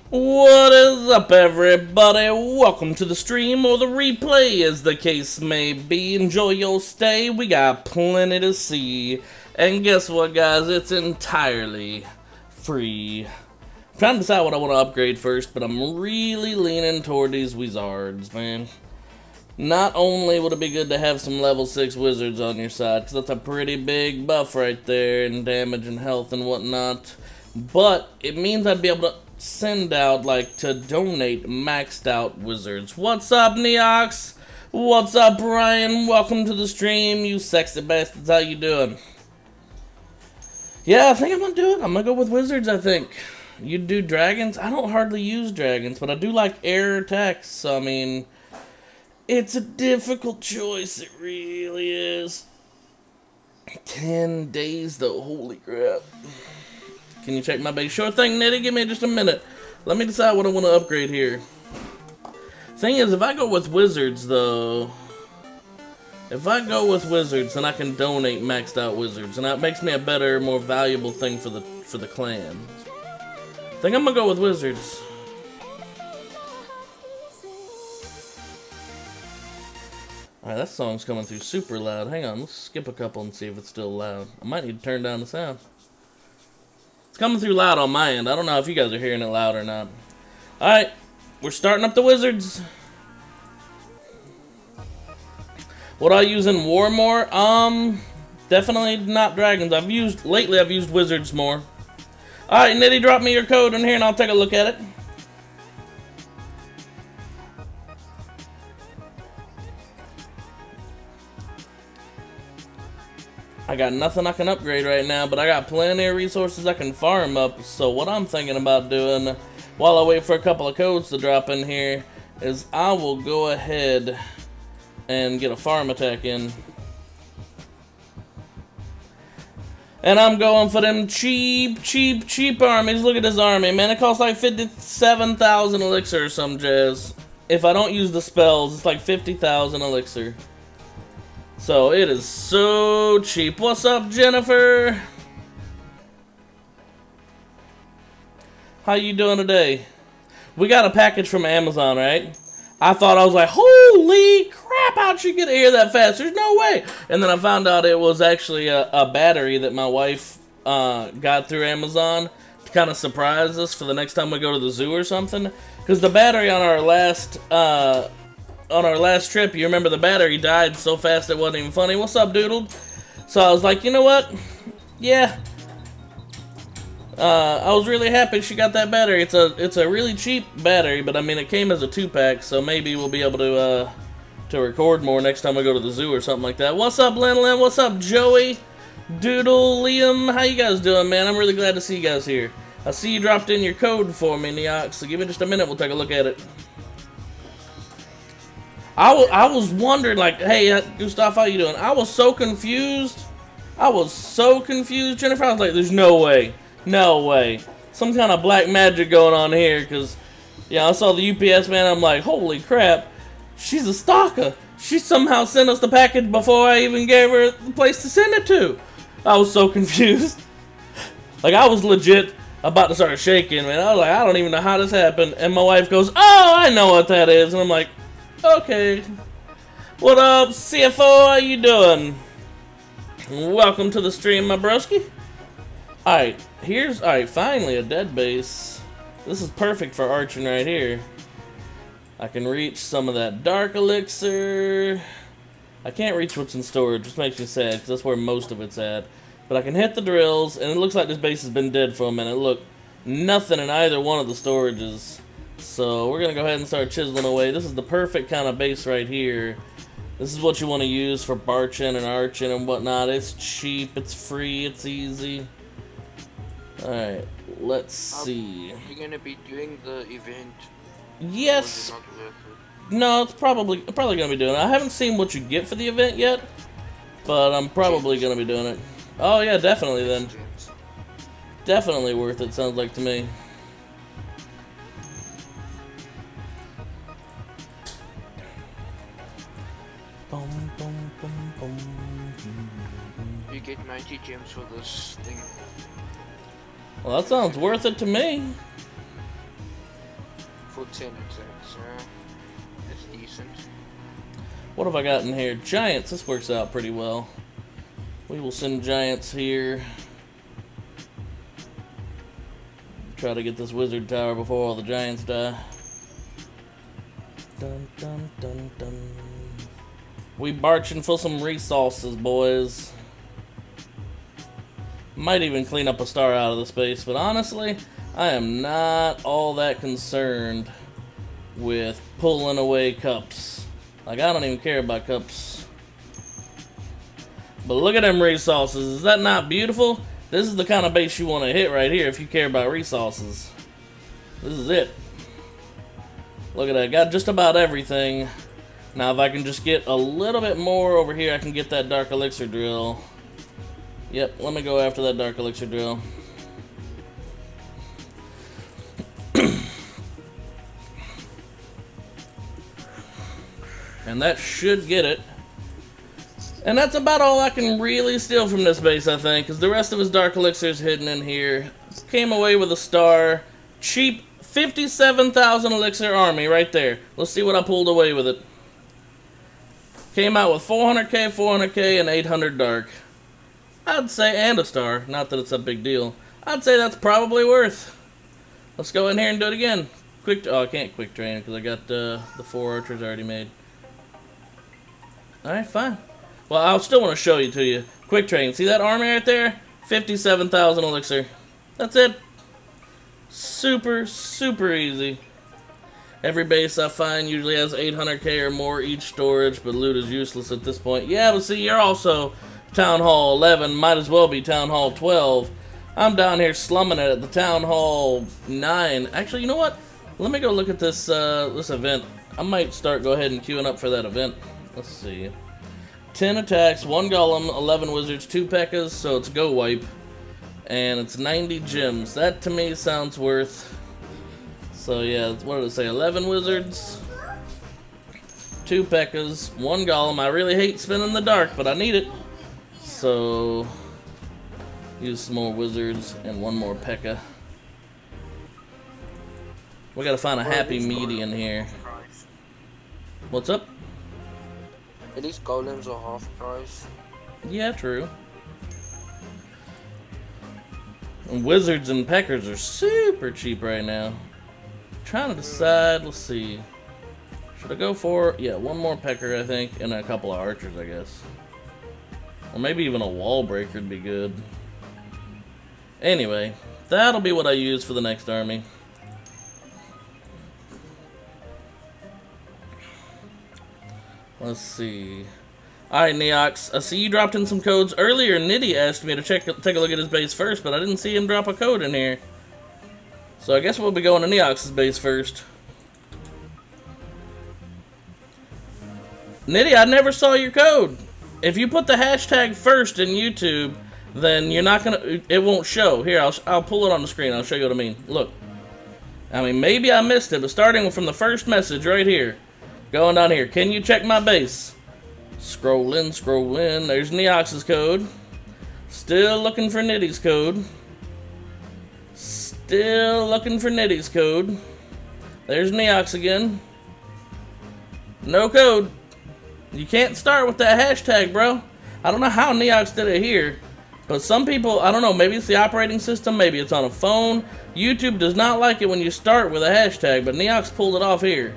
What is up, everybody? Welcome to the stream, or the replay, as the case may be. Enjoy your stay. We got plenty to see. And guess what, guys? It's entirely free. I'm trying to decide what I want to upgrade first, but I'm really leaning toward these wizards, man. Not only would it be good to have some level 6 wizards on your side, because that's a pretty big buff right there in damage and health and whatnot, but it means I'd be able to send out, like, to donate maxed out wizards. What's up, Neox? What's up, Brian? Welcome to the stream, you sexy bastards. How you doing? Yeah, I think I'm gonna do it. I'm gonna go with wizards, I think. You do dragons? I don't hardly use dragons, but I do like air attacks, so, I mean, it's a difficult choice. It really is. 10 days, though. Holy crap. Can you check my base? Sure thing, Nitty. Give me just a minute. Let me decide what I want to upgrade here. Thing is, if I go with wizards, though, if I go with wizards, then I can donate maxed out wizards, and that makes me a better, more valuable thing for the clan. I think I'm gonna go with wizards. Alright, that song's coming through super loud. Hang on, let's skip a couple and see if it's still loud. I might need to turn down the sound. It's coming through loud on my end. I don't know if you guys are hearing it loud or not. Alright, we're starting up the wizards. What I use in war more? Definitely not dragons. Lately I've used wizards more. Alright, Nitty, drop me your code in here and I'll take a look at it. I got nothing I can upgrade right now, but I got plenty of resources I can farm up. So what I'm thinking about doing, while I wait for a couple of codes to drop in here, is I will go ahead and get a farm attack in. And I'm going for them cheap armies. Look at this army, man. It costs like 57,000 elixir or some jazz. If I don't use the spells, it's like 50,000 elixir. So it is so cheap. What's up, Jennifer? How you doing today? We got a package from Amazon, right? I was like, holy crap, how'd you get here that fast? There's no way. And then I found out it was actually a battery that my wife got through Amazon to kind of surprise us for the next time we go to the zoo or something. Because the battery on our last trip, you remember the battery died so fast it wasn't even funny. What's up, Doodle? So I was like, you know what? Yeah. I was really happy she got that battery. It's a really cheap battery, but I mean it came as a 2-pack, so maybe we'll be able to record more next time we go to the zoo or something like that. What's up, Lin? What's up, Joey? Doodle, Liam, how you guys doing, man? I'm really glad to see you guys here. I see you dropped in your code for me, Neox, so give me just a minute, we'll take a look at it. I was wondering, like, hey, Gustav, how you doing? I was so confused. Jennifer, I was like, there's no way. No way. Some kind of black magic going on here, because, yeah, I saw the UPS man, I'm like, holy crap. She's a stalker. She somehow sent us the package before I even gave her the place to send it to. I was so confused. Like, I was legit about to start shaking, man. I was like, I don't even know how this happened. And my wife goes, oh, I know what that is. And I'm like, okay. What up, CFO? How you doing? Welcome to the stream, my broski. Alright, finally a dead base. This is perfect for arching right here. I can reach some of that dark elixir. I can't reach what's in storage, which makes me sad, because that's where most of it's at. But I can hit the drills, and it looks like this base has been dead for a minute. Look, nothing in either one of the storages. So we're going to go ahead and start chiseling away. This is the perfect kind of base right here. This is what you want to use for barching and arching and whatnot. It's cheap, it's free, it's easy. Alright, let's see. Are you going to be doing the event? Yes. No, it's probably going to be doing it. I haven't seen what you get for the event yet, but I'm probably going to be doing it. Oh yeah, definitely then. Definitely worth it, sounds like to me. You get 90 gems for this thing. Well, that sounds worth it to me. for 10 attacks, yeah. That's decent. What have I got in here? Giants, this works out pretty well. We will send giants here. Try to get this wizard tower before all the giants die. Dun, dun, dun, dun. We marching for some resources, boys. Might even clean up a star out of the space, but honestly, I am not all that concerned with pulling away cups. Like, I don't even care about cups. But look at them resources. Is that not beautiful? This is the kind of base you want to hit right here if you care about resources. This is it. Look at that. Got just about everything. Now, if I can just get a little bit more over here, I can get that dark elixir drill. Yep, let me go after that dark elixir drill. And that should get it. And that's about all I can really steal from this base, I think, because the rest of his dark elixir is hidden in here. Came away with a star. Cheap 57,000 elixir army right there. Let's see what I pulled away with it. Came out with 400k, 400k, and 800 dark. I'd say, and a star. Not that it's a big deal. I'd say that's probably worth. Let's go in here and do it again. Quick. Oh, I can't quick train because I got the 4 archers already made. Alright, fine. Well, I still want to show you to you. Quick train. See that army right there? 57,000 elixir. That's it. Super, super easy. Every base I find usually has 800k or more each storage, but loot is useless at this point. Yeah, but see, you're also Town Hall 11. Might as well be Town Hall 12. I'm down here slumming it at the Town Hall 9. Actually, you know what? Let me go look at this this event. I might go ahead and queuing up for that event. Let's see. 10 attacks, 1 golem, 11 wizards, 2 pekkas, so it's Gowipe. And it's 90 gems. That to me sounds worth. So yeah, what did it say? 11 wizards, 2 pekkas, 1 golem. I really hate spinning the dark, but I need it. So use some more wizards and 1 more pekka. We gotta find a happy median here. What's up? At least golems are half price. Yeah, true. And wizards and peckers are super cheap right now. Trying to decide, let's see. Should I go for, yeah, 1 more pecker, I think, and a couple of archers, I guess. Or maybe even a wall breaker would be good. Anyway, that'll be what I use for the next army. Let's see. Alright, Neox, I see you dropped in some codes earlier. Nitty asked me to take a look at his base first, but I didn't see him drop a code in here. So I guess we'll be going to Neox's base first. Nitty, I never saw your code. If you put the hashtag first in YouTube, then you're not gonna, it won't show. Here, I'll pull it on the screen. I'll show you what I mean. Look. I mean, maybe I missed it, but starting from the first message right here. Going down here. Can you check my base? Scroll in, scroll in. There's Neox's code. Still looking for Nitty's code. Still looking for Nitty's code. There's Neox again. No code. You can't start with that hashtag, bro. I don't know how Neox did it here. But some people, I don't know, maybe it's the operating system, maybe it's on a phone. YouTube does not like it when you start with a hashtag, but Neox pulled it off here.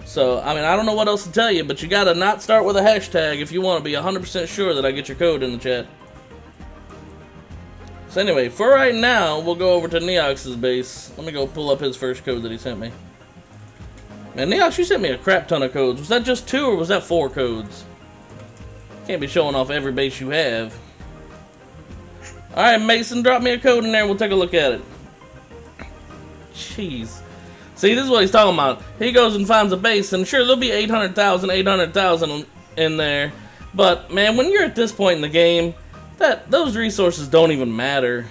So, I mean, I don't know what else to tell you, but you gotta not start with a hashtag if you want to be 100% sure that I get your code in the chat. So anyway, for right now, we'll go over to Neox's base. Let me go pull up his first code that he sent me. Man, Neox, you sent me a crap ton of codes. Was that just 2 or was that 4 codes? Can't be showing off every base you have. Alright, Mason, drop me a code in there and we'll take a look at it. Jeez. See, this is what he's talking about. He goes and finds a base, and sure, there'll be 800,000 in there. But, man, when you're at this point in the game, those resources don't even matter.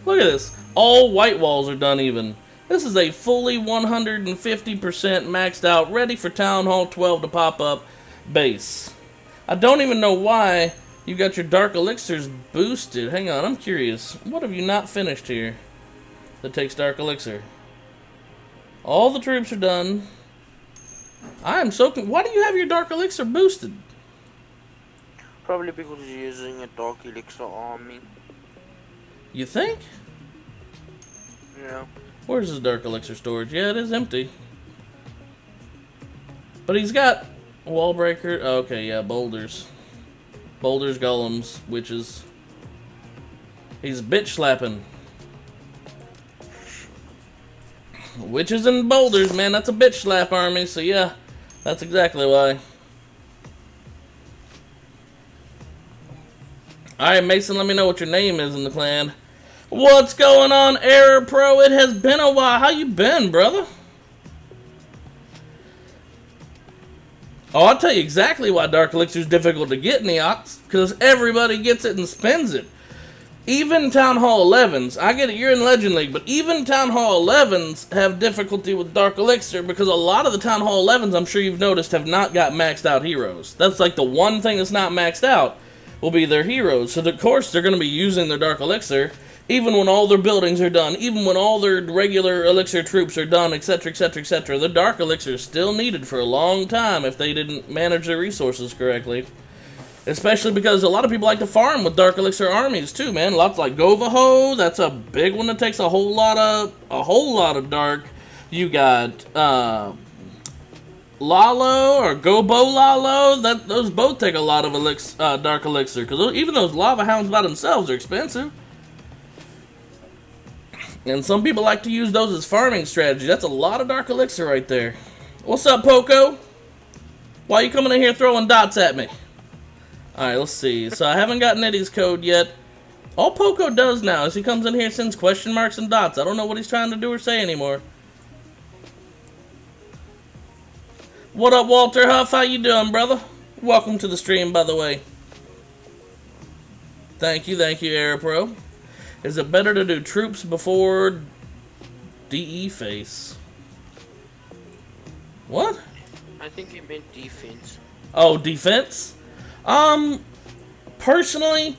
Look at this. All white walls are done even. This is a fully 150% maxed out, ready for Town Hall 12 to pop up base. I don't even know why you got your Dark Elixirs boosted. Hang on, I'm curious. What have you not finished here that takes Dark Elixir? All the troops are done. I am so... Why do you have your Dark Elixir boosted? Probably because you're using a Dark Elixir army. You think? Yeah. Where's his Dark Elixir storage? Yeah, it is empty. But he's got wall breaker. Oh, okay, yeah, boulders. Boulders, golems, witches. He's bitch slapping. Witches and boulders, man, that's a bitch slap army, so yeah, that's exactly why. Alright, Mason, let me know what your name is in the clan. What's going on, Error Pro? It has been a while. How you been, brother? Oh, I'll tell you exactly why Dark Elixir is difficult to get, Neox. Because everybody gets it and spends it. Even Town Hall 11s, I get it, you're in Legend League, but even Town Hall 11s have difficulty with Dark Elixir because a lot of the Town Hall 11s, I'm sure you've noticed, have not got maxed out heroes. That's like the one thing that's not maxed out will be their heroes. So, of course, they're going to be using their Dark Elixir even when all their buildings are done, even when all their regular Elixir troops are done, etc., etc., etc. The Dark Elixir is still needed for a long time if they didn't manage their resources correctly. Especially because a lot of people like to farm with Dark Elixir armies too, man. Lots like Gowipe, that's a big one that takes a whole lot of dark. You got Lalo or Gobo Lalo. Those both take a lot of Dark Elixir because even those lava hounds by themselves are expensive. And some people like to use those as farming strategy. That's a lot of Dark Elixir right there. What's up, Poco? Why are you coming in here throwing dots at me? Alright, let's see. So I haven't gotten Eddie's code yet. All Poco does now is he comes in here and sends question marks and dots. I don't know what he's trying to do or say anymore. What up, Walter Huff? How you doing, brother? Welcome to the stream, by the way. Thank you, Aeropro. Is it better to do troops before DE face? What? I think you meant defense. Oh, defense? Personally,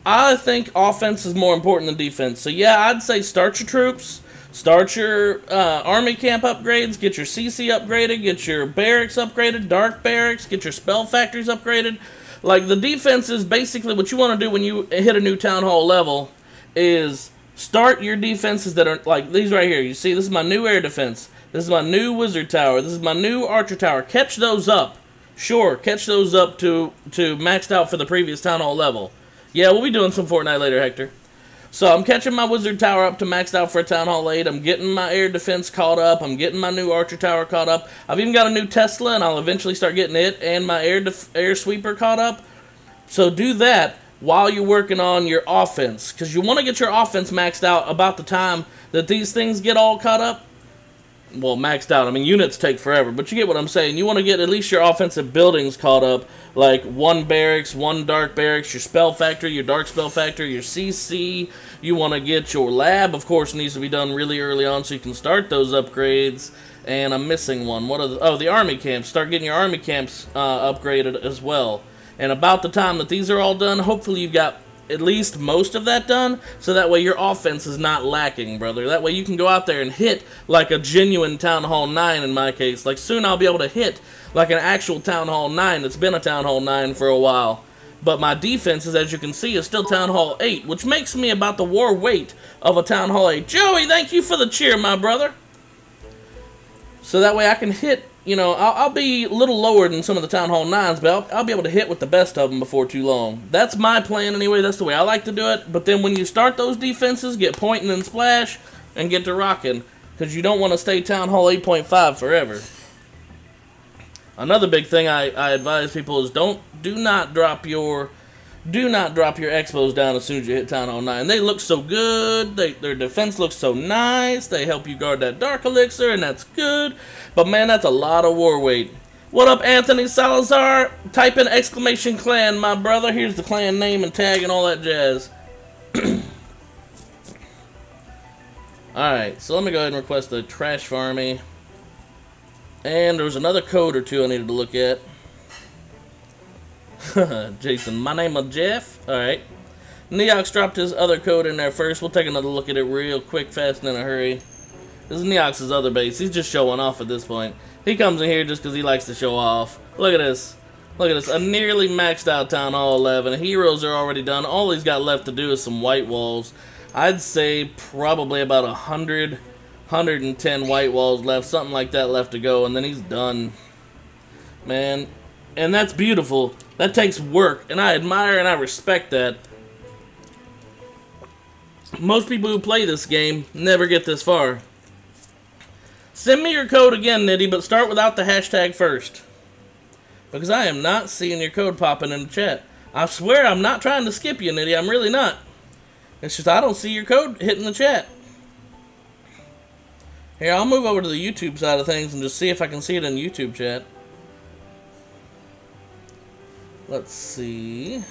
I think offense is more important than defense. So yeah, I'd say start your troops, start your army camp upgrades, get your CC upgraded, get your barracks upgraded, dark barracks, get your spell factories upgraded. Like, the defense is basically what you want to do when you hit a new town hall level is start your defenses that are like these right here. You see, this is my new air defense. This is my new wizard tower. This is my new archer tower. Catch those up. Sure, catch those up to maxed out for the previous Town Hall level. Yeah, we'll be doing some Fortnite later, Hector. So I'm catching my Wizard Tower up to maxed out for a Town Hall 8. I'm getting my air defense caught up. I'm getting my new Archer Tower caught up. I've even got a new Tesla, and I'll eventually start getting it and my air sweeper caught up. So do that while you're working on your offense, because you want to get your offense maxed out about the time that these things get all caught up. Well, maxed out. I mean, units take forever, but you get what I'm saying. You want to get at least your offensive buildings caught up, like one barracks, one dark barracks, your spell factory, your dark spell factory, your CC. You want to get your lab, of course, needs to be done really early on so you can start those upgrades. And I'm missing one. What are the, oh, the army camps. Start getting your army camps upgraded as well. And about the time that these are all done, hopefully you've got at least most of that done, so that way your offense is not lacking, brother. That way you can go out there and hit like a genuine Town Hall 9 in my case. Like, soon I'll be able to hit like an actual Town Hall 9 that's been a Town Hall 9 for a while. But my defenses, as you can see, is still Town Hall 8, which makes me about the war weight of a Town Hall 8. Joey, thank you for the cheer, my brother. So that way I can hit, you know, I'll be a little lower than some of the Town Hall 9s, but I'll be able to hit with the best of them before too long. That's my plan anyway. That's the way I like to do it. But then when you start those defenses, get point and then splash, and get to rocking, because you don't want to stay Town Hall 8.5 forever. Another big thing I advise people is do not drop your expos down as soon as you hit Town Hall 9. They look so good. Their defense looks so nice. They help you guard that Dark Elixir, and that's good. But, man, that's a lot of war weight. What up, Anthony Salazar? Type in exclamation clan, my brother. Here's the clan name and tag and all that jazz. Alright, so let me go ahead and request the trash for me. And there was another code or two I needed to look at. Jason, my name is Jeff. Alright. Neox dropped his other code in there first. We'll take another look at it real quick, fast, and in a hurry. This is Neox's other base. He's just showing off at this point. He comes in here just because he likes to show off. Look at this. Look at this. A nearly maxed out Town Hall 11. Heroes are already done. All he's got left to do is some white walls. I'd say probably about 100, 110 white walls left. Something like that left to go. And then he's done. Man. And that's beautiful. That takes work. And I admire and I respect that. Most people who play this game never get this far. Send me your code again, Nitty, but start without the hashtag first. Because I am not seeing your code popping in the chat. I swear I'm not trying to skip you, Nitty. I'm really not. It's just I don't see your code hitting the chat. Here, I'll move over to the YouTube side of things and just see if I can see it in YouTube chat. Let's see.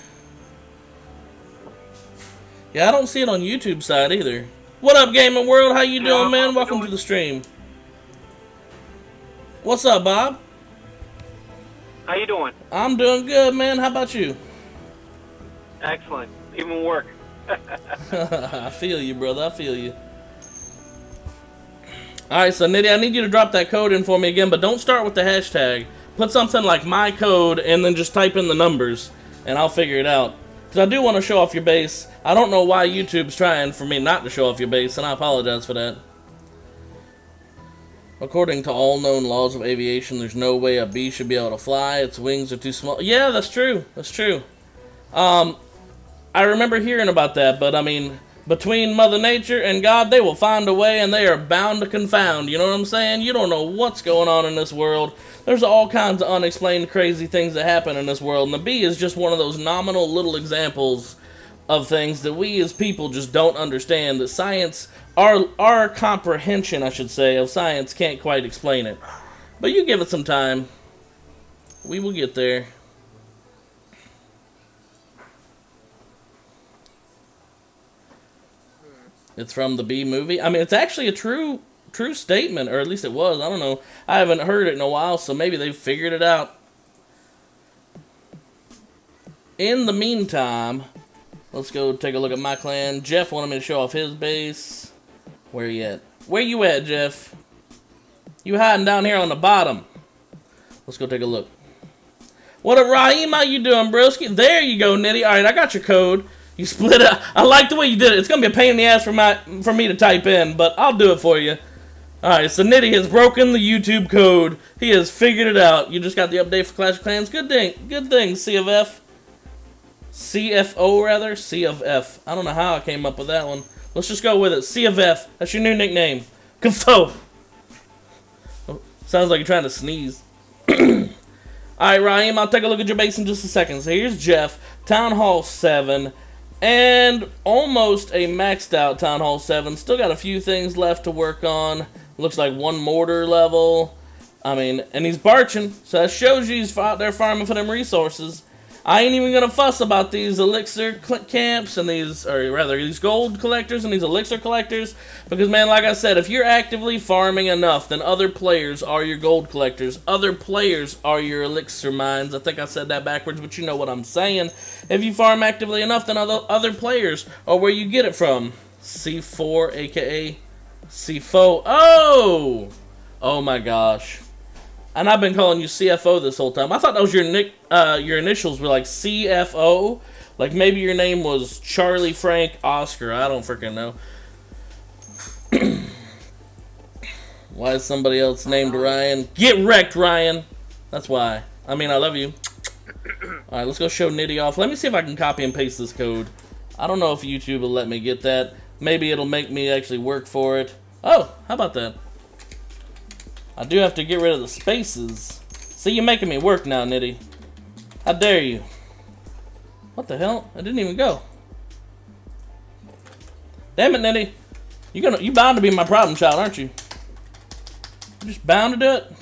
Yeah, I don't see it on YouTube side either. What up, Gaming World? How you doing, man? Welcome to the stream. What's up, Bob? How you doing? I'm doing good, man. How about you? Excellent. Even work. I feel you, brother. I feel you. Alright, so Nitty, I need you to drop that code in for me again, but don't start with the hashtag. Put something like my code and then just type in the numbers, and I'll figure it out. Because I do want to show off your base. I don't know why YouTube's trying for me not to show off your base, and I apologize for that. According to all known laws of aviation, there's no way a bee should be able to fly. Its wings are too small. Yeah, that's true. That's true. I remember hearing about that, but I mean, between Mother Nature and God, they will find a way, and they are bound to confound. You know what I'm saying? You don't know what's going on in this world. There's all kinds of unexplained crazy things that happen in this world, and the bee is just one of those nominal little examples of things that we as people just don't understand, that science, our comprehension, I should say, of science can't quite explain it. But you give it some time. We will get there. It's from the Bee movie. I mean, it's actually a true statement, or at least it was. I don't know. I haven't heard it in a while, so maybe they've figured it out. In the meantime, let's go take a look at my clan. Jeff wanted me to show off his base. Where you at? Where you at, Jeff? You hiding down here on the bottom. Let's go take a look. What up, Raheem? How you doing, broski? There you go, Nitty. Alright, I got your code. You split it. I like the way you did it. It's going to be a pain in the ass for me to type in, but I'll do it for you. Alright, so Nitty has broken the YouTube code. He has figured it out. You just got the update for Clash of Clans. Good thing, C of F. CFO, rather? C of F. I don't know how I came up with that one. Let's just go with it. C of F. That's your new nickname. Confo. Oh, sounds like you're trying to sneeze. Alright, Raheem, I'll take a look at your base in just a second. So here's Jeff. Town Hall 7. And almost a maxed out Town Hall 7. Still got a few things left to work on. Looks like one mortar level. I mean, and he's barching. So that shows you he's out there farming for them resources. I ain't even gonna fuss about these elixir camps and these, or rather, these gold collectors and these elixir collectors. Because, man, like I said, if you're actively farming enough, then other players are your gold collectors. Other players are your elixir mines. I think I said that backwards, but you know what I'm saying. If you farm actively enough, then other players are where you get it from. C4, aka C4. Oh! Oh my gosh. And I've been calling you CFO this whole time. I thought that was your your initials were like CFO. Like maybe your name was Charlie Frank Oscar. I don't freaking know. Why is somebody else named Ryan? Get wrecked, Ryan. That's why. I mean, I love you. Alright, let's go show Nitty off. Let me see if I can copy and paste this code. I don't know if YouTube will let me get that. Maybe it'll make me actually work for it. Oh, how about that? I do have to get rid of the spaces. See, you're making me work now, Nitty. How dare you? What the hell? I didn't even go. Damn it, Nitty. You bound to be my problem child, aren't you? You're just bound to do it.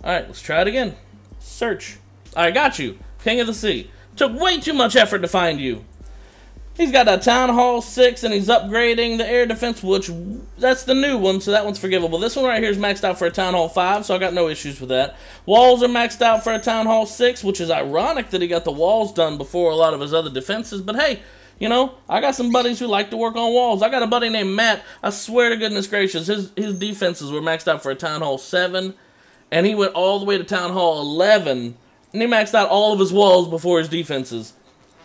Alright, let's try it again. Search. Alright, got you. King of the Sea. Took way too much effort to find you. He's got a Town Hall 6, and he's upgrading the air defense, which, that's the new one, so that one's forgivable. This one right here is maxed out for a Town Hall 5, so I got no issues with that. Walls are maxed out for a Town Hall 6, which is ironic that he got the walls done before a lot of his other defenses, but hey, You know, I got some buddies who like to work on walls. I got a buddy named Matt. I swear to goodness gracious, his defenses were maxed out for a Town Hall 7, and he went all the way to Town Hall 11, and he maxed out all of his walls before his defenses.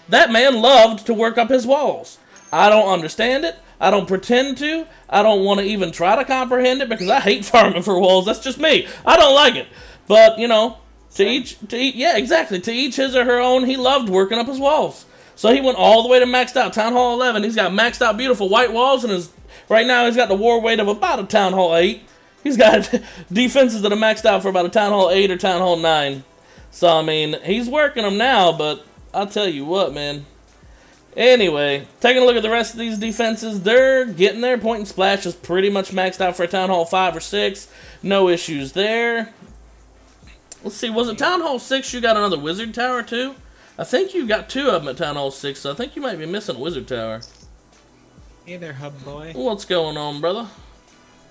That man loved to work up his walls. I don't understand it. I don't pretend to. I don't want to even try to comprehend it because I hate farming for walls. That's just me. I don't like it. But, you know, yeah, exactly. To each his or her own, he loved working up his walls. So he went all the way to maxed out Town Hall 11. He's got maxed out beautiful white walls, and right now he's got the war weight of about a Town Hall 8. He's got defenses that are maxed out for about a Town Hall 8 or Town Hall 9. So, I mean, he's working them now, but I'll tell you what, man. Anyway, taking a look at the rest of these defenses, they're getting there. Point and Splash is pretty much maxed out for a Town Hall 5 or 6. No issues there. Let's see, was it Town Hall 6 you got another Wizard Tower, too? I think you got 2 of them at Town Hall 6, so I think you might be missing a Wizard Tower. Hey there, Hub Boy. What's going on, brother?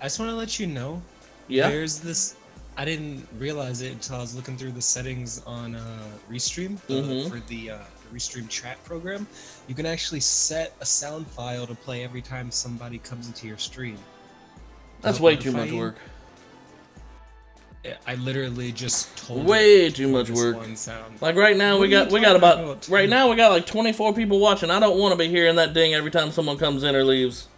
I just want to let you know. Yeah? There's this... I didn't realize it until I was looking through the settings on Restream for the Restream chat program. You can actually set a sound file to play every time somebody comes into your stream. That's way too much work. I literally just told way too much work. Like right now we got like 24 people watching. I don't want to be hearing that ding every time someone comes in or leaves.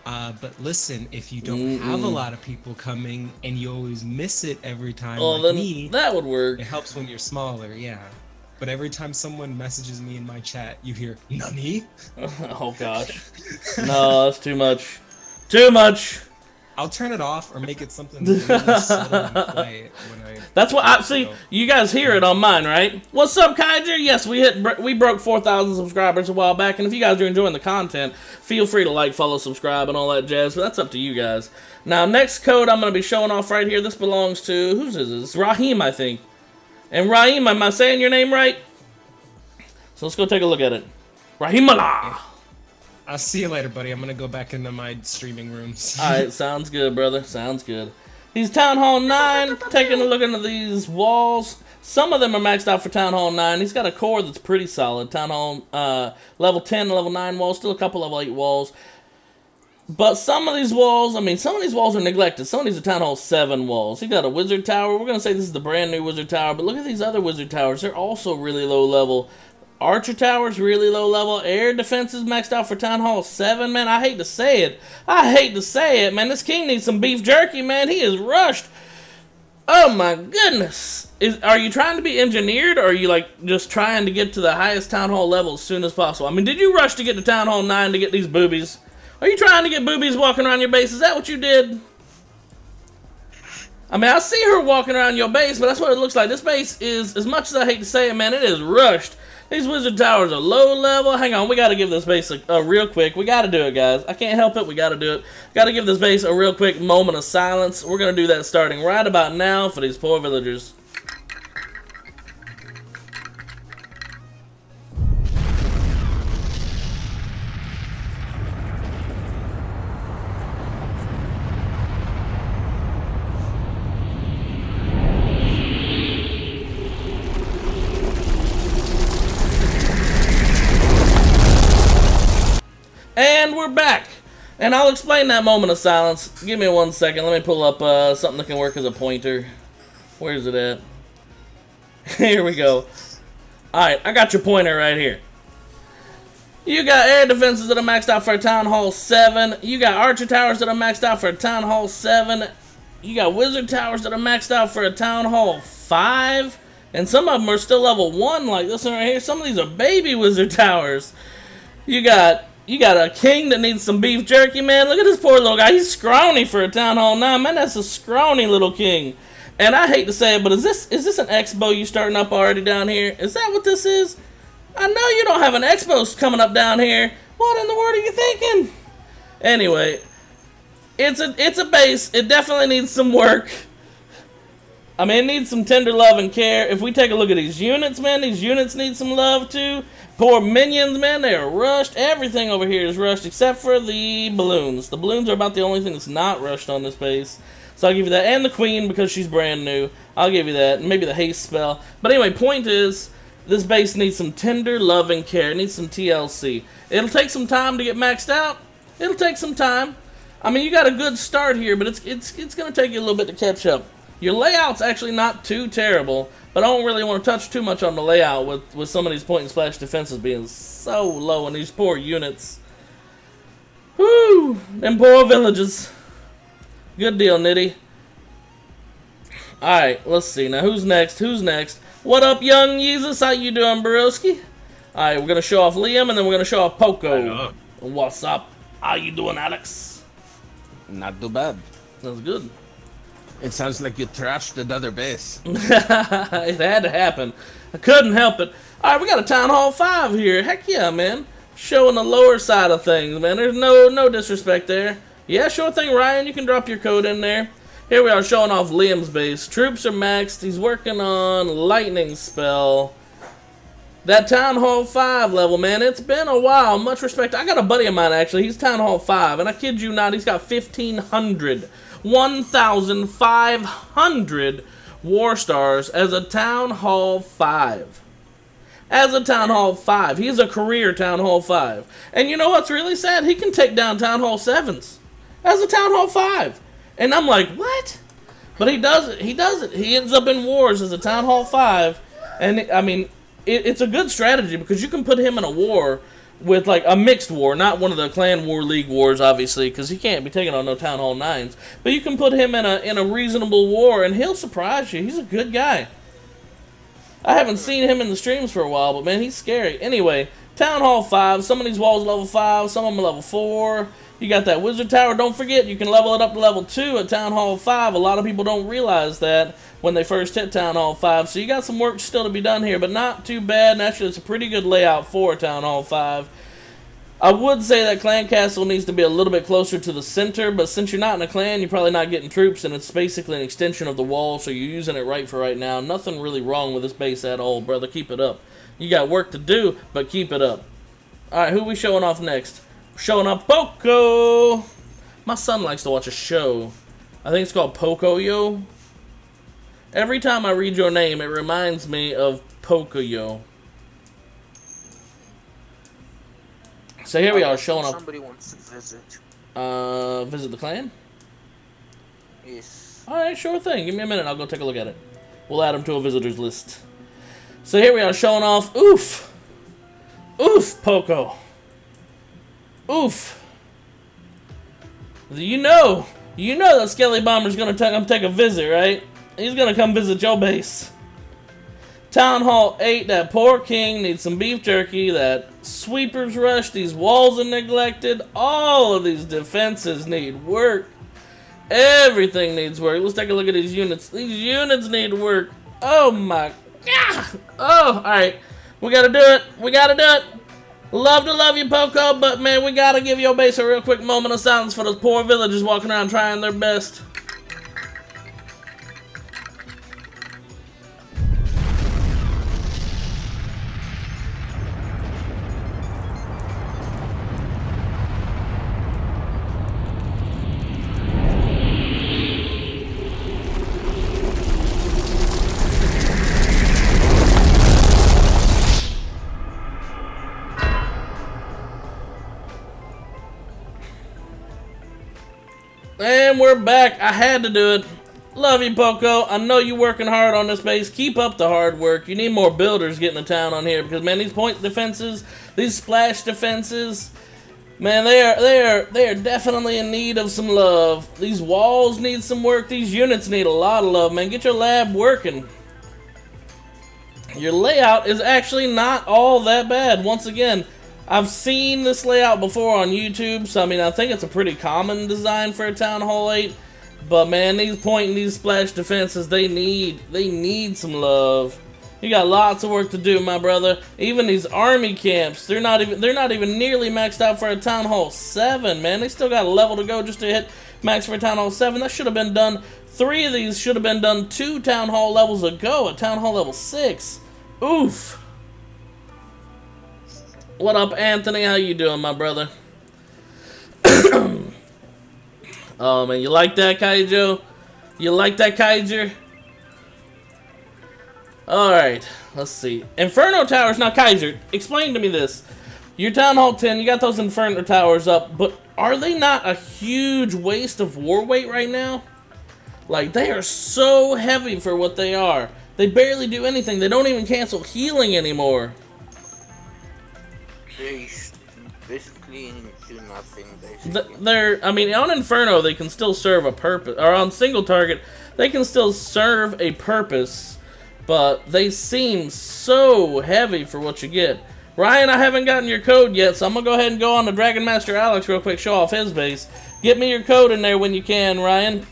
But listen, if you don't have a lot of people coming and you always miss it every time, then me, that would work. It helps when you're smaller, yeah. But every time someone messages me in my chat, you hear "Nani?" Oh gosh, no, that's too much. Too much. I'll turn it off or make it something really subtle and quiet when I... That's what I see. You guys hear it on mine, right? What's up, Kaiser? Yes, we broke 4,000 subscribers a while back, and if you guys are enjoying the content, feel free to like, follow, subscribe, and all that jazz. But that's up to you guys. Now, next code I'm going to be showing off right here. This belongs to whose is this? Raheem, I think. And Raheem, am I saying your name right? So let's go take a look at it. Raheemullah. I'll see you later, buddy. I'm gonna go back into my streaming rooms. Alright, sounds good, brother. Sounds good. He's Town Hall 9. Taking a look into these walls. Some of them are maxed out for Town Hall 9. He's got a core that's pretty solid. Town Hall level 10, level 9 walls. Still a couple level 8 walls. But some of these walls, I mean, some of these walls are neglected. Some of these are Town Hall 7 walls. He got a Wizard Tower. We're going to say this is the brand new Wizard Tower. But look at these other Wizard Towers. They're also really low level. Archer Tower's really low level. Air Defense is maxed out for Town Hall 7, man. I hate to say it. I hate to say it, man. This king needs some beef jerky, man. He is rushed. Oh, my goodness. Are you trying to be engineered, or are you, like, just trying to get to the highest Town Hall level as soon as possible? I mean, did you rush to get to Town Hall 9 to get these boobies? Are you trying to get boobies walking around your base? Is that what you did? I mean, I see her walking around your base, but that's what it looks like. This base is, as much as I hate to say it, man, it is rushed. These Wizard Towers are low level. Hang on, we got to give this base a real quick. We got to do it, guys. I can't help it. We got to do it. Got to give this base a real quick moment of silence. We're going to do that starting right about now for these poor villagers. And we're back. And I'll explain that moment of silence. Give me 1 second. Let me pull up something that can work as a pointer. Where's it at? Here we go. Alright, I got your pointer right here. You got air defenses that are maxed out for a Town Hall 7. You got archer towers that are maxed out for a Town Hall 7. You got wizard towers that are maxed out for a Town Hall 5. And some of them are still level 1, like this one right here. Some of these are baby wizard towers. You got a king that needs some beef jerky, man. Look at this poor little guy. He's scrawny for a Town Hall 9. Man, that's a scrawny little king. And I hate to say it, but is this an expo you starting up already down here? Is that what this is? I know you don't have an expo coming up down here. What in the world are you thinking? Anyway, it's a base. It definitely needs some work. I mean, it needs some tender love and care. If we take a look at these units, man, these units need some love too. Poor minions, man, they are rushed. Everything over here is rushed except for the balloons. The balloons are about the only thing that's not rushed on this base. So I'll give you that. And the queen, because she's brand new. I'll give you that. And maybe the haste spell. But anyway, point is, This base needs some tender love and care. It needs some TLC. It'll take some time to get maxed out. It'll take some time. I mean, you got a good start here, but it's going to take you a little bit to catch up. Your layout's actually not too terrible, but I don't really want to touch too much on the layout with some of these point and splash defenses being so low and these poor units. Whoo! Them poor villages. Good deal, Nitty. Alright, let's see. Now, who's next? Who's next? What up, young Jesus? How you doing, Broski? Alright, we're going to show off Liam, and then we're going to show off Poco. What's up? How you doing, Alex? Not too bad. That's good. It sounds like you trashed another base. It had to happen. I couldn't help it. Alright, we got a Town Hall 5 here. Heck yeah, man. Showing the lower side of things, man. There's no disrespect there. Yeah, sure thing, Ryan. You can drop your code in there. Here we are showing off Liam's base. Troops are maxed. He's working on Lightning Spell. That Town Hall 5 level, man. It's been a while. Much respect. I got a buddy of mine, actually. He's Town Hall 5. And I kid you not, he's got 1,500. 1,500 War Stars as a Town Hall 5. As a Town Hall 5. He's a career Town Hall 5. And you know what's really sad? He can take down Town Hall 7s. As a Town Hall 5. And I'm like, what? But he does it. He does it. He ends up in wars as a Town Hall 5. And, I mean, it's a good strategy because you can put him in a war with, like, a mixed war. Not one of the Clan War League wars, obviously, because he can't be taking on no Town Hall 9s. But you can put him in a reasonable war, and he'll surprise you. He's a good guy. I haven't seen him in the streams for a while, but, man, he's scary. Anyway, Town Hall 5. Some of these walls are level 5. Some of them are level 4. You got that Wizard Tower. Don't forget, you can level it up to level 2 at Town Hall 5. A lot of people don't realize that when they first hit Town Hall 5. So you got some work still to be done here, but not too bad. And actually, it's a pretty good layout for Town Hall 5. I would say that Clan Castle needs to be a little bit closer to the center, but since you're not in a clan, you're probably not getting troops, and it's basically an extension of the wall, so you're using it right for right now. Nothing really wrong with this base at all, brother. Keep it up. You got work to do, but keep it up. Alright, who we showing off next? Showing up Poco. My son likes to watch a show. I think it's called Pocoyo. Every time I read your name, it reminds me of Pocoyo. So here we are showing up. Somebody wants to visit. Visit the clan? Yes. Alright, sure thing. Give me a minute. I'll go take a look at it. We'll add him to a visitors list. So here we are showing off. Oof. Oof, Poco. Oof. You know that Skelly Bomber's gonna come take a visit, right? He's gonna come visit your base. Town Hall 8, that poor king needs some beef jerky. That sweepers rush, these walls are neglected. All of these defenses need work. Everything needs work. Let's take a look at these units. These units need work. Oh my god. Oh, alright. We gotta do it. We gotta do it. Love to love you, Poco, but man, we gotta give your base a real quick moment of silence for those poor villagers walking around trying their best. And we're back. I had to do it. Love you, Poco. I know you're working hard on this base. Keep up the hard work. You need more builders getting to town on here because, man, these point defenses, these splash defenses, man, they are definitely in need of some love. These walls need some work. These units need a lot of love, man. Get your lab working. Your layout is actually not all that bad. Once again, I've seen this layout before on YouTube, so I mean, I think it's a pretty common design for a Town Hall 8. But man, these point and these splash defenses, they need some love. You got lots of work to do, my brother. Even these army camps, they're not even nearly maxed out for a Town Hall 7, man. They still got a level to go just to hit max for a Town Hall 7. That should have been done. 3 of these should have been done 2 Town Hall levels ago at Town Hall level 6. Oof. What up, Anthony? How you doing, my brother? Oh, man, you like that, Kaijo? You like that, Kaiser? Alright, let's see. Inferno towers. Now, Kaiser, explain to me this. Your Town Hall 10, you got those Inferno towers up, but are they not a huge waste of war weight right now? Like, they are so heavy for what they are. They barely do anything. They don't even cancel healing anymore. They basically do nothing, basically. They're, I mean, on Inferno, they can still serve a purpose. Or on single target, they can still serve a purpose. But they seem so heavy for what you get. Ryan, I haven't gotten your code yet, so I'm going to go ahead and go on to Dragon Master Alex real quick, show off his base. Get me your code in there when you can, Ryan.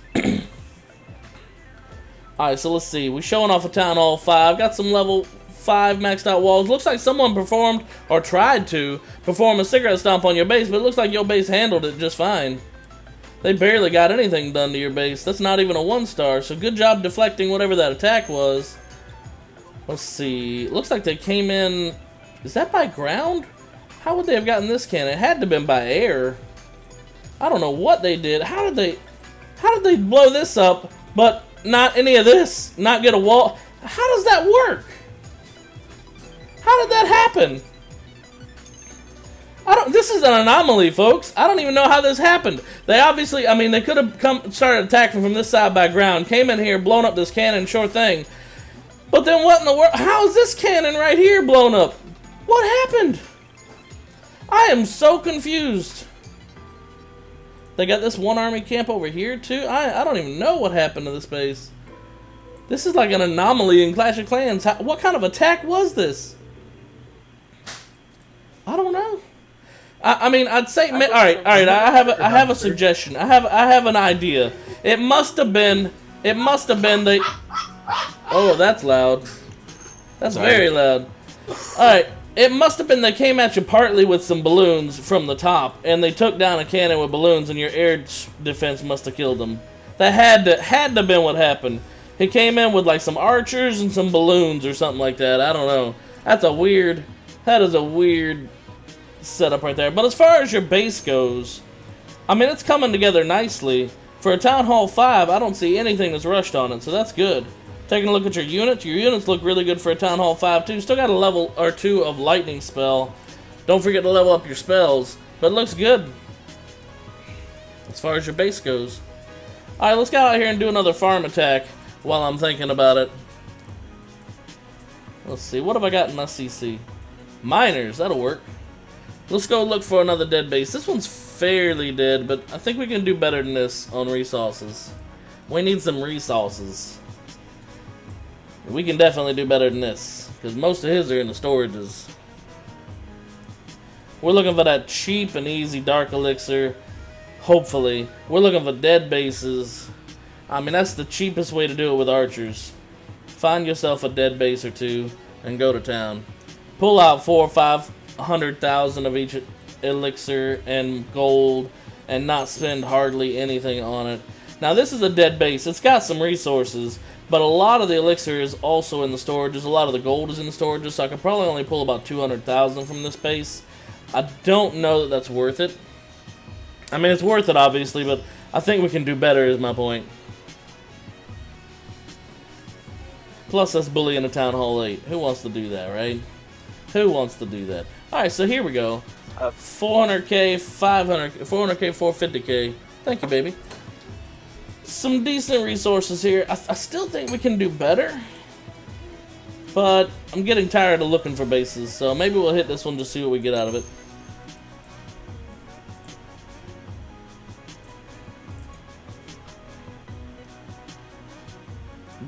Alright, so let's see. We're showing off a Town Hall 5. Got some level 5 maxed out walls. Looks like someone performed, or tried to, perform a cigarette stomp on your base, but it looks like your base handled it just fine. They barely got anything done to your base. That's not even a 1-star, so good job deflecting whatever that attack was. Let's see. Looks like they came in... Is that by ground? How would they have gotten this cannon? It had to have been by air. I don't know what they did. How did they blow this up, but not any of this? Not get a wall? How does that work? How did that happen? This is an anomaly, folks. I don't even know how this happened. They obviously, I mean, they could have started attacking from this side by ground, came in here, blown up this cannon, sure thing. But then what in the world? How is this cannon right here blown up? What happened? I am so confused. They got this one army camp over here too? I don't even know what happened to this base. This is like an anomaly in Clash of Clans. What kind of attack was this? I don't know. I mean, I'd say, all right. I have a suggestion. I have an idea. It must have been the. Oh, that's loud. That's very loud. All right. It must have been they came at you partly with some balloons from the top, and they took down a cannon with balloons, and your air defense must have killed them. That had to have been what happened. He came in with like some archers and some balloons or something like that. I don't know. That is a weird setup right there. But as far as your base goes, I mean, it's coming together nicely. For a Town Hall 5, I don't see anything that's rushed on it, so that's good. Taking a look at your units look really good for a Town Hall 5 too. Still got a level or 2 of lightning spell. Don't forget to level up your spells, but it looks good as far as your base goes. Alright, let's go out here and do another farm attack while I'm thinking about it. Let's see, what have I got in my CC? Miners, that'll work. Let's go look for another dead base. This one's fairly dead, but I think we can do better than this on resources. We need some resources. We can definitely do better than this, because most of his are in the storages. We're looking for that cheap and easy dark elixir, hopefully. We're looking for dead bases. I mean, that's the cheapest way to do it with archers. Find yourself a dead base or two and go to town. Pull out 400,000 or 500,000 of each elixir and gold and not spend hardly anything on it. Now, this is a dead base. It's got some resources, but a lot of the elixir is also in the storages. A lot of the gold is in the storages, so I could probably only pull about 200,000 from this base. I don't know that that's worth it. I mean, it's worth it, obviously, but I think we can do better, is my point. Plus, that's bullying a Town Hall 8. Who wants to do that, right? Who wants to do that? Alright, so here we go. 400k, 500, 400k, 450k. Thank you, baby. Some decent resources here. I still think we can do better, but I'm getting tired of looking for bases, so maybe we'll hit this one to see what we get out of it.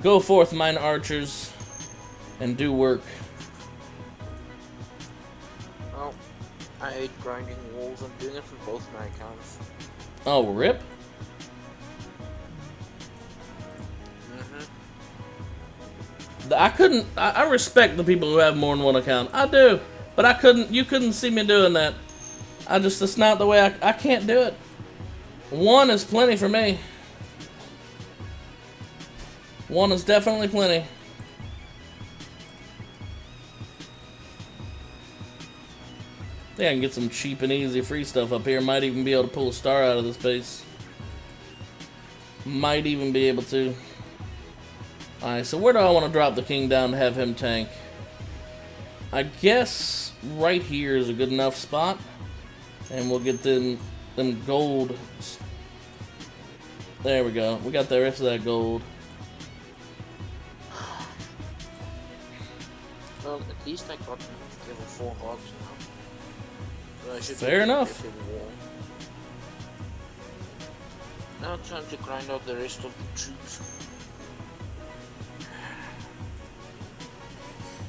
Go forth, mine archers, and do work. Well, I hate grinding walls. I'm doing it for both my accounts. Oh, rip. I respect the people who have more than one account. I do. But you couldn't see me doing that. It's not the way I can't do it. One is plenty for me. One is definitely plenty. I think I can get some cheap and easy free stuff up here. Might even be able to pull a star out of this base. Might even be able to. Alright, so where do I want to drop the king down to have him tank? I guess right here is a good enough spot. And we'll get them gold. There we go. We got the rest of that gold. Well, at least I got level 4 hogs now. So I should Fair enough. Now it's time to grind out the rest of the troops.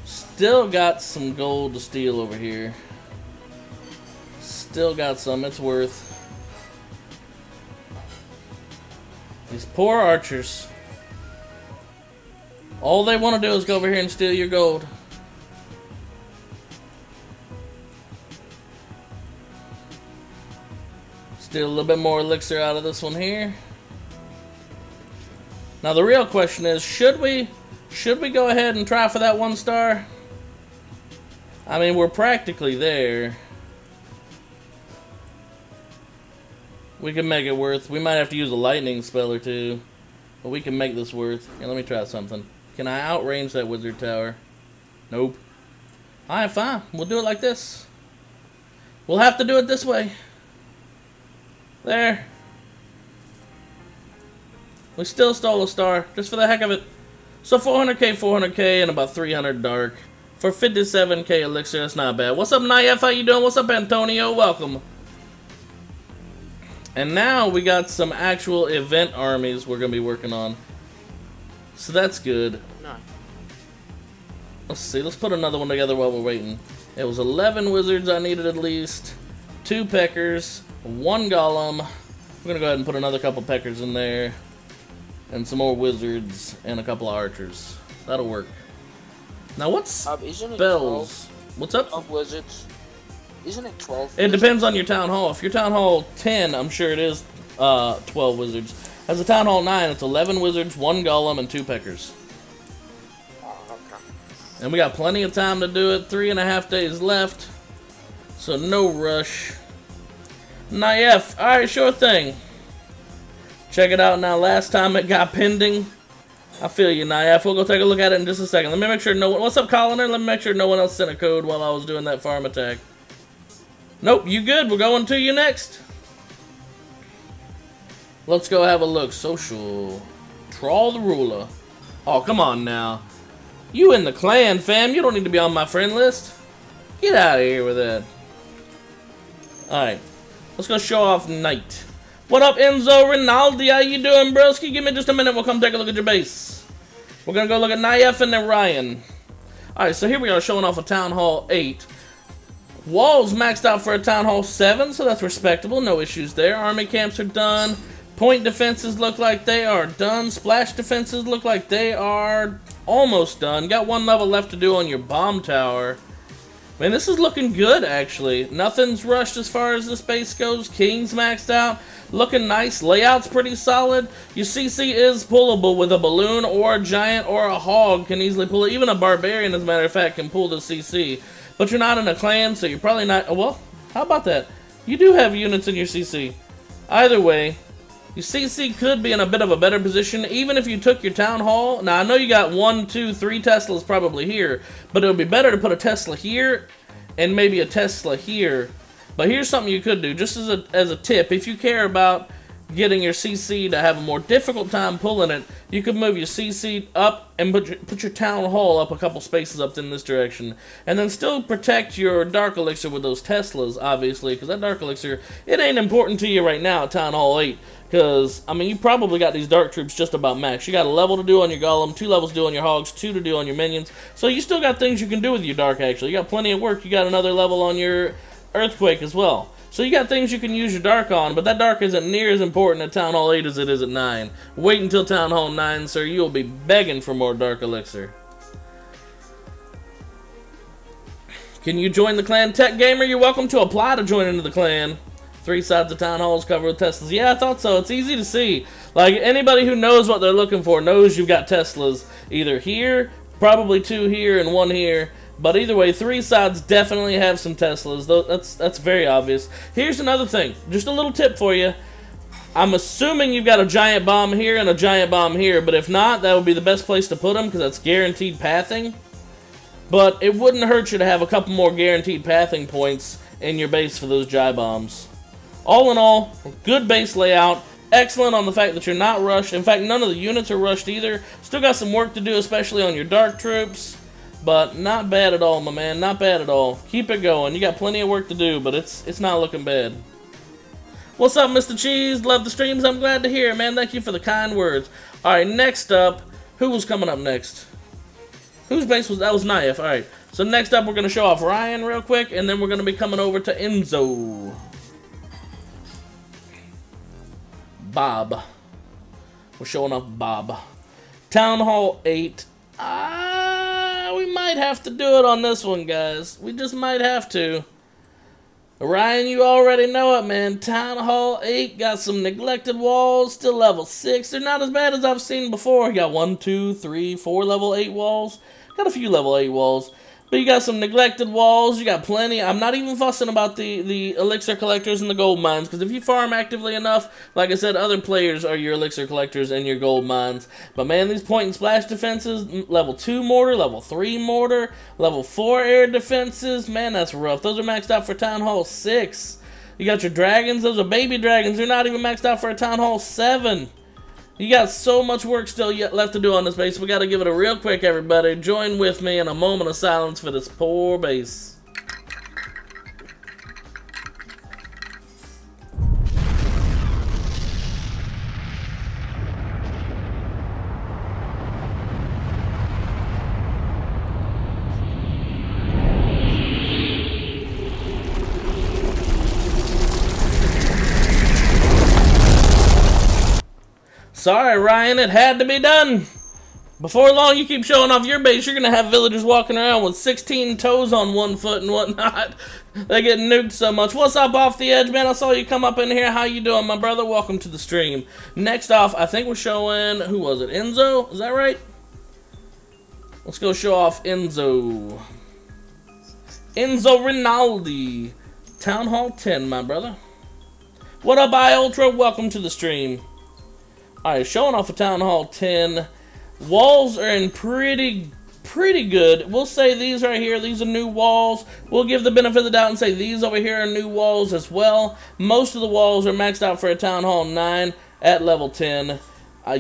Still got some gold to steal over here. Still got some, it's worth. These poor archers. All they want to do is go over here and steal your gold. Steal a little bit more elixir out of this one here. Now the real question is, should we go ahead and try for that 1 star? I mean, we're practically there. We can make it worth. We might have to use a lightning spell or two, but we can make this worth. Here, let me try something. Can I outrange that wizard tower? Nope. Alright, fine. We'll do it like this. We'll have to do it this way. There. We still stole a star, just for the heck of it. So 400k, 400k, and about 300 dark. For 57k elixir, that's not bad. What's up, Nayef? How you doing? What's up, Antonio? Welcome. And now we got some actual event armies we're going to be working on. So that's good. No. Let's see. Let's put another one together while we're waiting. It was 11 wizards I needed at least. 2 peckers. 1 golem. We're going to go ahead and put another couple peckers in there. And some more wizards. And a couple of archers. That'll work. Now what's Isn't it spells? What's up? 12 wizards? Isn't it 12? It depends on your town hall. If your town hall 10, I'm sure it is 12 wizards. As a town hall 9, it's 11 wizards, 1 golem, and 2 peckers. Oh, okay. And we got plenty of time to do it. 3.5 days left. So no rush. Nayef. Alright, sure thing. Check it out now. Last time it got pending. I feel you, Nayef. We'll go take a look at it in just a second. Let me make sure no one... What's up, Colliner? Let me make sure no one else sent a code while I was doing that farm attack. Nope, you good. We're going to you next. Let's go have a look. Social. Trawl the ruler. Oh, come on now. You in the clan, fam. You don't need to be on my friend list. Get out of here with that. Alright. Let's go show off Knight. What up, Enzo Rinaldi? How you doing, broski? Give me just a minute. We'll come take a look at your base. We're going to go look at Nayef and then Ryan. Alright, so here we are showing off a Town Hall 8. Walls maxed out for a Town Hall 7, so that's respectable. No issues there. Army camps are done. Point defenses look like they are done. Splash defenses look like they are almost done. Got 1 level left to do on your bomb tower. Man, this is looking good, actually. Nothing's rushed as far as this base goes. King's maxed out. Looking nice. Layout's pretty solid. Your CC is pullable with a balloon or a giant or a hog can easily pull it. Even a barbarian, as a matter of fact, can pull the CC. But you're not in a clan, so you're probably not... Well, how about that? You do have units in your CC. Either way, your CC could be in a bit of a better position, even if you took your town hall. Now, I know you got 1, 2, 3 Teslas probably here, but it would be better to put a Tesla here and maybe a Tesla here. But here's something you could do, just as a tip. If you care about getting your CC to have a more difficult time pulling it, you could move your CC up and put your town hall up a couple spaces up in this direction. And then still protect your dark elixir with those Teslas, obviously, because that dark elixir, it ain't important to you right now at Town Hall 8. Because, I mean, you probably got these dark troops just about max. You got a level to do on your golem, 2 levels to do on your hogs, 2 to do on your minions. So you still got things you can do with your dark, actually. You got plenty of work. You got another level on your earthquake as well. So you got things you can use your dark on, but that dark isn't near as important at Town Hall 8 as it is at 9. Wait until Town Hall 9, sir. You'll be begging for more dark elixir. Can you join the clan, Tech Gamer? You're welcome to apply to join into the clan. 3 sides of Town Halls covered with Teslas. Yeah, I thought so. It's easy to see. Like, anybody who knows what they're looking for knows you've got Teslas either here, probably 2 here, and 1 here. But either way, 3 sides definitely have some Teslas. That's very obvious. Here's another thing. Just a little tip for you. I'm assuming you've got a giant bomb here and a giant bomb here, but if not, that would be the best place to put them because that's guaranteed pathing. But it wouldn't hurt you to have a couple more guaranteed pathing points in your base for those Jai bombs. All in all, good base layout. Excellent on the fact that you're not rushed. In fact, none of the units are rushed either. Still got some work to do, especially on your dark troops. But not bad at all, my man. Not bad at all. Keep it going. You got plenty of work to do, but it's not looking bad. What's up, Mr. Cheese? Love the streams. I'm glad to hear it, man. Thank you for the kind words. Alright, next up. Who was coming up next? Whose base was that? Was Naif. Alright. So next up, we're going to show off Ryan real quick, and then we're going to be coming over to Enzo. Bob. We're showing off Bob. Town Hall 8. We might have to do it on this one, guys. We just might have to. Ryan, you already know it, man. Town Hall 8 got some neglected walls, still level 6. They're not as bad as I've seen before. You got 1, 2, 3, 4 level 8 walls. Got a few level 8 walls. But you got some neglected walls. You got plenty. I'm not even fussing about the elixir collectors and the gold mines, because if you farm actively enough, like I said, other players are your elixir collectors and your gold mines. But man, these point and splash defenses, level 2 mortar, level 3 mortar, level 4 air defenses, man, that's rough. Those are maxed out for Town Hall 6. You got your dragons. Those are baby dragons. They're not even maxed out for a Town Hall 7. You got so much work still yet left to do on this base. We got to give it a real quick, everybody. Join with me in a moment of silence for this poor base. Sorry, Ryan, it had to be done. Before long, you keep showing off your base, you're going to have villagers walking around with 16 toes on one foot and whatnot. They get nuked so much. What's up, Off the Edge, man? I saw you come up in here. How you doing, my brother? Welcome to the stream. Next off, I think we're showing, who was it? Enzo? Is that right? Let's go show off Enzo. Enzo Rinaldi. Town Hall 10, my brother. What up, iUltra? Welcome to the stream. Alright, showing off a Town Hall 10. Walls are in pretty good. We'll say these right here, these are new walls. We'll give the benefit of the doubt and say these over here are new walls as well. Most of the walls are maxed out for a Town Hall 9 at level 10.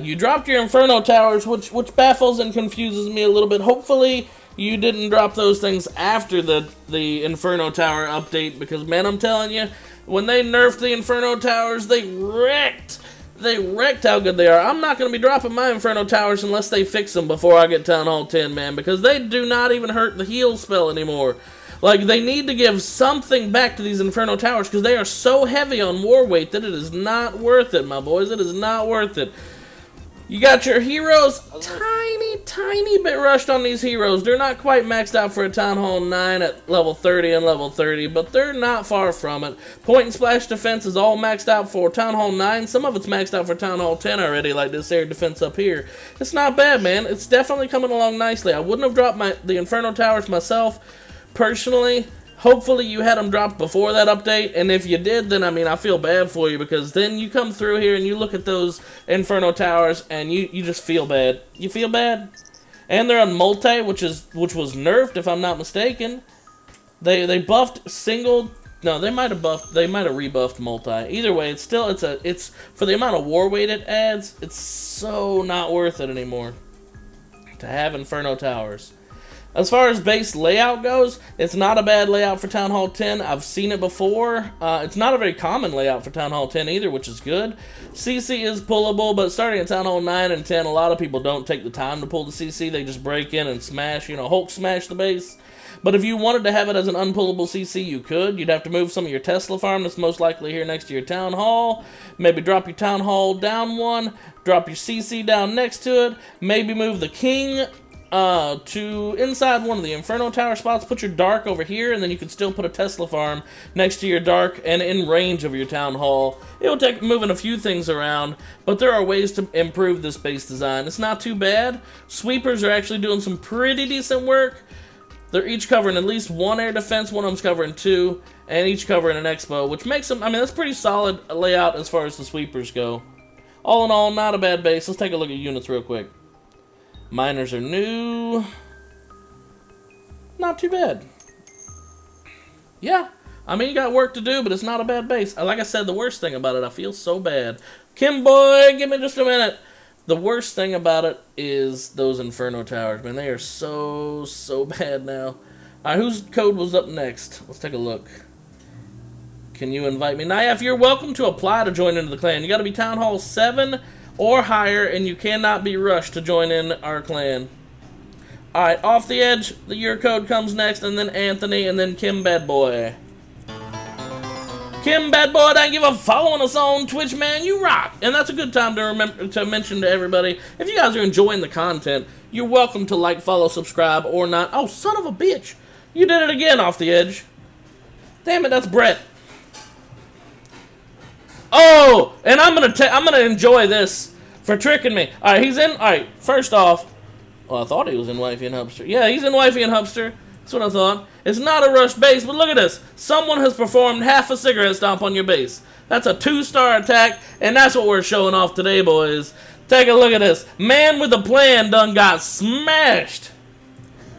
You dropped your Inferno Towers, which baffles and confuses me a little bit. Hopefully, you didn't drop those things after the Inferno Tower update, because, man, I'm telling you, when they nerfed the Inferno Towers, they wrecked. They wrecked how good they are. I'm not going to be dropping my Inferno Towers unless they fix them before I get Town Hall 10, man, because they do not even hurt the heal spell anymore. Like, they need to give something back to these Inferno Towers, because they are so heavy on war weight that it is not worth it, my boys. It is not worth it. You got your heroes, tiny bit rushed on these heroes. They're not quite maxed out for a Town Hall 9 at level 30 and level 30, but they're not far from it. Point and splash defense is all maxed out for Town Hall 9. Some of it's maxed out for Town Hall 10 already, like this air defense up here. It's not bad, man. It's definitely coming along nicely. I wouldn't have dropped the Inferno Towers myself, personally. Hopefully you had them dropped before that update, and if you did, then, I mean, I feel bad for you, because then you come through here and you look at those Inferno Towers, and you just feel bad. You feel bad? And they're on multi, which was nerfed, if I'm not mistaken. They buffed single. No, they might have rebuffed multi. Either way, it's still, it's for the amount of war weight it adds, it's so not worth it anymore to have Inferno Towers. As far as base layout goes, it's not a bad layout for Town Hall 10. I've seen it before. It's not a very common layout for Town Hall 10 either, which is good. CC is pullable, but starting at Town Hall 9 and 10, a lot of people don't take the time to pull the CC. They just break in and smash, Hulk smash the base. But if you wanted to have it as an unpullable CC, you could. You'd have to move some of your Tesla farm that's most likely here next to your Town Hall. Maybe drop your Town Hall down one. Drop your CC down next to it. Maybe move the King to inside one of the Inferno Tower spots. Put your Dark over here, and then you can still put a Tesla farm next to your Dark and in range of your Town Hall. It'll take moving a few things around, but there are ways to improve this base design. It's not too bad. Sweepers are actually doing some pretty decent work. They're each covering at least 1 air defense, one of them's covering 2, and each covering an expo, which makes them, I mean, that's pretty solid layout as far as the sweepers go. All in all, not a bad base. Let's take a look at units real quick. Miners are new. Not too bad. Yeah, I mean, you got work to do, but it's not a bad base. Like I said, the worst thing about it, I feel so bad. Kim boy, give me just a minute. The worst thing about it is those Inferno towers, man. They are so bad now. Alright, whose code was up next? Let's take a look. Can you invite me? Nayaf, you're welcome to apply to join into the clan. You gotta be Town Hall 7 or higher, and you cannot be rushed to join in our clan. Alright, off the edge, your code comes next, and then Anthony, and then Kim Bad Boy. Kim Bad Boy, thank you for following us on Twitch, man. You rock. And that's a good time to remember to mention to everybody, if you guys are enjoying the content, you're welcome to like, follow, subscribe, or not. Oh, son of a bitch. You did it again off the edge. Damn it, that's Brett. Oh, and I'm gonna enjoy this for tricking me. All right, he's in. All right, first off, well, I thought he was in WifieandHubster. Yeah, he's in WifieandHubster. That's what I thought. It's not a rush base, but look at this. Someone has performed half a cigarette stomp on your base. That's a 2-star attack, and that's what we're showing off today, boys. Take a look at this. Man with a plan done got smashed.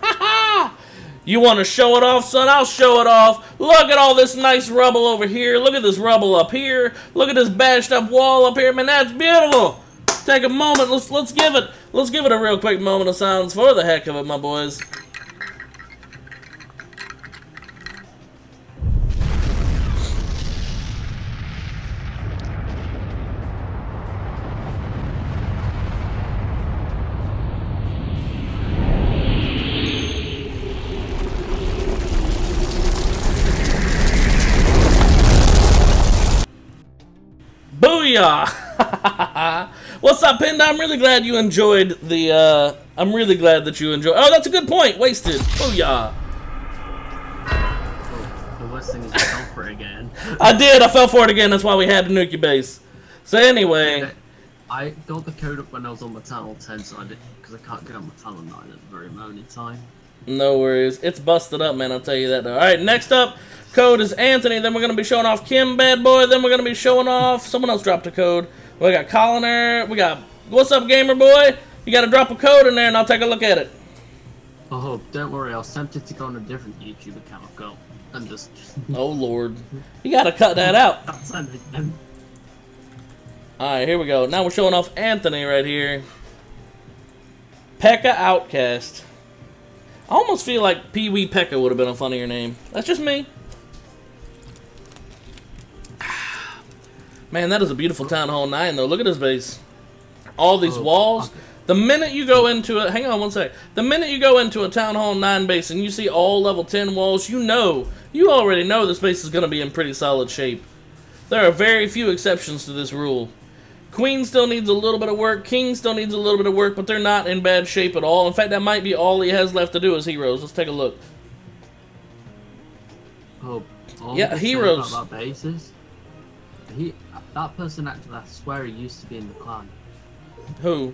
Ha ha! You want to show it off, son? I'll show it off. Look at all this nice rubble over here. Look at this rubble up here. Look at this bashed up wall up here. Man, that's beautiful. Take a moment. Let's give it a real quick moment of silence for the heck of it, my boys. Booyah! What's up, Pinda? I'm really glad you enjoyed the, I'm really glad that you enjoyed. Oh, that's a good point. Wasted. Booyah! Oh, the worst thing is you fell for it again. I did. I fell for it again. That's why we had to nuke your base. So anyway. I got the code up when I was on the tunnel 10, so I did, because I can't get on the tunnel 9 at the very moment in time. No worries. It's busted up, man. I'll tell you that, though. Alright, next up, code is Anthony. Then we're going to be showing off Kim Bad Boy. Then we're going to be showing off... Someone else dropped a code. We got Colliner. We got... What's up, Gamer Boy? You got to drop a code in there, and I'll take a look at it. Oh, don't worry. I was tempted to go on a different YouTube account. Go and just... Oh, Lord. You got to cut that out. Alright, here we go. Now we're showing off Anthony right here. Pekka Outcast. I almost feel like Pee Wee Pekka would have been a funnier name. That's just me. Man, that is a beautiful Town Hall 9, though. Look at this base. All these walls. Okay. The minute you go into it... Hang on one sec. The minute you go into a Town Hall 9 base and you see all level 10 walls, you already know this base is going to be in pretty solid shape. There are very few exceptions to this rule. Queen still needs a little bit of work. King still needs a little bit of work, but they're not in bad shape at all. In fact, that might be all he has left to do as heroes. Let's take a look. Oh, yeah, heroes. About that basis. That person actually, I swear, he used to be in the clan. Who?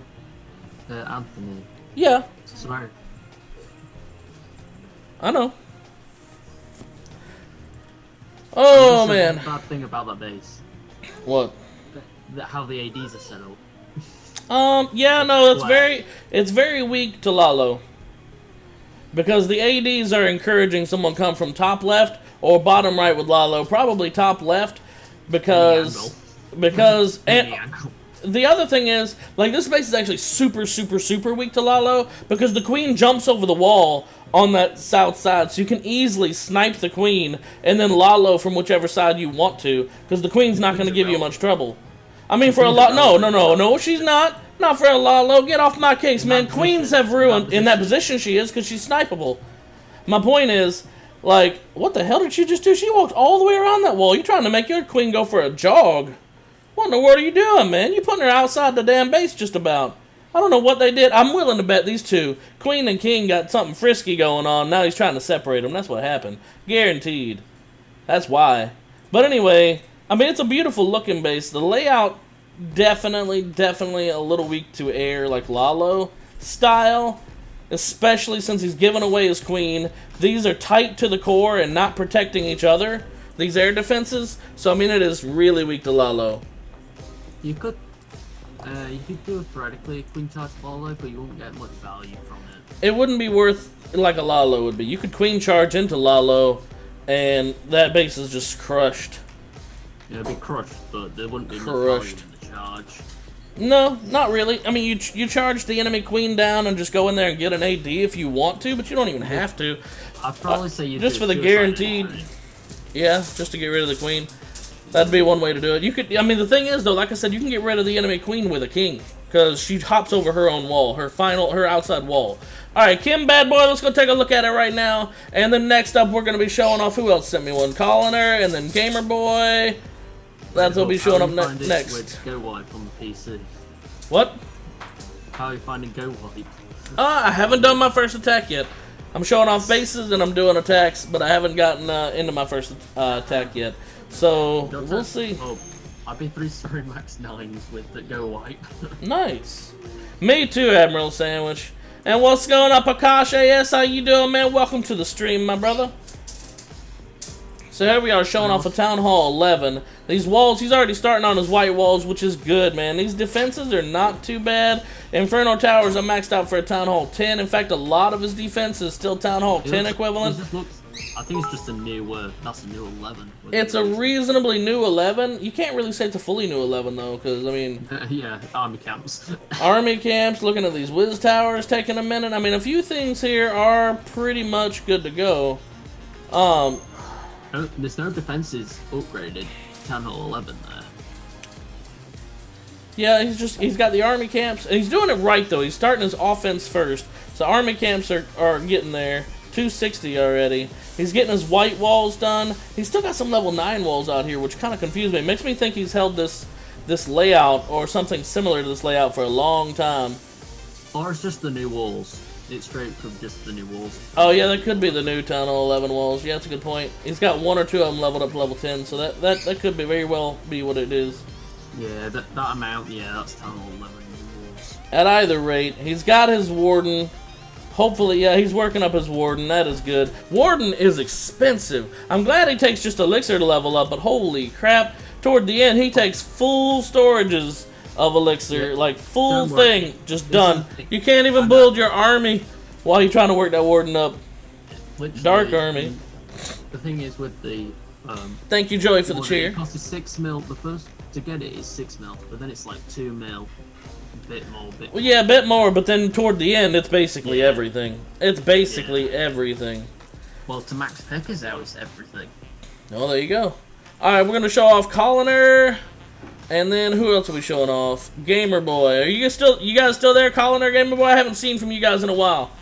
Anthony. Yeah. I swear. I know. Oh man. Bad thing about that base. What? How the ADs are set up. Yeah, no, it's very weak to Lalo. Because the ADs are encouraging someone come from top left or bottom right with Lalo. Probably top left because and the other thing is, like, this base is actually super weak to Lalo because the queen jumps over the wall on that south side, so you can easily snipe the queen and then Lalo from whichever side you want to, because the queen's not going to give you much trouble. I mean, for a lot, no, she's not. Not for a Lalo. Get off my case, man. Queens have ruined in that position she is because she's snipeable. My point is, like, what the hell did she just do? She walked all the way around that wall. You're trying to make your queen go for a jog. What in the world are you doing, man? You're putting her outside the damn base just about. I don't know what they did. I'm willing to bet these two, Queen and King, got something frisky going on. Now he's trying to separate them. That's what happened. Guaranteed. That's why. But anyway, I mean, it's a beautiful looking base. The layout, definitely a little weak to air, like Lalo style. especially since he's given away his queen. These are tight to the core and not protecting each other, these air defenses. So, I mean, it is really weak to Lalo. You could do theoretically a queen charge Lalo, but you won't get much value from it. It wouldn't be worth like a Lalo would be. You could queen charge into Lalo, and that base is just crushed. Yeah, it'd be crushed, but there wouldn't be much Crushed. value in the charge. No, not really. I mean, you charge the enemy queen down and just go in there and get an AD if you want to, but you don't even have to. I'd probably say you just do for the suicide guaranteed. anyway. Yeah, just to get rid of the queen. That'd be one way to do it. You could. I mean, the thing is, though, like I said, you can get rid of the enemy queen with a king, because she hops over her own wall, her outside wall. All right, Kim, bad boy, let's go take a look at it right now. And then next up, we're gonna be showing off who else sent me one. Colliner, and then Gamer Boy. That's what'll be showing up next. With Gowipe on the PC. What? How are you finding Gowipe? I haven't done my first attack yet. I'm showing off bases and I'm doing attacks, but I haven't gotten into my first attack yet. So, we'll see. Oh, I've been 3-story max 9s with the Gowipe. Nice. Me too, Admiral Sandwich. And what's going up, Akash AS? How you doing, man? Welcome to the stream, my brother. So here we are showing off a Town Hall 11. These walls, he's already starting on his white walls, which is good, man. These defenses are not too bad. Inferno Towers are maxed out for a Town Hall 10. In fact, a lot of his defense is still Town Hall 10 equivalent. I think it's just a new, that's a new 11. It's a reasonably new 11. You can't really say it's a fully new 11, though, because, I mean... yeah, army camps. Army camps, looking at these Wiz Towers, taking a minute. I mean, a few things here are pretty much good to go. There's no defenses upgraded. Town Hall 11 there. Yeah, he's got the army camps, and he's doing it right, though. He's starting his offense first. So army camps are getting there. 260 already. He's getting his white walls done. He's still got some level 9 walls out here, which kind of confused me. It makes me think he's held this layout or something similar to this layout for a long time. Or it's just the new walls. It's straight from just the new walls. Oh yeah, that could be the new Town Hall 11 walls. Yeah, that's a good point. He's got 1 or 2 of them leveled up to level 10, so that could be very well be what it is. Yeah, that amount, yeah, that's Town Hall 11 new walls. At either rate, he's got his Warden. Hopefully, yeah, he's working up his Warden. That is good. Warden is expensive. I'm glad he takes just Elixir to level up, but holy crap. Toward the end, he takes full storages of Elixir, like full thing, just done. You can't even build your army while you're trying to work that Warden up. Literally, Dark army. The thing is with the... Thank you, Joey, for the Warden, cheer. It costs you 6 mil. The first to get it is 6 mil, but then it's like 2 mil. Bit more, well, yeah, a bit more, but then toward the end, it's basically everything. It's basically everything. Well, to max Pekka's out, it's everything. Oh, there you go. Alright, we're going to show off Colliner. And then, who else are we showing off? Gamer Boy. Are you guys still there, Colliner, Gamer Boy? I haven't seen from you guys in a while.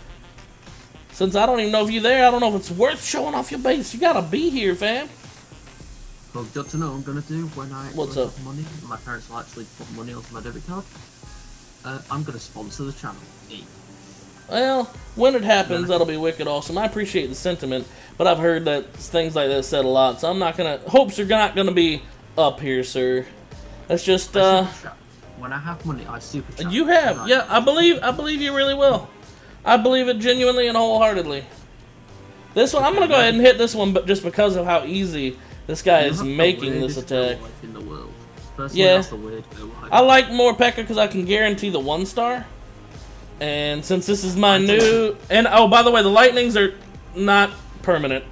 Since I don't even know if you're there, I don't know if it's worth showing off your base. You gotta be here, fam. Well, got to know what I'm going to do when I have money. My parents will actually put money onto my debit card. I'm going to sponsor the channel. Well, when it happens, that'll be wicked awesome. I appreciate the sentiment, but I've heard that things like that said a lot, so I'm not gonna... Hopes are not gonna be up here, sir. That's just, When I have money, I super chat. You have, yeah, I believe you really will. I believe it genuinely and wholeheartedly. This one, I'm gonna go ahead and hit this one, but just because of how easy this guy is making this attack. In the world. Yeah, I like more P.E.K.K.A because I can guarantee the 1-star. And since this is my new... And, oh, by the way, the lightnings are not permanent.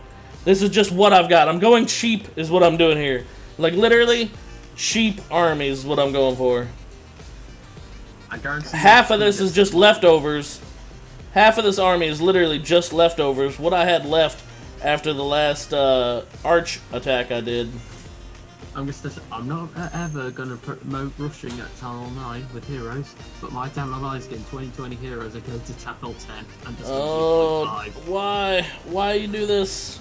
This is just what I've got. I'm going cheap is what I'm doing here. Like, literally, cheap armies is what I'm going for. I guarantee half of this is just leftovers. Half of this army is literally just leftovers. What I had left after the last arch attack I did. I'm not ever going to promote rushing at Town Hall 9 with heroes, but my Town Hall 9 is getting 20 heroes. I go to Town Hall 10 and just oh, why? Why you do this?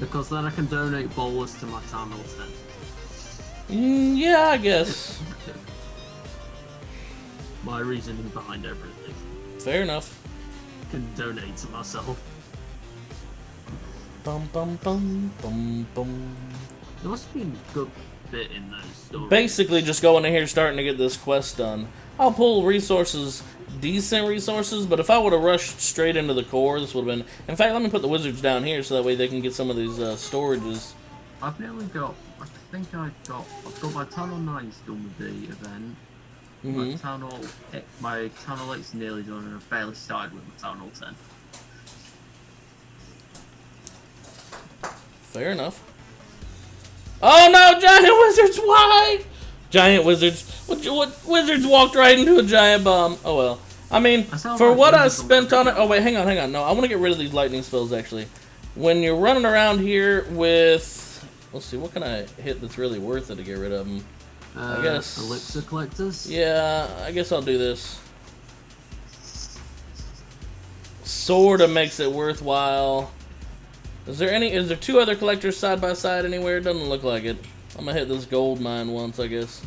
Because then I can donate bowlers to my Town Hall 10. Yeah, I guess. My reasoning behind everything. Fair enough. I can donate to myself. Bum bum bum bum bum. There must be a good bit in those stories. Basically, just going in here starting to get this quest done. I'll pull resources decent resources, but if I would have rushed straight into the core, this would have been... In fact, let me put the wizards down here so that way they can get some of these storages. I've nearly got... I think I've got my Town Hall 9's done with the event. My Town Hall 8's nearly done, and I've barely started with my Town Hall 10. Fair enough. Oh no, giant wizards, why? Giant wizards. What wizards walked right into a giant bomb? Oh well. I mean, for what I spent on it... Oh wait, hang on. No, I want to get rid of these lightning spells, actually. When you're running around here with... Let's see, what can I hit that's really worth it to get rid of them? I guess... Elixir collectors? Yeah, I guess I'll do this. Sorta makes it worthwhile. Is there two other collectors side by side anywhere? It doesn't look like it. I'm gonna hit this gold mine once, I guess.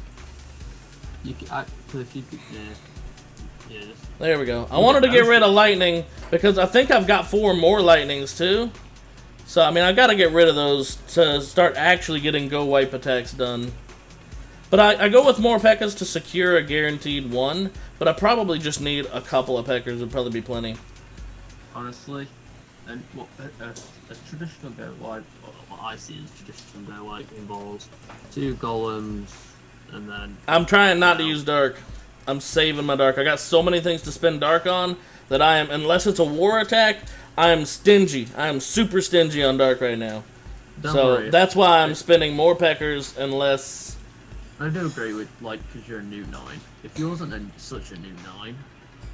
There we go. I wanted to get rid of lightning because I think I've got 4 more lightnings too. So I mean, I gotta get rid of those to start actually getting Gowipe attacks done. But I go with more P.E.K.K.A.s to secure a guaranteed 1. But I probably just need a couple of P.E.K.K.A.s. Would probably be plenty. Honestly. And what a traditional Gowipe, what I see as traditional Gowipe involves 2 golems, and then... I'm trying not to use dark. I'm saving my dark. I got so many things to spend dark on that I am, unless it's a war attack, I am stingy. I am super stingy on dark right now. Don't worry. That's why I'm spending more P.E.K.K.A.s and less... I do agree with, like, because you're a new 9. If you wasn't such a new 9,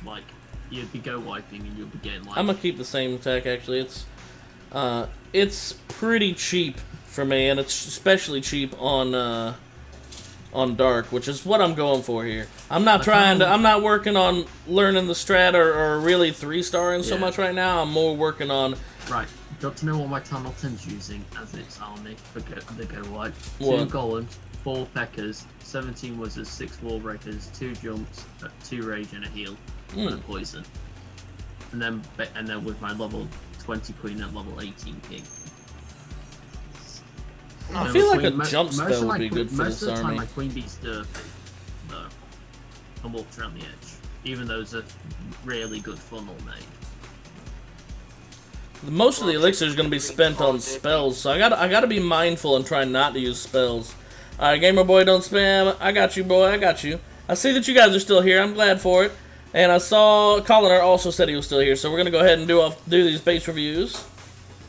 like... You'd be Gowiping and you'd be getting like... I'm gonna keep the same attack actually. It's pretty cheap for me, and it's especially cheap on dark, which is what I'm going for here. I'm not I'm not working on learning the strat or really 3-starring so much right now. I'm more working on... Right, got to know what my Town Hall 10's using as its army for the Gowipe. 2 golems, 4 P.E.K.K.A.s, 17 wizards, 6 wall breakers, 2 jumps, 2 rage and a heal. And a poison, and then with my level 20 queen and level 18 king. I feel like a jump spell would be good for this army. Most of the time, my queen beats Durfy, though, and walks around the edge, even though it's a really good funnel made. Most of the elixir is going to be spent on spells, so I gotta be mindful and try not to use spells. Alright, gamer boy, don't spam. I got you, boy. I got you. I see that you guys are still here. I'm glad for it. And I saw Colliner also said he was still here, so we're gonna go ahead and do these base reviews.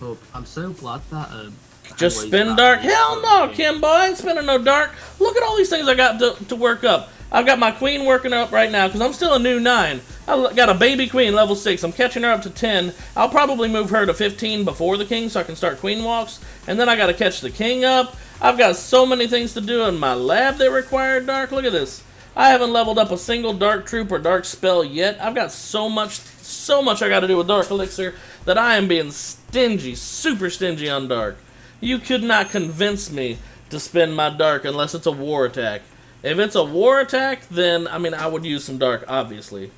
Well, I'm so glad that just spin dark. Hell no, Kimbo, I ain't spinning no dark. Look at all these things I got to work up. I've got my queen working up right now because I'm still a new 9. I got a baby queen level 6. I'm catching her up to 10. I'll probably move her to 15 before the king so I can start queen walks. And then I got to catch the king up. I've got so many things to do in my lab that require dark. Look at this. I haven't leveled up a single dark troop or dark spell yet. I've got so much I got to do with dark elixir that I am being stingy, super stingy on dark. You could not convince me to spend my dark unless it's a war attack. If it's a war attack, then, I mean, I would use some dark, obviously.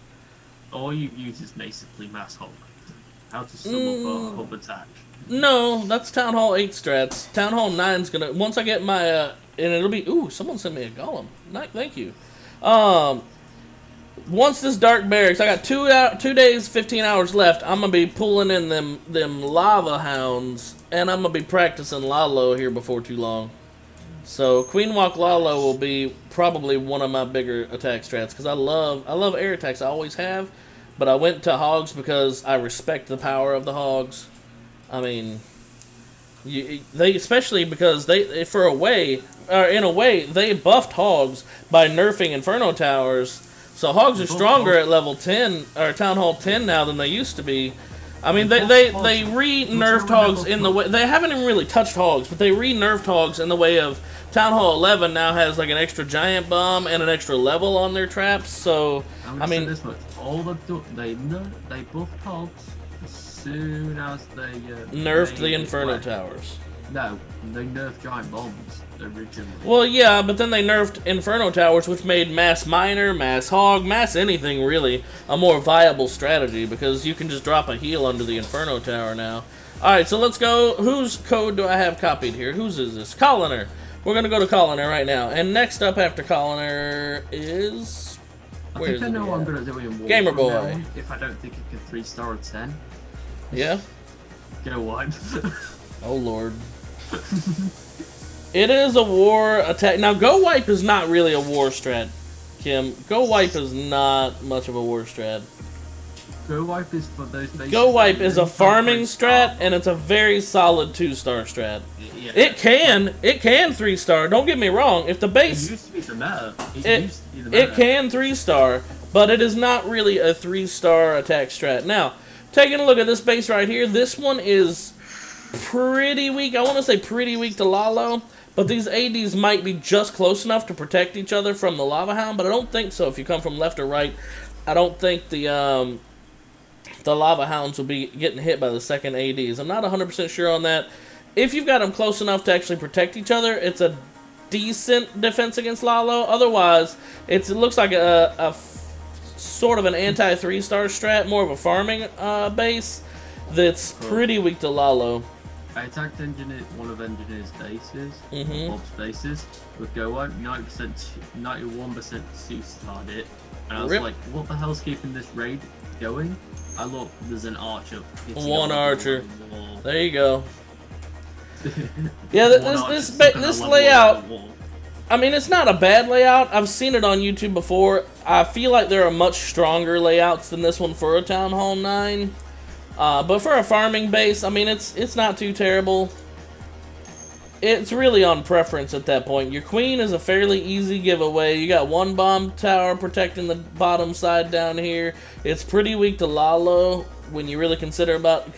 All you use is basically mass hog. How to sum up a hub attack. No, that's Town Hall 8 strats. Town Hall 9's gonna, once I get my, and it'll be, ooh, someone sent me a golem. Thank you. Once this dark barracks, I got 2 days, 15 hours left. I'm gonna be pulling in them lava hounds, and I'm gonna be practicing Lalo here before too long. So Queen Walk Lalo will be probably one of my bigger attack strats because I love air attacks. I always have, but I went to hogs because I respect the power of the hogs. I mean, they especially because in a way they buffed hogs by nerfing Inferno towers. So hogs are stronger at level 10 or Town Hall 10 now than they used to be. I mean, they re-nerfed hogs in the way... They haven't even really touched hogs, but they re-nerfed hogs in the way of... Town Hall 11 now has like an extra giant bomb and an extra level on their traps, so... I mean... This much. All they buffed hogs as soon as they... nerfed the Inferno towers. No, they nerfed giant bombs originally. Well, yeah, but then they nerfed Inferno towers, which made mass miner, mass hog, mass anything really a more viable strategy because you can just drop a heal under the Inferno tower now. Alright, so let's go. Whose code do I have copied here? Whose is this? Colliner. We're going to go to Colliner right now. And next up after Colliner is... I Where think is I it know what I'm at? gonna do in war Gamer from now boy. on, if I don't think it can 3-star or 10. Yeah? Gowipe. Oh, Lord. It is a war attack. Now, Gowipe is not really a war strat, Kim. Gowipe is not much of a war strat. Gowipe is for those bases. Gowipe is a farming strat, and it's a very solid 2-star strat. Yeah. It can 3-star. Don't get me wrong. If the It base, used to be the meta. it Used to be the meta. it can 3-star, but it is not really a 3-star attack strat. Now, taking a look at this base right here, this one is pretty weak. I want to say pretty weak to Lalo, but these ADs might be just close enough to protect each other from the Lava Hound, but I don't think so. If you come from left or right, I don't think the Lava Hounds will be getting hit by the second ADs. I'm not 100% sure on that. If you've got them close enough to actually protect each other, it's a decent defense against Lalo. Otherwise, it looks like a sort of an anti-3-star strat, more of a farming base that's pretty weak to Lalo. I attacked one of Engineer's bases, Mhm. Bob's bases, with Gowipe, 91% 2-starred it, and I was Rip. like, what the hell's keeping this raid going? I look, there's an archer. One archer. There you go. Yeah, this layout, I mean, it's not a bad layout. I've seen it on YouTube before. I feel like there are much stronger layouts than this one for a Town Hall 9. But for a farming base, I mean, it's not too terrible. It's really on preference at that point. Your queen is a fairly easy giveaway. You got one bomb tower protecting the bottom side down here. It's pretty weak to Lalo when you really consider it, but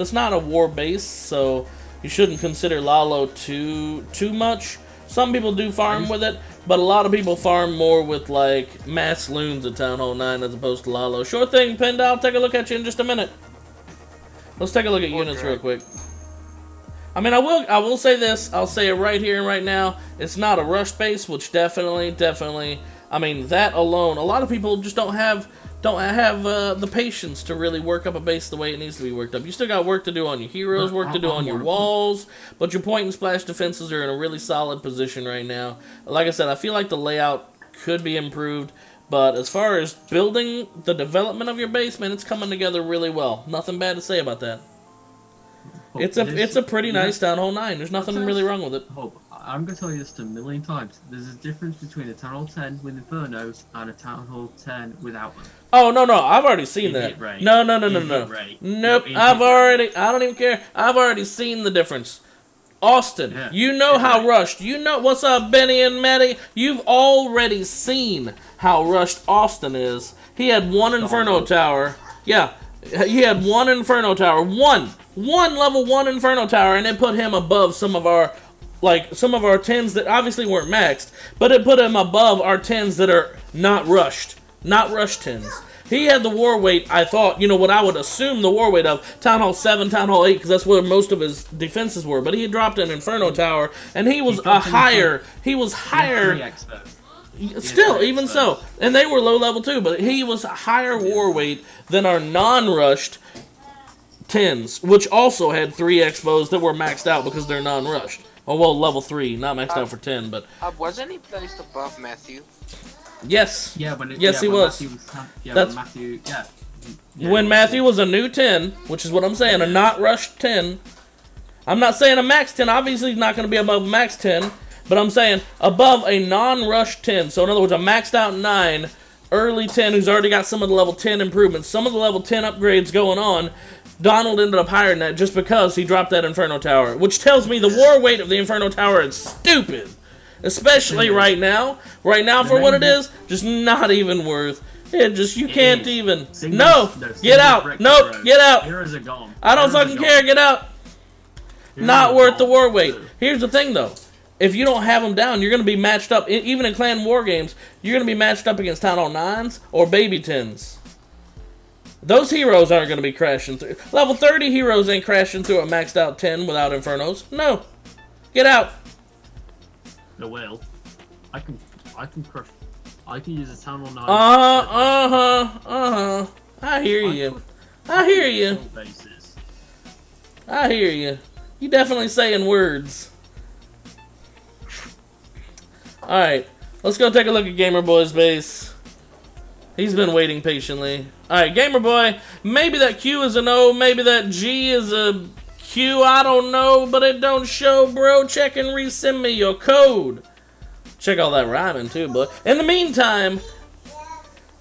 it's not a war base, so you shouldn't consider Lalo too much. Some people do farm with it, but a lot of people farm more with like mass loons at Town Hall 9 as opposed to Lalo. Sure thing, Pendal. I'll take a look at you in just a minute. Let's take a look at units real quick. I mean, I will say this. I'll say it right here and right now. It's not a rush base, which definitely. I mean, that alone, a lot of people just don't have the patience to really work up a base the way it needs to be worked up. You still got work to do on your heroes, work to do on your walls, but your point and splash defenses are in a really solid position right now. Like I said, I feel like the layout could be improved, but as far as building the development of your base, man, it's coming together really well. Nothing bad to say about that. It's a pretty nice Town Hall 9. There's nothing really wrong with it. I'm going to tell you this a million times. There's a difference between a Town Hall 10 with Infernos and a Town Hall 10 without them. Oh, no, I've already seen that. No. Nope, I don't even care. I've already seen the difference. Austin, you know how rushed. You know, what's up, Benny and Maddie? You've already seen how rushed Austin is. He had one Inferno Tower. Yeah, he had one Inferno Tower. One level 1 Inferno Tower, and it put him above some of our 10s that obviously weren't maxed, but it put him above our 10s that are not rushed 10s. He had the war weight, I thought, what I would assume the war weight of Town Hall 7, Town Hall 8, because that's where most of his defenses were, but he had dropped an Inferno Tower, and he was higher. Still, even so, and they were low level too, but he was a higher war weight than our non-rushed 10s, which also had 3 expos that were maxed out because they're non-rushed. Oh, well, level 3, not maxed out for 10, but... wasn't he placed above Matthew? Yes. He was. When Matthew was a new 10, which is what I'm saying, a not rushed 10. I'm not saying a max 10, obviously he's not going to be above max 10, but I'm saying above a non-rushed 10. So in other words, a maxed out 9, early 10 who's already got some of the level 10 improvements, some of the level 10 upgrades going on. Donald ended up higher than that just because he dropped that Inferno Tower, which tells me the war weight of the Inferno Tower is stupid. Especially right now. Right now, for what it is, just not even worth it. Just, you can't even. No! Get out! Nope! Get out! I don't fucking care. Get out! Not worth the war weight. Here's the thing, though. If you don't have them down, you're going to be matched up. Even in clan war games, you're going to be matched up against Town Hall 9s or Baby 10s. Those heroes aren't going to be crashing through. Level 30 heroes ain't crashing through a maxed out 10 without Infernos. No. Get out. They will. I can crush. I can use a Town Hall 9. I hear you. I hear you. You definitely saying words. Alright. Let's go take a look at Gamer Boy's base. He's been waiting patiently. Alright, Gamer Boy, maybe that Q is an O, maybe that G is a Q, I don't know, but it don't show, bro. Check and resend me your code. Check all that rhyming too, but in the meantime,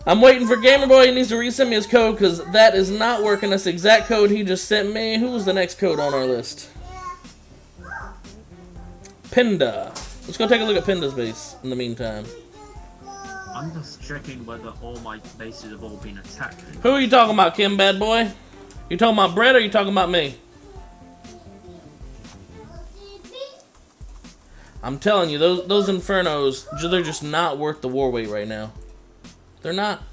I'm waiting for Gamer Boy. He needs to resend me his code because that is not working. That's the exact code he just sent me. Who was the next code on our list? Pinda. Let's go take a look at Pinda's base in the meantime. I'm just checking whether all my bases have all been attacked. Who are you talking about, Kim, bad boy? You talking about Brett or you talking about me? I'm telling you, those infernos, they're just not worth the war weight right now. They're not.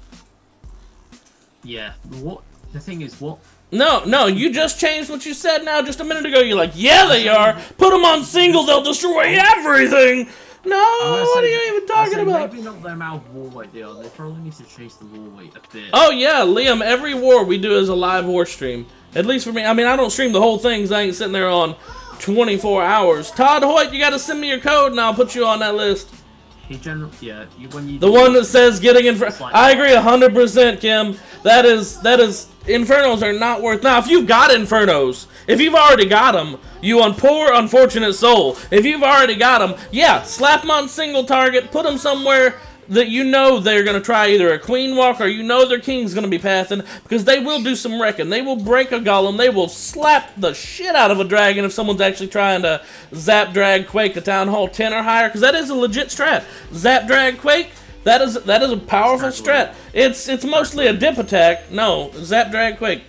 Yeah, what? The thing is, what? No, you just changed what you said now just a minute ago. You're like, yeah, they are. Put them on single, they'll destroy everything. No, what are you even talking about? Maybe not the amount of war weight they are. They probably need to change the war weight a bit. Oh, yeah, Liam, every war we do is a live war stream. At least for me. I mean, I don't stream the whole thing because I ain't sitting there on 24 hours. Todd Hoyt, you gotta send me your code and I'll put you on that list. The one that says getting Inferno. I agree 100%, Kim. That is Infernos are not worth. Now, if you've got Infernos, if you've already got them, you poor unfortunate soul. If you've already got them, yeah, slap them on single target, put them somewhere that you know they're going to try either a queen walk or you know their king's going to be pathing, because they will do some wrecking. They will break a golem. They will slap the shit out of a dragon if someone's actually trying to zap, drag, quake a town hall 10 or higher, because that is a legit strat. Zap, drag, quake, that is a powerful strat. It's mostly a dip attack. No, zap, drag, quake.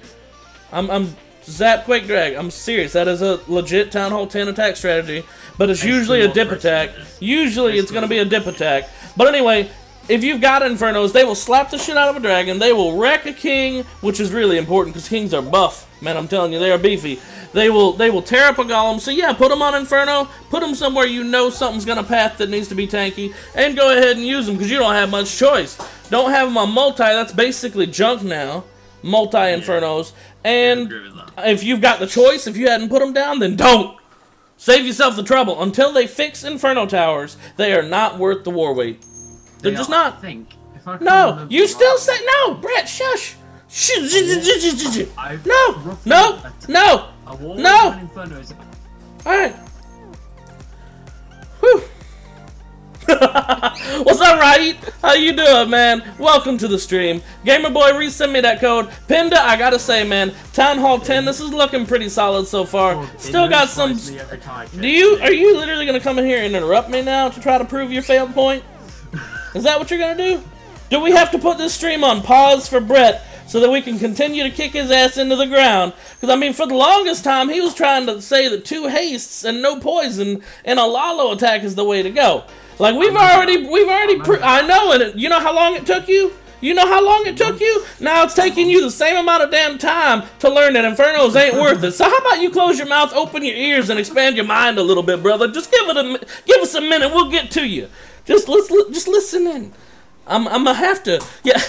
I'm zap, quake, drag. I'm serious. That is a legit town hall 10 attack strategy, but it's usually a dip attack. Usually it's going to be a dip attack. But anyway, if you've got Infernos, they will slap the shit out of a dragon. They will wreck a king, which is really important because kings are buff. Man, I'm telling you, they are beefy. They will tear up a golem. So yeah, put them on Inferno. Put them somewhere you know something's going to path that needs to be tanky. And go ahead and use them because you don't have much choice. Don't have them on multi. That's basically junk now. Multi-Infernos. And if you've got the choice, if you hadn't put them down, then don't. Save yourself the trouble. Until they fix Inferno towers, they are not worth the war weight. They're just not. No, you still say no, Brett. Shush. No. All right. Whew. What's up, right? How you doing, man? Welcome to the stream. Gamer Boy, resend me that code. Pinda, I gotta say, man, Town Hall 10, this is looking pretty solid so far. Still got some. Are you literally gonna come in here and interrupt me now to try to prove your failed point? Is that what you're gonna do? Do we have to put this stream on pause for Brett so that we can continue to kick his ass into the ground? Because, I mean, for the longest time, he was trying to say that 2 hastes and no poison and a Lalo attack is the way to go. Like, we've already I know, and you know how long it took you? You know how long it took you? Now it's taking you the same amount of damn time to learn that Infernos ain't worth it. So how about you close your mouth, open your ears, and expand your mind a little bit, brother? Just give us a minute. We'll get to you. Just listen in. I'm gonna have to. Yeah,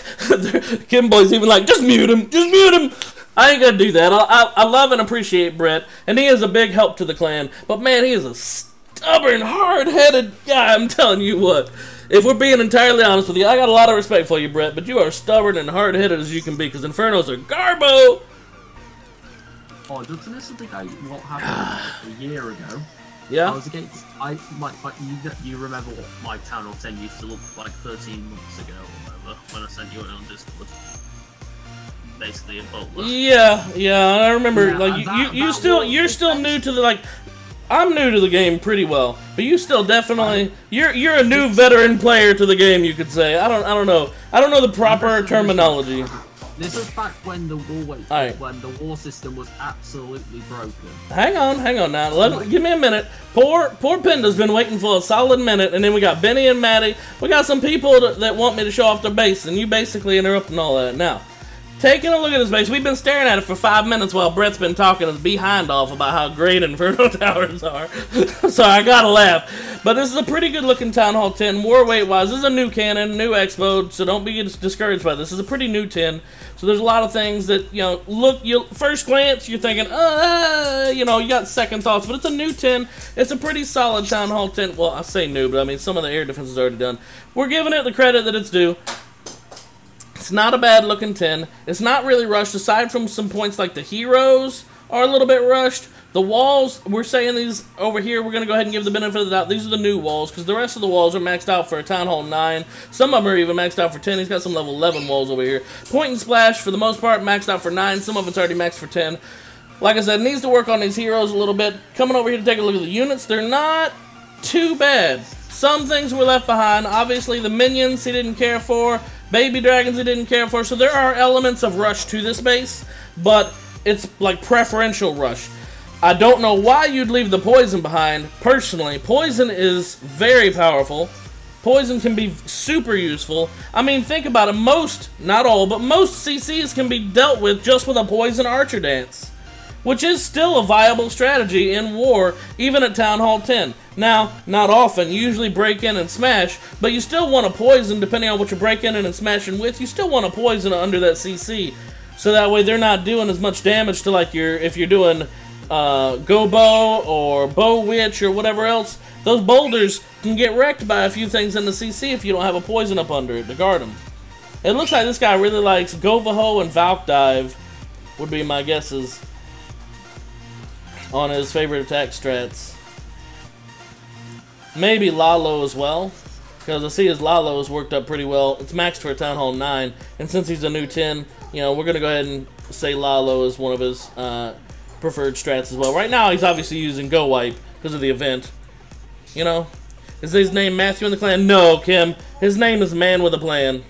Kim Boy's even like, just mute him. Just mute him. I ain't gonna do that. I love and appreciate Brett, and he is a big help to the clan. But man, he is a stubborn, hard-headed guy. I'm telling you what. If we're being entirely honest with you, I got a lot of respect for you, Brett, but you are stubborn and hard-headed as you can be, because Infernos are garbo. Oh, doesn't this something what happened a year ago? Yeah. I was against. You remember what my Town Hall 10 used to look like 13 months ago or whatever when I sent you it on Discord. Basically a butler. Yeah, I remember. Yeah, like you're still new to the like. I'm new to the game pretty well, but you still definitely you're a new veteran player to the game, you could say. I don't know the proper terminology. This was back when the when the war system was absolutely broken. Hang on now. Give me a minute. Poor Pinda's been waiting for a solid minute, and then we got Benny and Maddie. We got some people that want me to show off their base, and you basically interrupting all that. Now, taking a look at his base, we've been staring at it for 5 minutes while Brett's been talking his behind off about how great Inferno Towers are. So I gotta laugh. But this is a pretty good looking Town Hall 10. War weight wise, this is a new cannon, new expo, so don't be discouraged by this. This is a pretty new 10. So there's a lot of things that, first glance, you're thinking, you got second thoughts, but it's a new 10. It's a pretty solid Town Hall 10. Well, I say new, but I mean, some of the air defense is already done. We're giving it the credit that it's due. It's not a bad looking tin. It's not really rushed, aside from some points like the heroes are a little bit rushed. The walls, we're saying these over here, we're going to go ahead and give the benefit of the doubt. These are the new walls, because the rest of the walls are maxed out for a Town Hall 9. Some of them are even maxed out for 10. He's got some level 11 walls over here. Point and Splash, for the most part, maxed out for 9. Some of it's already maxed for 10. Like I said, needs to work on these heroes a little bit. Coming over here to take a look at the units, they're not too bad. Some things were left behind. Obviously, the minions he didn't care for. Baby dragons he didn't care for. So there are elements of rush to this base, but it's like preferential rush. I don't know why you'd leave the poison behind. Personally, poison is very powerful. Poison can be super useful. I mean, think about it. Most, not all, but most CCs can be dealt with just with a poison archer dance, which is still a viable strategy in war, even at Town Hall 10. Now, not often. You usually break in and smash, but you still want to poison, depending on what you're breaking in and smashing with. You still want to poison under that CC, so that way they're not doing as much damage to, like, if you're doing Go-Bow or Bow Witch or whatever else. Those boulders can get wrecked by a few things in the CC if you don't have a poison up under it to guard them. It looks like this guy really likes Gowipe and Valk Dive, would be my guesses on his favorite attack strats. Maybe Lalo as well, because I see his Lalo has worked up pretty well. It's maxed for a Town Hall 9, and since he's a new 10, you know, we're going to go ahead and say Lalo is one of his preferred strats as well. Right now, he's obviously using Gowipe because of the event. You know, is his name Matthew in the clan? No, Kim. His name is Man with a Plan.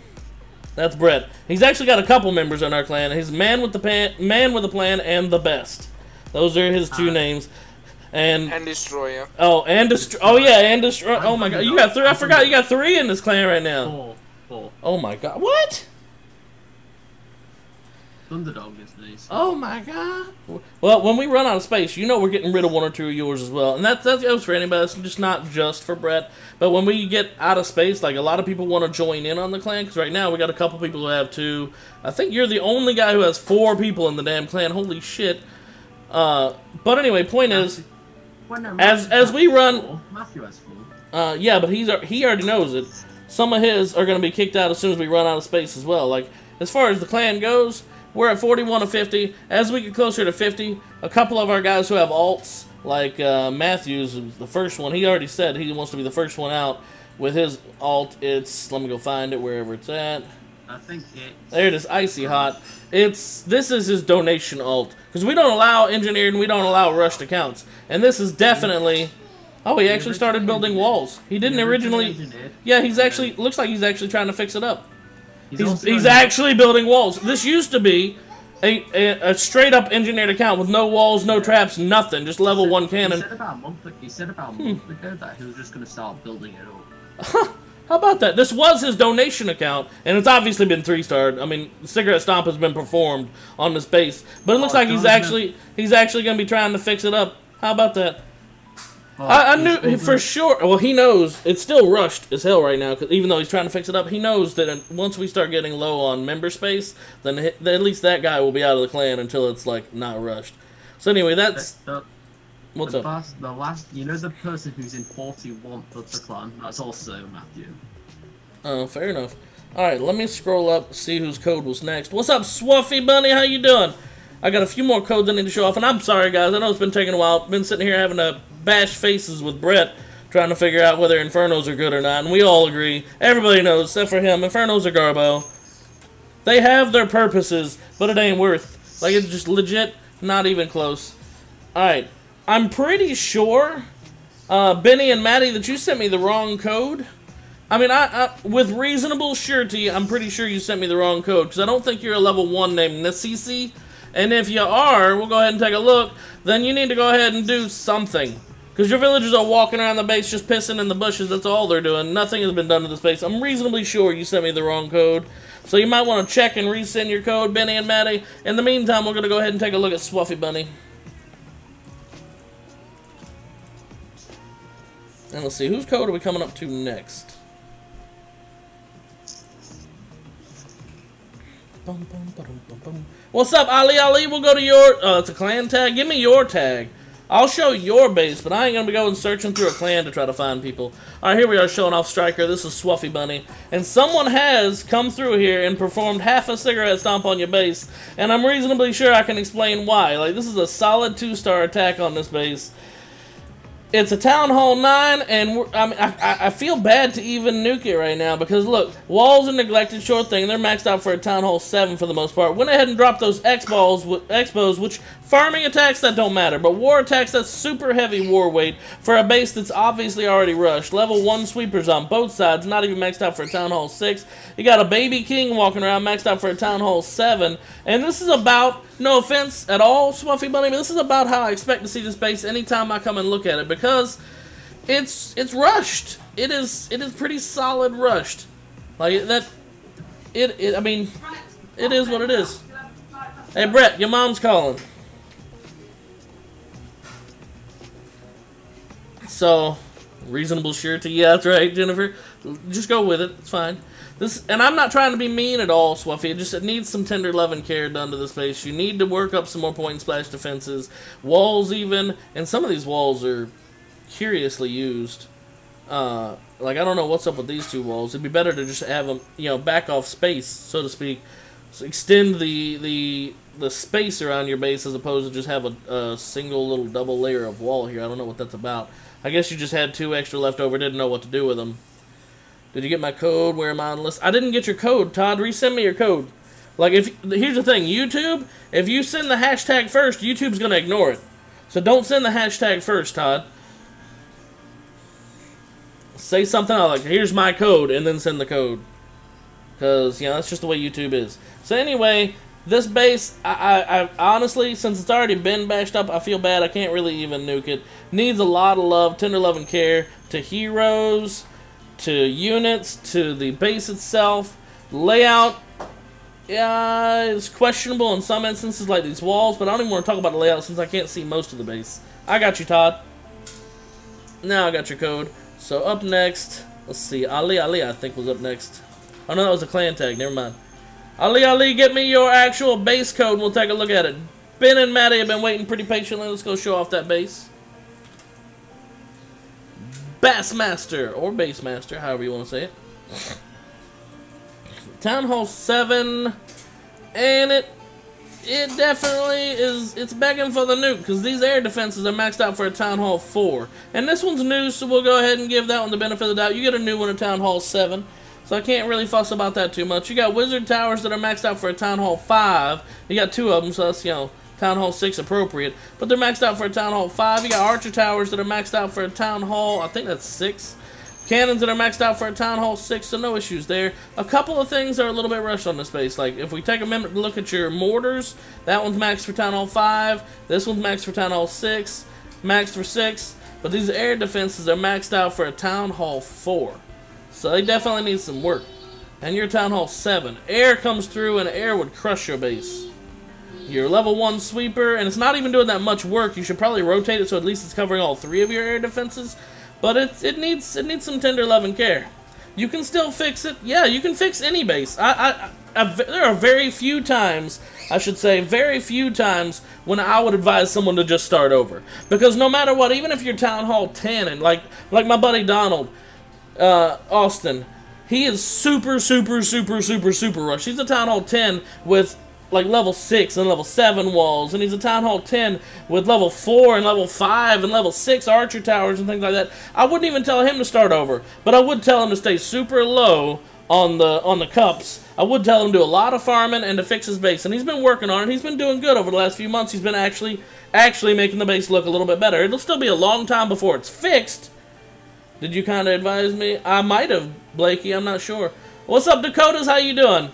That's Brett. He's actually got a couple members in our clan. He's Man with a Plan, and the Best. Those are his two names. And Destroyer. Oh, and Destroyer. Oh yeah, and Destroyer. Oh my God, you got 3. I forgot you got 3 in this clan right now. 4. Oh my God, what? Thunderdog is nice. Oh my God. Well, when we run out of space, you know we're getting rid of 1 or 2 of yours as well, and that goes for anybody. That's just not just for Brett. But when we get out of space, like a lot of people want to join in on the clan, because right now we got a couple people who have 2. I think you're the only guy who has 4 people in the damn clan. Holy shit. But anyway, point is, as we run, Matthew has 4. Yeah, but he already knows it. Some of his are going to be kicked out as soon as we run out of space as well. Like, as far as the clan goes, we're at 41 of 50. As we get closer to 50, a couple of our guys who have alts, like Matthews, the first one, he already said he wants to be the first one out with his alt. It's, let me go find it wherever it's at. I think it's... There it is, Icy Hot. This is his donation alt. Because we don't allow engineered and we don't allow rushed accounts. And this is definitely... Oh, he actually started building walls. He didn't originally... Yeah, he's actually... Looks like he's actually trying to fix it up. He's actually building walls. This used to be a straight up engineered account with no walls, no traps, nothing. Just level 1 cannon. He said about a month ago that he was just going to start building it up. How about that? This was his donation account, and it's obviously been 3-starred. I mean, Cigarette Stomp has been performed on this base, but it looks like he's actually going to be trying to fix it up. How about that? I knew for sure. Well, he knows it's still rushed as hell right now, because even though he's trying to fix it up, he knows that once we start getting low on member space, then at least that guy will be out of the clan until it's like not rushed. So anyway, that's what's up. The last, you know, the person who's in 41th of the clan. That's also Matthew. Oh, fair enough. All right, let me scroll up, see whose code was next. What's up, Swuffy Bunny? How you doing? I got a few more codes I need to show off, and I'm sorry, guys. I know it's been taking a while. Been sitting here having to bash faces with Brett, trying to figure out whether Infernos are good or not, and we all agree. Everybody knows, except for him, Infernos are garbo. They have their purposes, but it ain't worth. Like, it's just legit not even close. Alright, I'm pretty sure, Benny and Maddie, that you sent me the wrong code. I mean, with reasonable surety, I'm pretty sure you sent me the wrong code, because I don't think you're a level 1 named Nisisi. And if you are, we'll go ahead and take a look, then you need to go ahead and do something. Because your villagers are walking around the base just pissing in the bushes, that's all they're doing. Nothing has been done to this base. I'm reasonably sure you sent me the wrong code. So you might want to check and resend your code, Benny and Maddie. In the meantime, we're going to go ahead and take a look at Swuffy Bunny. And let's see, whose code are we coming up to next? Bum, bum, ba-dum, bum, bum. What's up, Ali? We'll go to your... it's a clan tag. Give me your tag. I'll show your base, but I ain't gonna be going searching through a clan to try to find people. Alright, here we are showing off Striker. This is Swuffy Bunny. And someone has come through here and performed half a cigarette stomp on your base. And I'm reasonably sure I can explain why. Like, this is a solid 2-star attack on this base. It's a Town Hall 9, and I feel bad to even nuke it right now because, look, walls are neglected, sure thing. They're maxed out for a Town Hall 7 for the most part. Went ahead and dropped those Expos, which farming attacks, that don't matter. But war attacks, that's super heavy war weight for a base that's obviously already rushed. Level 1 sweepers on both sides, not even maxed out for a Town Hall 6. You got a Baby King walking around maxed out for a Town Hall 7. And this is about, no offense at all, Swuffy Bunny, but this is about how I expect to see this base anytime I come and look at it, because it's rushed. It is pretty solid rushed. Like that. I mean, it is what it is. Hey Brett, your mom's calling. So, reasonable surety. Yeah, that's right, Jennifer. Just go with it. It's fine. And I'm not trying to be mean at all, Swuffy. It needs some tender love and care done to this base. You need to work up some more point and splash defenses, walls even, and some of these walls are curiously used. Like, I don't know what's up with these 2 walls. It'd be better to just have them, you know, back off space, so to speak. So extend the space around your base as opposed to just have a single little double layer of wall here. I don't know what that's about. I guess you just had 2 extra left over, didn't know what to do with them. Did you get my code? Where am I on the list? I didn't get your code, Todd. Resend me your code. Like, here's the thing, YouTube, if you send the hashtag first, YouTube's going to ignore it. So don't send the hashtag first, Todd. Say something like, here's my code, and then send the code. Because, you know, that's just the way YouTube is. So anyway, this base, I honestly, since it's already been bashed up, I feel bad. I can't really even nuke it. Needs a lot of love, tender love and care to heroes, to units, to the base itself. Layout, yeah, it's questionable in some instances, like these walls, but I don't even want to talk about the layout since I can't see most of the base. I got you, Todd. Now I got your code. So up next, let's see, Ali, I think was up next. Oh no, that was a clan tag, never mind. Ali, get me your actual base code and we'll take a look at it. Ben and Maddie have been waiting pretty patiently. Let's go show off that base. Bassmaster, or Basemaster, however you want to say it. Town Hall 7, and it definitely is, it's begging for the nuke, because these air defenses are maxed out for a Town Hall 4. And this one's new, so we'll go ahead and give that one the benefit of the doubt. You get a new one at Town Hall 7, so I can't really fuss about that too much. You got Wizard Towers that are maxed out for a Town Hall 5. You got 2 of them, so that's, you know, Town Hall 6 appropriate, but they're maxed out for a Town Hall 5. You got Archer Towers that are maxed out for a Town Hall, I think that's 6. Cannons that are maxed out for a Town Hall 6, so no issues there. A couple of things are a little bit rushed on this base. Like, if we take a minute to look at your mortars, that one's maxed for Town Hall 5. This one's maxed for Town Hall 6. Maxed for 6. But these air defenses are maxed out for a Town Hall 4. So they definitely need some work. And your Town Hall 7. Air comes through, and air would crush your base. Your level 1 sweeper, and it's not even doing that much work. You should probably rotate it so at least it's covering all 3 of your air defenses. But it needs some tender love and care. You can still fix it. Yeah, you can fix any base. There are very few times, I should say, very few times when I would advise someone to just start over. Because no matter what, even if you're Town Hall 10, and like my buddy Donald, Austin, he is super rushed. He's a Town Hall 10 with like level 6 and level 7 walls, and he's a Town Hall 10 with level 4 and level 5 and level 6 archer towers and things like that. I wouldn't even tell him to start over, but I would tell him to stay super low on the cups. I would tell him to do a lot of farming and to fix his base, and he's been working on it. He's been doing good over the last few months. He's been actually making the base look a little bit better. It'll still be a long time before it's fixed. Did you kind of advise me? I might have, Blakey. I'm not sure. What's up, Dakotas? How you doing?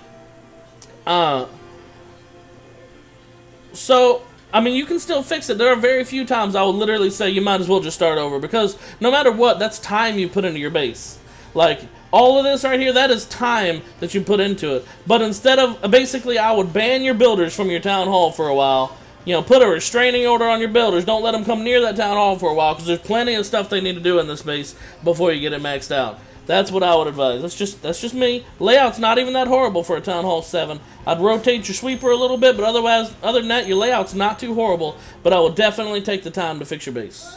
So, I mean, you can still fix it. There are very few times I will literally say you might as well just start over, because no matter what, that's time you put into your base. Like, all of this right here, that is time that you put into it. But instead of, basically, I would ban your builders from your town hall for a while. You know, put a restraining order on your builders. Don't let them come near that town hall for a while, because there's plenty of stuff they need to do in this base before you get it maxed out. That's what I would advise. That's just me. Layout's not even that horrible for a Town Hall 7. I'd rotate your sweeper a little bit, but otherwise, other than that, your layout's not too horrible. But I will definitely take the time to fix your base.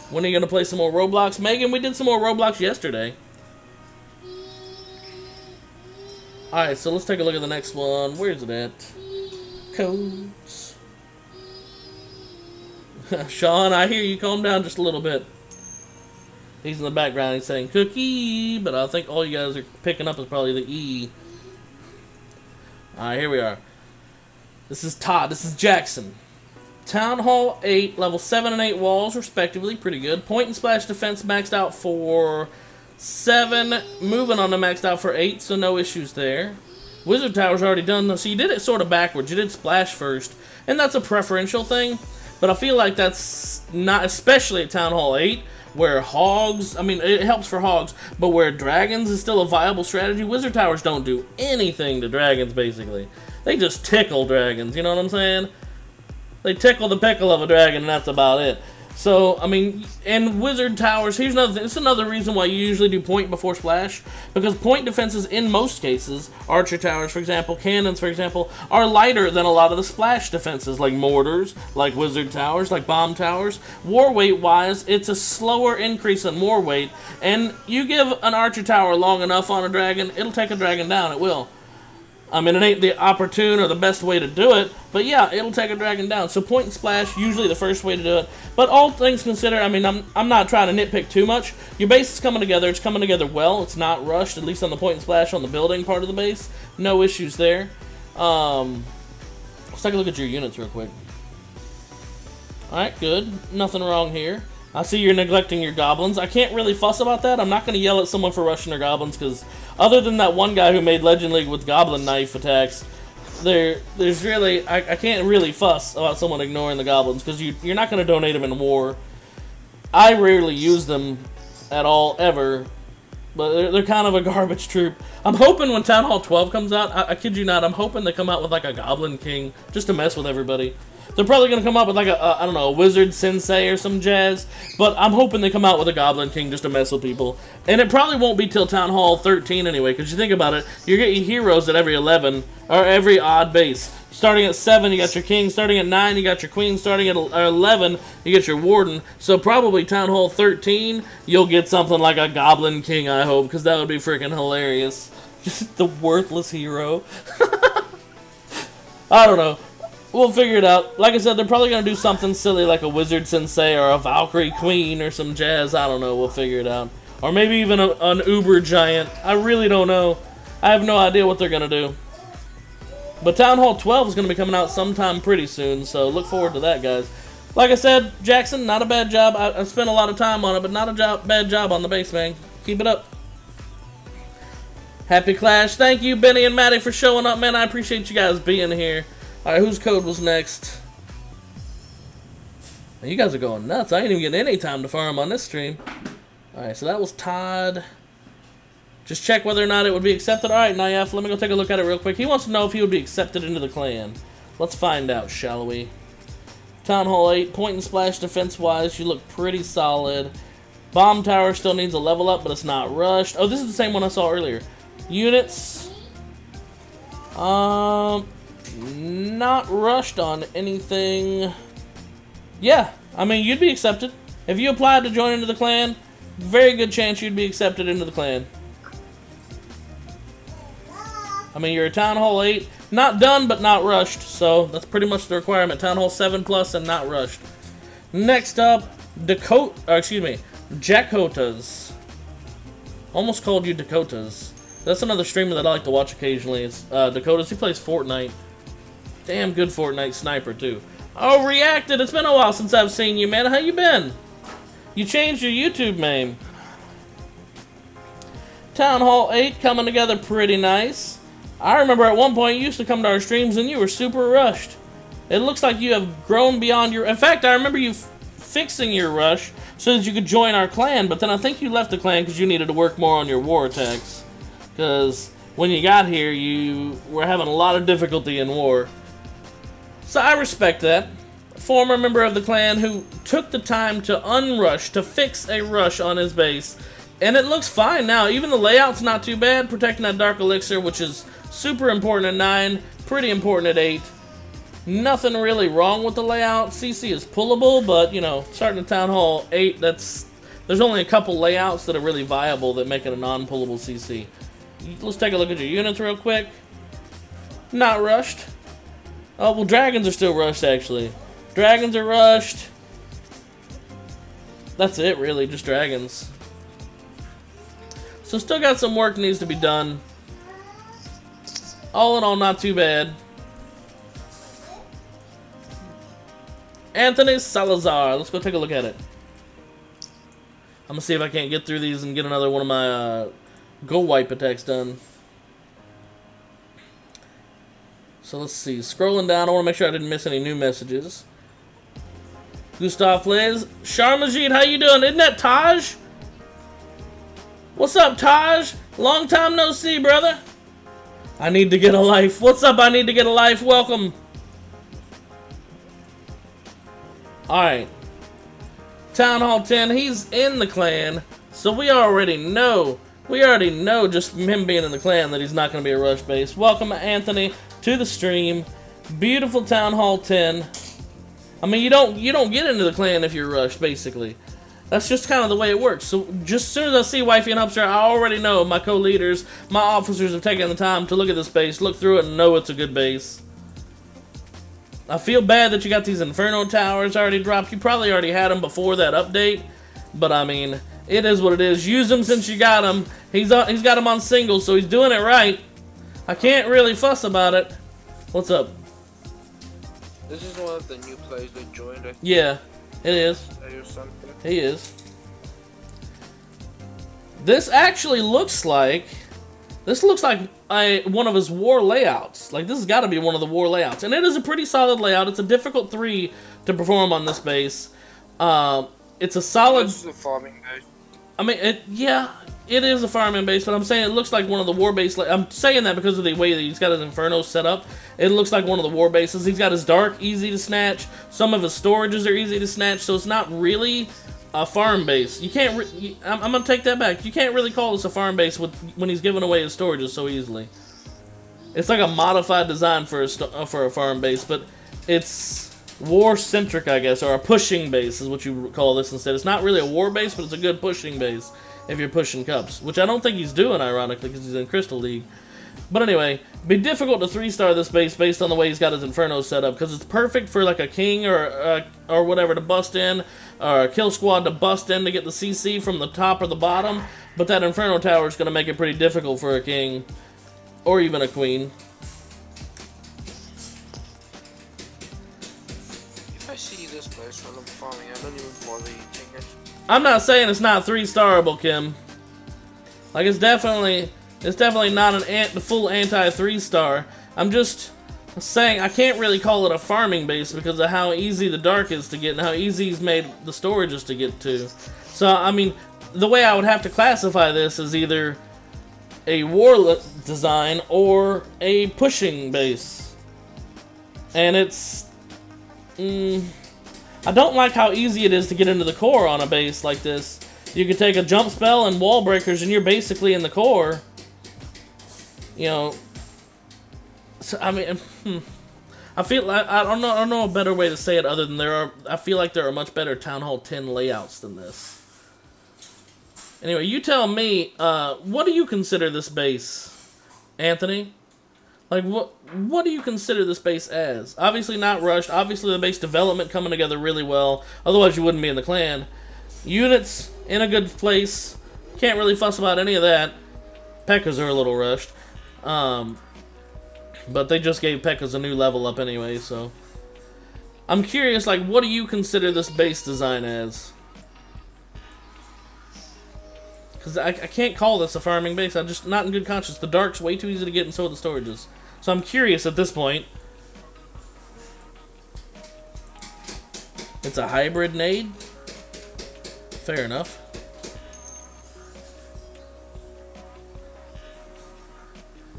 When are you going to play some more Roblox? Megan, we did some more Roblox yesterday. Alright, so let's take a look at the next one. Where's it at? Codes. Sean, I hear you. Calm down just a little bit. He's in the background. He's saying cookie, but I think all you guys are picking up is probably the E. Alright, here we are. This is Todd. This is Jackson. Town Hall 8, level 7 and 8 walls, respectively. Pretty good. Point and splash defense maxed out for 7. Moving on to maxed out for 8, so no issues there. Wizard Tower's already done. So you did it sort of backwards. You did splash first, and that's a preferential thing. But I feel like that's not, especially at Town Hall 8, where hogs, I mean, it helps for hogs, but where dragons is still a viable strategy. Wizard Towers don't do anything to dragons, basically. They just tickle dragons, you know what I'm saying? They tickle the pickle of a dragon, and that's about it. So, I mean, and Wizard Towers, here's another thing. It's another reason why you usually do point before splash. Because point defenses, in most cases, Archer Towers, for example, cannons, for example, are lighter than a lot of the splash defenses, like mortars, like Wizard Towers, like bomb towers. War weight-wise, it's a slower increase in war weight. And you give an Archer Tower long enough on a dragon, it'll take a dragon down, it will. I mean, it ain't the opportune or the best way to do it, but yeah, it'll take a dragon down. So point and splash, usually the first way to do it. But all things considered, I mean, I'm not trying to nitpick too much. Your base is coming together. It's coming together well. It's not rushed, at least on the point and splash on the building part of the base. No issues there. Let's take a look at your units real quick. Alright, good. Nothing wrong here. I see you're neglecting your goblins. I can't really fuss about that. I'm not going to yell at someone for rushing their goblins, because other than that one guy who made Legend League with goblin knife attacks, there's really, I can't really fuss about someone ignoring the goblins, because you're not going to donate them in war. I rarely use them at all, ever, but they're kind of a garbage troop. I'm hoping when Town Hall 12 comes out, I kid you not, I'm hoping they come out with like a Goblin King, just to mess with everybody. They're probably going to come up with like I don't know, a Wizard Sensei or some jazz, but I'm hoping they come out with a Goblin King just to mess with people. And it probably won't be till Town Hall 13 anyway, because you think about it, you get your heroes at every 11, or every odd base. Starting at 7, you got your King. Starting at 9, you got your Queen. Starting at 11, you get your Warden. So probably Town Hall 13, you'll get something like a Goblin King, I hope, because that would be freaking hilarious. Just the worthless hero. I don't know. We'll figure it out. Like I said, they're probably going to do something silly like a Wizard Sensei or a Valkyrie Queen or some jazz. I don't know. We'll figure it out. Or maybe even an Uber Giant. I really don't know. I have no idea what they're going to do. But Town Hall 12 is going to be coming out sometime pretty soon, so look forward to that, guys. Like I said, Jackson, not a bad job. I spent a lot of time on it, but not a bad job on the base, man. Keep it up. Happy Clash. Thank you, Benny and Maddie, for showing up, man. I appreciate you guys being here. Alright, whose code was next? Man, you guys are going nuts. I ain't even getting any time to farm on this stream. Alright, so that was Todd. Just check whether or not it would be accepted. Alright, Nayef, let me go take a look at it real quick. He wants to know if he would be accepted into the clan. Let's find out, shall we? Town Hall 8, point and splash defense-wise, you look pretty solid. Bomb Tower still needs a level up, but it's not rushed. Oh, this is the same one I saw earlier. Units. Not rushed on anything. Yeah, I mean, you'd be accepted. If you applied to join into the clan, very good chance you'd be accepted into the clan. I mean, you're a Town Hall 8. Not done, but not rushed. So, that's pretty much the requirement. Town Hall 7+ and not rushed. Next up, Jakotas. Almost called you Dakotas. That's another streamer that I like to watch occasionally. It's Dakotas. He plays Fortnite. Damn good Fortnite sniper, too. Oh, Reacted! It's been a while since I've seen you, man. How you been? You changed your YouTube name. Town Hall 8 coming together pretty nice. I remember at one point you used to come to our streams and you were super rushed. It looks like you have grown beyond your... In fact, I remember you fixing your rush so that you could join our clan, but then I think you left the clan because you needed to work more on your war attacks. Because when you got here, you were having a lot of difficulty in war. So I respect that. Former member of the clan who took the time to unrush, to fix a rush on his base, And it looks fine now. Even the layout's not too bad. Protecting that Dark Elixir, which is super important at 9, pretty important at 8. Nothing really wrong with the layout. CC is pullable, but, you know, starting at Town Hall 8, there's only a couple layouts that are really viable that make it a non-pullable CC. Let's take a look at your units real quick. Not rushed. Oh, well, dragons are still rushed, actually. Dragons are rushed. That's it, really, just dragons. So still got some work needs to be done. All in all, not too bad. Anthony Salazar. Let's go take a look at it. I'm gonna see if I can't get through these and get another one of my Gowipe attacks done. So let's see. Scrolling down, I want to make sure I didn't miss any new messages. Gustav plays. Sharmajit, how you doing? Isn't that Taj? What's up, Taj? Long time no see, brother. I need to get a life. What's up? I need to get a life. Welcome. Alright. Town Hall 10, he's in the clan, so we already know just from him being in the clan that he's not going to be a rush base. Welcome, Anthony, to the stream. Beautiful Town Hall 10. I mean, you don't get into the clan if you're rushed, basically. That's just kind of the way it works. So just as soon as I see WifieandHubster, I already know my co-leaders, my officers have taken the time to look at this base, look through it, and know it's a good base. I feel bad that you got these Inferno towers already dropped. You probably already had them before that update, but I mean, it is what it is. Use them since you got them. He's got them on singles, so he's doing it right. I can't really fuss about it. What's up? This is one of the new players that joined. Yeah, it is. He is. This actually looks like one of his war layouts. Like, this has got to be one of the war layouts, and it is a pretty solid layout. It's a difficult 3 to perform on this base. It's a solid. This is a farming base. I mean, it is a farming base, but I'm saying it looks like one of the war base. I'm saying that because of the way that he's got his Inferno set up. It looks like one of the war bases. He's got his dark easy to snatch. Some of his storages are easy to snatch, so it's not really a farm base. You can't. I'm gonna take that back. You can't really call this a farm base when he's giving away his storages so easily. It's like a modified design for a farm base, but it's war-centric, I guess, or a pushing base is what you call this instead. It's not really a war base, but it's a good pushing base if you're pushing cups, which I don't think he's doing, ironically, because he's in Crystal League. But anyway, it'd be difficult to 3-star this base based on the way he's got his Inferno set up, because it's perfect for like a king or whatever to bust in, or a kill squad to bust in to get the CC from the top or the bottom, but that Inferno tower is going to make it pretty difficult for a king, or even a queen. If I see this place while I'm farming, I don't even bother eating it. I'm not saying it's not 3-starable, Kim. Like, it's definitely not the full anti-3-star. I'm just saying I can't really call it a farming base because of how easy the dark is to get and how easy he's made the storages to get to. So, I mean, the way I would have to classify this is either a war design or a pushing base. And it's... I don't like how easy it is to get into the core on a base like this. You can take a jump spell and wall breakers and you're basically in the core. You know, so I mean, I feel like I don't know a better way to say it other than I feel like there are much better Town Hall 10 layouts than this. Anyway, you tell me, what do you consider this base, Anthony? Like, what do you consider this base as? Obviously not rushed. Obviously the base development coming together really well. Otherwise you wouldn't be in the clan. Units in a good place. Can't really fuss about any of that. P.E.K.K.A.s are a little rushed. But they just gave P.E.K.K.A.s a new level up anyway, so. I'm curious, like, what do you consider this base design as? Because I can't call this a farming base. I'm just not in good conscience. The dark's way too easy to get, and so are the storages. So I'm curious at this point. It's a hybrid nade? Fair enough.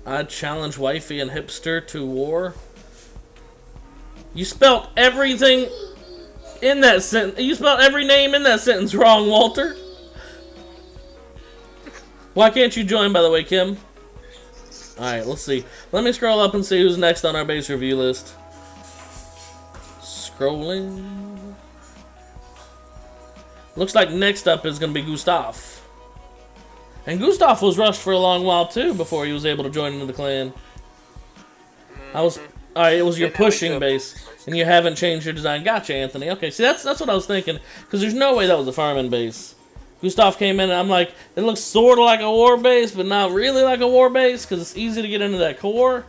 I'd challenge WifieandHubster to war. You spelled everything in that sentence. You spelled every name in that sentence wrong, Walter. Why can't you join, by the way, Kim? Alright, let's see. Let me scroll up and see who's next on our base review list. Scrolling. Looks like next up is going to be Gustav. And Gustav was rushed for a long while, too, before he was able to join into the clan. Alright, it was your pushing base, and you haven't changed your design. Gotcha, Anthony. Okay, see, that's what I was thinking, because there's no way that was a farming base. Gustav came in, and I'm like, it looks sort of like a war base, but not really like a war base, because it's easy to get into that core.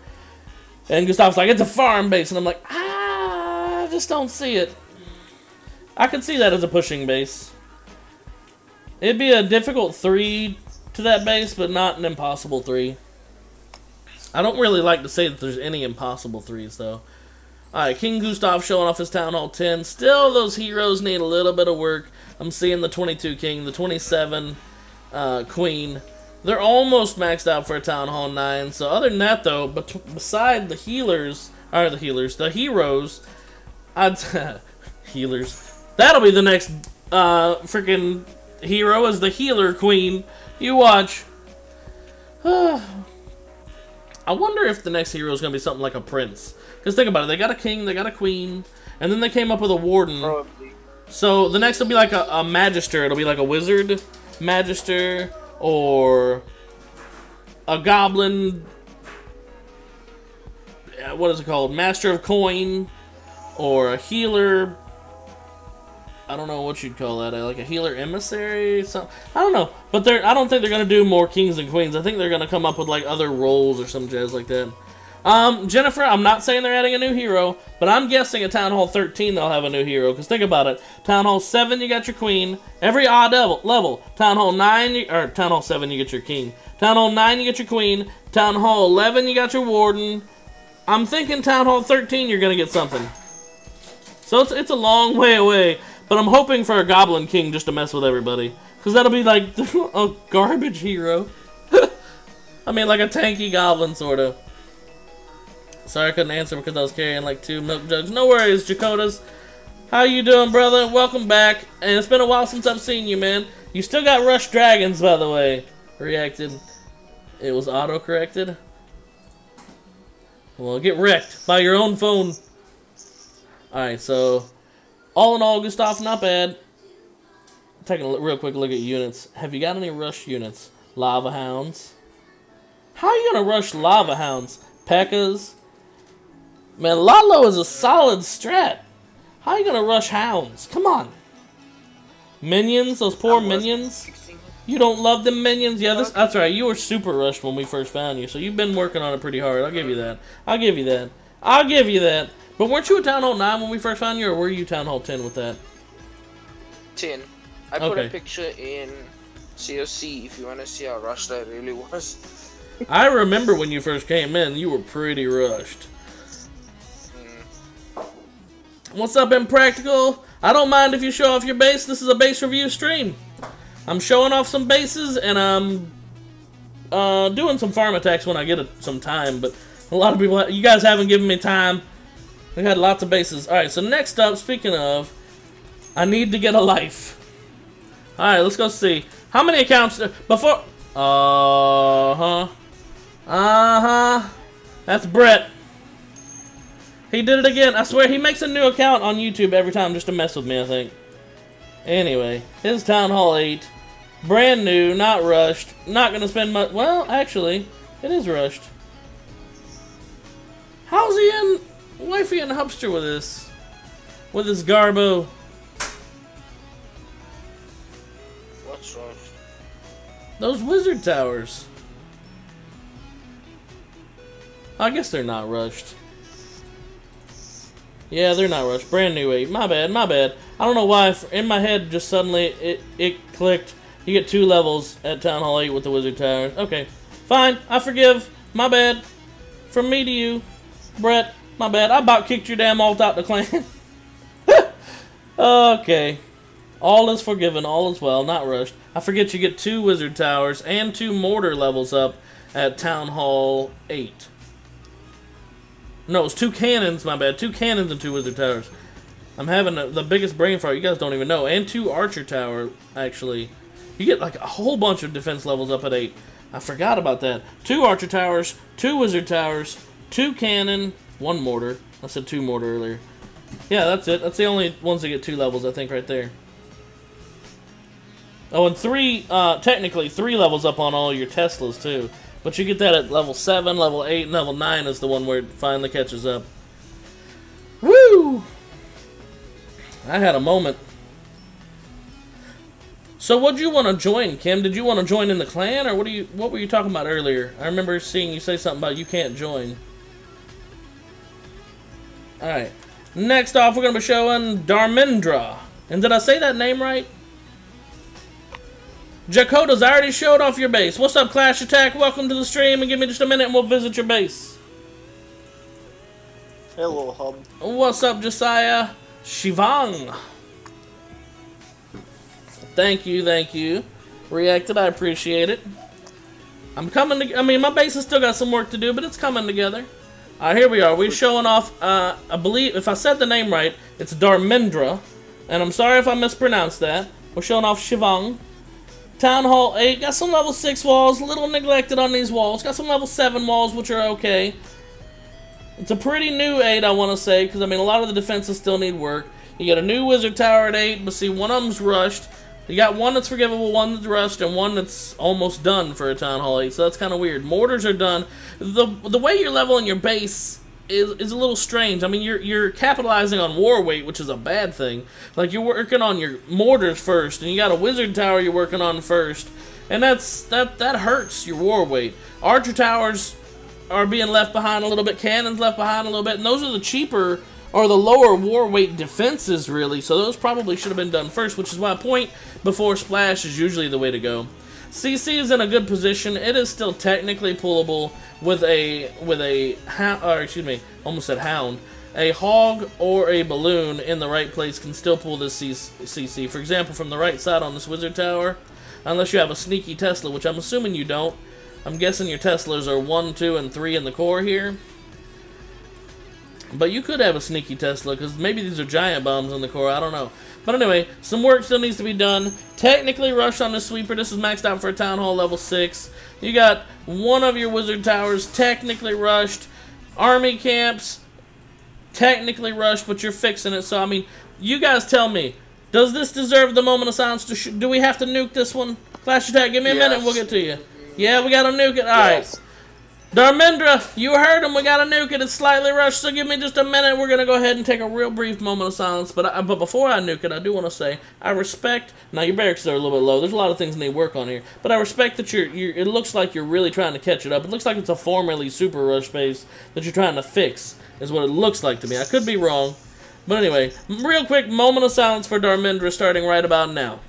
And Gustav's like, it's a farm base, and I'm like, I just don't see it. I could see that as a pushing base. It'd be a difficult 3 to that base, but not an impossible 3. I don't really like to say that there's any impossible 3s, though. Alright, King Gustav showing off his Town Hall 10. Still, those heroes need a little bit of work. I'm seeing the 22 King, the 27 Queen. They're almost maxed out for a Town Hall 9. So other than that, though, beside the healers, the heroes, healers. That'll be the next freaking hero, is the healer queen. You watch. I wonder if the next hero is going to be something like a prince. Because think about it, they got a king, they got a queen, and then they came up with a warden. Probably. So the next will be like a magister. It'll be like a wizard magister, or a goblin, what is it called? Master of coin, or a healer. I don't know what you'd call that, like a healer emissary, something. I don't know, but I don't think they're gonna do more kings and queens. I think they're gonna come up with like other roles or some jazz like that. Jennifer, I'm not saying they're adding a new hero, but I'm guessing at Town Hall 13 they'll have a new hero. Because think about it, Town Hall 7 you got your queen, every odd level. Town Hall 9 or Town Hall 7 you get your king. Town Hall 9 you get your queen. Town Hall 11 you got your warden. I'm thinking Town Hall 13 you're gonna get something. So it's a long way away. But I'm hoping for a Goblin King just to mess with everybody. Because that'll be like a garbage hero. I mean, like a tanky goblin, sort of. Sorry I couldn't answer because I was carrying like 2 milk jugs. No worries, Jakotas. How you doing, brother? Welcome back. And it's been a while since I've seen you, man. You still got Rush Dragons, by the way. Reacted. It was auto-corrected. Well, get wrecked by your own phone. Alright, so... all in all, Gustav, not bad. Taking a real quick look at units. Have you got any rush units? Lava Hounds. How are you going to rush Lava Hounds? P.E.K.K.A.s? Man, Lalo is a solid strat. How are you going to rush Hounds? Come on. Minions, those poor minions. You don't love them minions? Yeah, that's right. You were super rushed when we first found you, so you've been working on it pretty hard. I'll give you that. I'll give you that. I'll give you that. But weren't you at Town Hall 9 when we first found you, or were you Town Hall 10 with that? 10. I put a picture in CoC if you want to see how rushed I really was. I remember when you first came in, you were pretty rushed. What's up, Impractical? I don't mind if you show off your base. This is a base review stream. I'm showing off some bases, and I'm doing some farm attacks when I get some time, but a lot of people, you guys haven't given me time. We had lots of bases. Alright, so next up, speaking of, I need to get a life. Alright, let's go see. How many accounts before? That's Brett. He did it again. I swear, he makes a new account on YouTube every time just to mess with me, I think. Anyway, his Town Hall 8. Brand new, not rushed. Not gonna spend much. Well, actually, it is rushed. How's he in WifieandHubster with this? With his Garbo? What's rushed? Those wizard towers. I guess they're not rushed. Yeah, they're not rushed. Brand new 8. My bad, my bad. I don't know why. In my head, just suddenly it clicked. You get 2 levels at Town Hall 8 with the wizard towers. Okay, fine. I forgive. My bad. From me to you, Brett. My bad. I about kicked your damn alt out the clan. Okay. All is forgiven. All is well. Not rushed. I forget you get 2 wizard towers and 2 mortar levels up at Town Hall 8. No, it's 2 cannons, my bad. 2 cannons and 2 wizard towers. I'm having the biggest brain fart. You guys don't even know. And 2 archer tower, actually. You get like a whole bunch of defense levels up at 8. I forgot about that. 2 archer towers, 2 wizard towers, 2 cannon, 1 mortar. I said 2 mortar earlier. Yeah, that's it. That's the only ones that get 2 levels, I think, right there. Oh, and 3, technically 3 levels up on all your Teslas, too. But you get that at level 7, level 8, and level 9 is the one where it finally catches up. Woo! I had a moment. So what'd you want to join, Kim? Did you want to join in the clan, or what were you talking about earlier? I remember seeing you say something about you can't join. Alright. Next off, we're going to be showing Dharmendra. And did I say that name right? Jakota's already showed off your base. What's up, Clash Attack? Welcome to the stream, and give me just a minute and we'll visit your base. Hello, Hub. What's up, Josiah? Shivang. Thank you, thank you. Reacted, I appreciate it. I'm coming to, I mean, my base has still got some work to do, but it's coming together. Alright, here we are. We're showing off, I believe, if I said the name right, it's Dharmendra. And I'm sorry if I mispronounced that. We're showing off Shivang. Town Hall 8, got some level 6 walls, a little neglected on these walls. Got some level 7 walls, which are okay. It's a pretty new 8, I want to say, because, I mean, a lot of the defenses still need work. You got a new wizard tower at 8, but see, one of them's rushed. You got one that's forgivable, one that's rushed, and one that's almost done for a Town Hall 8, so that's kind of weird. Mortars are done. The way you're leveling your base is a little strange. I mean, you're capitalizing on war weight, which is a bad thing. Like, you're working on your mortars first, and you got a wizard tower you're working on first, and that hurts your war weight. Archer towers are being left behind a little bit, cannons left behind a little bit, and those are the cheaper or the lower war weight defenses, really, so those probably should have been done first, which is why point before splash is usually the way to go. CC is in a good position. It is still technically pullable with a hog or a balloon in the right place can still pull this CC. For example, from the right side on this wizard tower, unless you have a sneaky Tesla, which I'm assuming you don't. I'm guessing your Teslas are 1, 2, and 3 in the core here. But you could have a sneaky Tesla, because maybe these are giant bombs in the core, I don't know. But anyway, some work still needs to be done. Technically rushed on this sweeper. This is maxed out for a Town Hall level 6. You got one of your wizard towers technically rushed. Army camps, technically rushed, but you're fixing it. So, I mean, you guys tell me, does this deserve the moment of silence? Do we have to nuke this one? Clash Attack, give me a minute and we'll get to you. Yeah, we gotta nuke it. Alright. Dharmendra, you heard him. We gotta nuke it. It's slightly rushed, so give me just a minute. We're gonna go ahead and take a real brief moment of silence. But before I nuke it, I do want to say I respect. Now your barracks are a little bit low. There's a lot of things that need work on here, but I respect that it looks like you're really trying to catch it up. It looks like it's a formerly super rush base that you're trying to fix. Is what it looks like to me. I could be wrong, but anyway, real quick moment of silence for Dharmendra, starting right about now.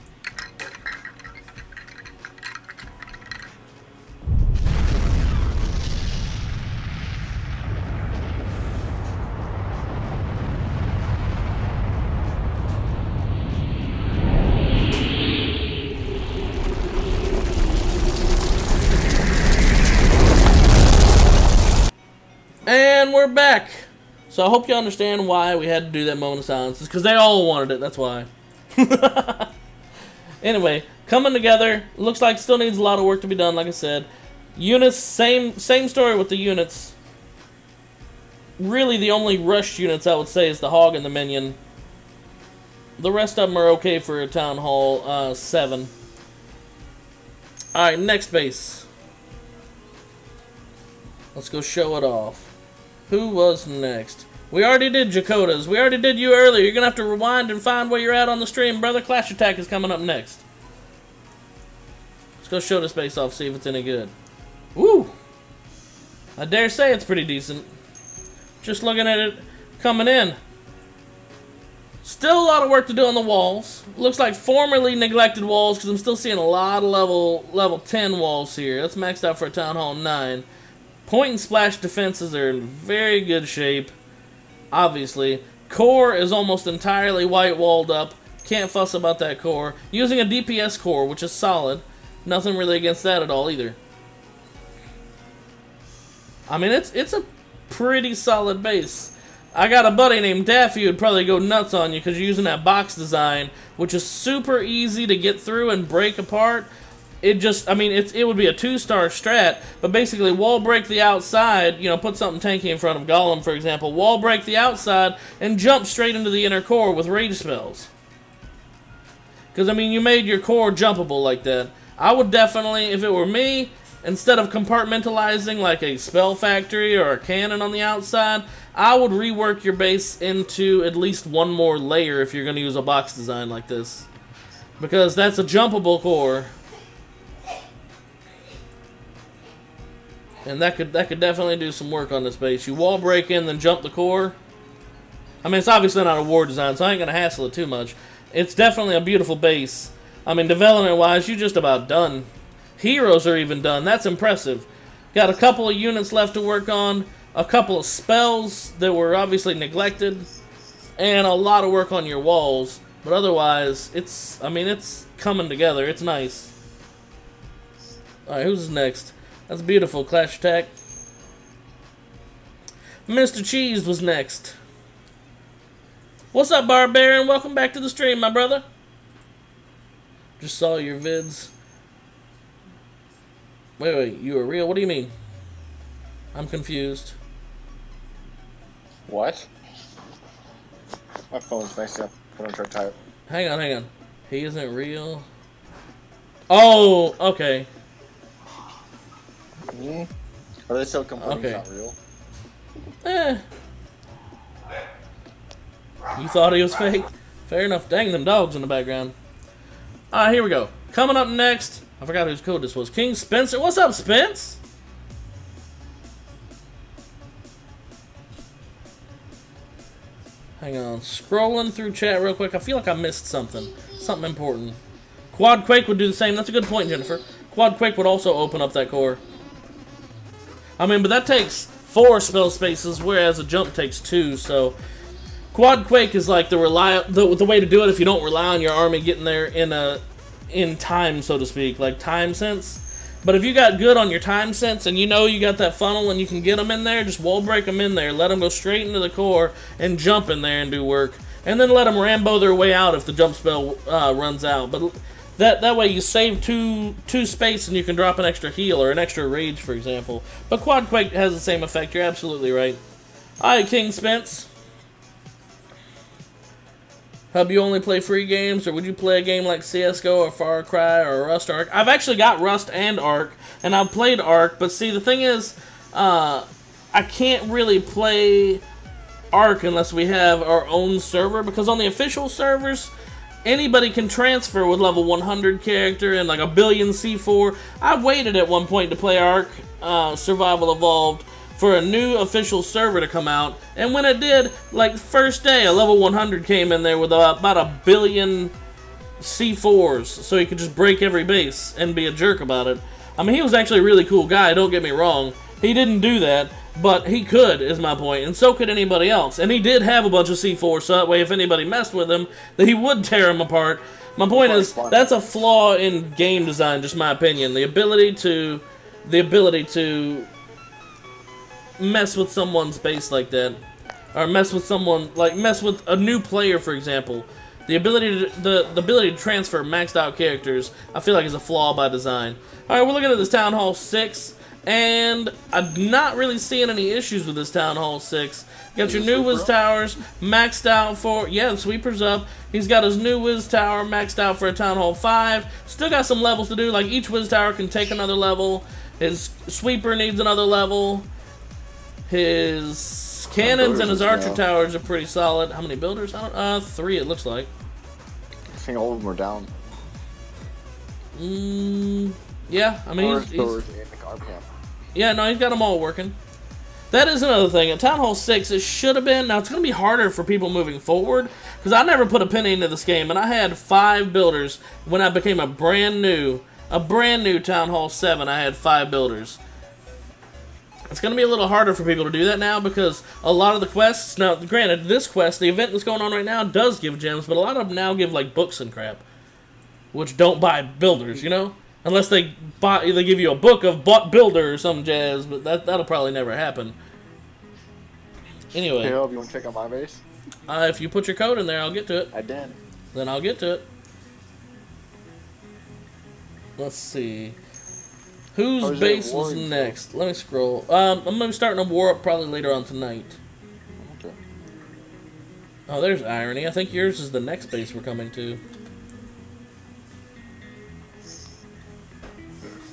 And we're back. So I hope you understand why we had to do that moment of silence. It's because they all wanted it, that's why. Anyway, coming together. Looks like still needs a lot of work to be done, like I said. Units, same story with the units. Really the only rushed units I would say is the hog and the minion. The rest of them are okay for a Town Hall 7. Alright, next base. Let's go show it off. Who was next? We already did Jakota's. We already did you earlier. You're going to have to rewind and find where you're at on the stream, brother. Clash Attack is coming up next. Let's go show this base off, see if it's any good. Woo! I dare say it's pretty decent. Just looking at it coming in. Still a lot of work to do on the walls. Looks like formerly neglected walls, because I'm still seeing a lot of level 10 walls here. That's maxed out for a Town Hall 9. Point and splash defenses are in very good shape, obviously. Core is almost entirely white walled up. Can't fuss about that core. Using a DPS core, which is solid. Nothing really against that at all either. I mean, it's a pretty solid base. I got a buddy named Daffy who'd probably go nuts on you because you're using that box design, which is super easy to get through and break apart. It just, I mean, it would be a 2-star strat, but basically wall break the outside, you know, put something tanky in front of Golem, for example, wall break the outside, and jump straight into the inner core with rage spells. Because, I mean, you made your core jumpable like that. I would definitely, if it were me, instead of compartmentalizing like a spell factory or a cannon on the outside, I would rework your base into at least one more layer if you're going to use a box design like this. Because that's a jumpable core. And that could definitely do some work on this base. You wall break in, then jump the core. I mean, it's obviously not a war design, so I ain't going to hassle it too much. It's definitely a beautiful base. I mean, development-wise, you're just about done. Heroes are even done. That's impressive. Got a couple of units left to work on, a couple of spells that were obviously neglected, and a lot of work on your walls. But otherwise, it's coming together. It's nice. Alright, who's next? That's beautiful, Clash Attack. Mr. Cheese was next. What's up, Barbarian? Welcome back to the stream, my brother. Just saw your vids. Wait, you are real? What do you mean? I'm confused. What? My phone's messed up. I'm trying to type. Hang on. He isn't real? Oh, okay. Are they still complaining he's not real? You thought he was fake? Fair enough. Dang, them dogs in the background. Alright, here we go. Coming up next, I forgot whose code this was. King Spencer. What's up, Spence? Hang on. Scrolling through chat real quick. I feel like I missed something. Something important. Quad Quake would do the same. That's a good point, Jennifer. Quad Quake would also open up that core. I mean, but that takes 4 spell spaces, whereas a jump takes 2, so... Quad Quake is like the way to do it if you don't rely on your army getting there in time, so to speak, like time sense. But if you got good on your time sense and you know you got that funnel and you can get them in there, just wall break them in there, let them go straight into the core and jump in there and do work. And then let them Rambo their way out if the jump spell runs out. But that way you save two space and you can drop an extra heal or an extra rage, for example. But Quad Quake has the same effect, you're absolutely right. Alright, King Spence. Hub, you only play free games, or would you play a game like CSGO or Far Cry or Rust Arc? I've actually got Rust and Arc, and I've played Arc, but see, the thing is, I can't really play Arc unless we have our own server, because on the official servers, anybody can transfer with level 100 character and like a billion C4. I waited at one point to play Arc Survival Evolved for a new official server to come out, and when it did, like first day, a level 100 came in there with about a billion C4s, so he could just break every base and be a jerk about it. I mean, he was actually a really cool guy, don't get me wrong. He didn't do that, but he could, is my point, and so could anybody else. And he did have a bunch of C4, so that way if anybody messed with him, that he would tear him apart. My point is, that's a flaw in game design, just my opinion. The ability to mess with someone's base like that, or mess with a new player, for example. The ability to transfer maxed out characters, I feel like, is a flaw by design. All right, we're looking at this Town Hall 6, and I'm not really seeing any issues with this Town Hall 6. You got your new Wiz Towers maxed out for, yeah, the sweeper's up. He's got his new Wiz Tower maxed out for a Town Hall 5. Still got some levels to do, like each Wiz Tower can take another level. His sweeper needs another level. His cannons and his archer towers are pretty solid. How many builders? 3 it looks like. I think all of them are down. Yeah, I mean, yeah, no, he's got them all working. That is another thing. At Town Hall 6, it should have been... Now, it's going to be harder for people moving forward, because I never put a penny into this game, and I had 5 builders when I became a brand new Town Hall 7. I had 5 builders. It's going to be a little harder for people to do that now because a lot of the quests, now granted, this quest, the event that's going on right now does give gems, but a lot of them now give like books and crap, which don't buy builders, you know? Unless they give you a book of bought builder or some jazz, but that'll probably never happen. Anyway. Caleb, you want to check out my base? If you put your code in there, I'll get to it. I did. Then I'll get to it. Let's see. Whose base was next? Let me scroll. I'm going to be starting a war up probably later on tonight. Okay. Oh, there's irony. I think yours is the next base we're coming to.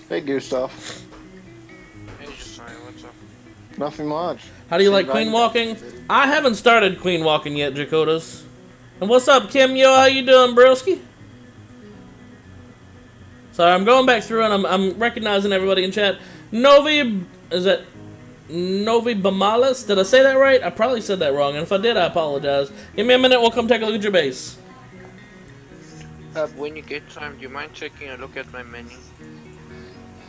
Hey, Gustav. Hey, Josiah, what's up? Nothing much. How do you like queen walking? I haven't started queen walking yet, Jakotas. And what's up, Kim? Yo, how you doing, broski? Sorry, I'm going back through and I'm recognizing everybody in chat. Novi, is that Novi Bamalis? Did I say that right? I probably said that wrong, and if I did, I apologize. Give me a minute, we'll come take a look at your base. When you get time, do you mind taking a look at my menu?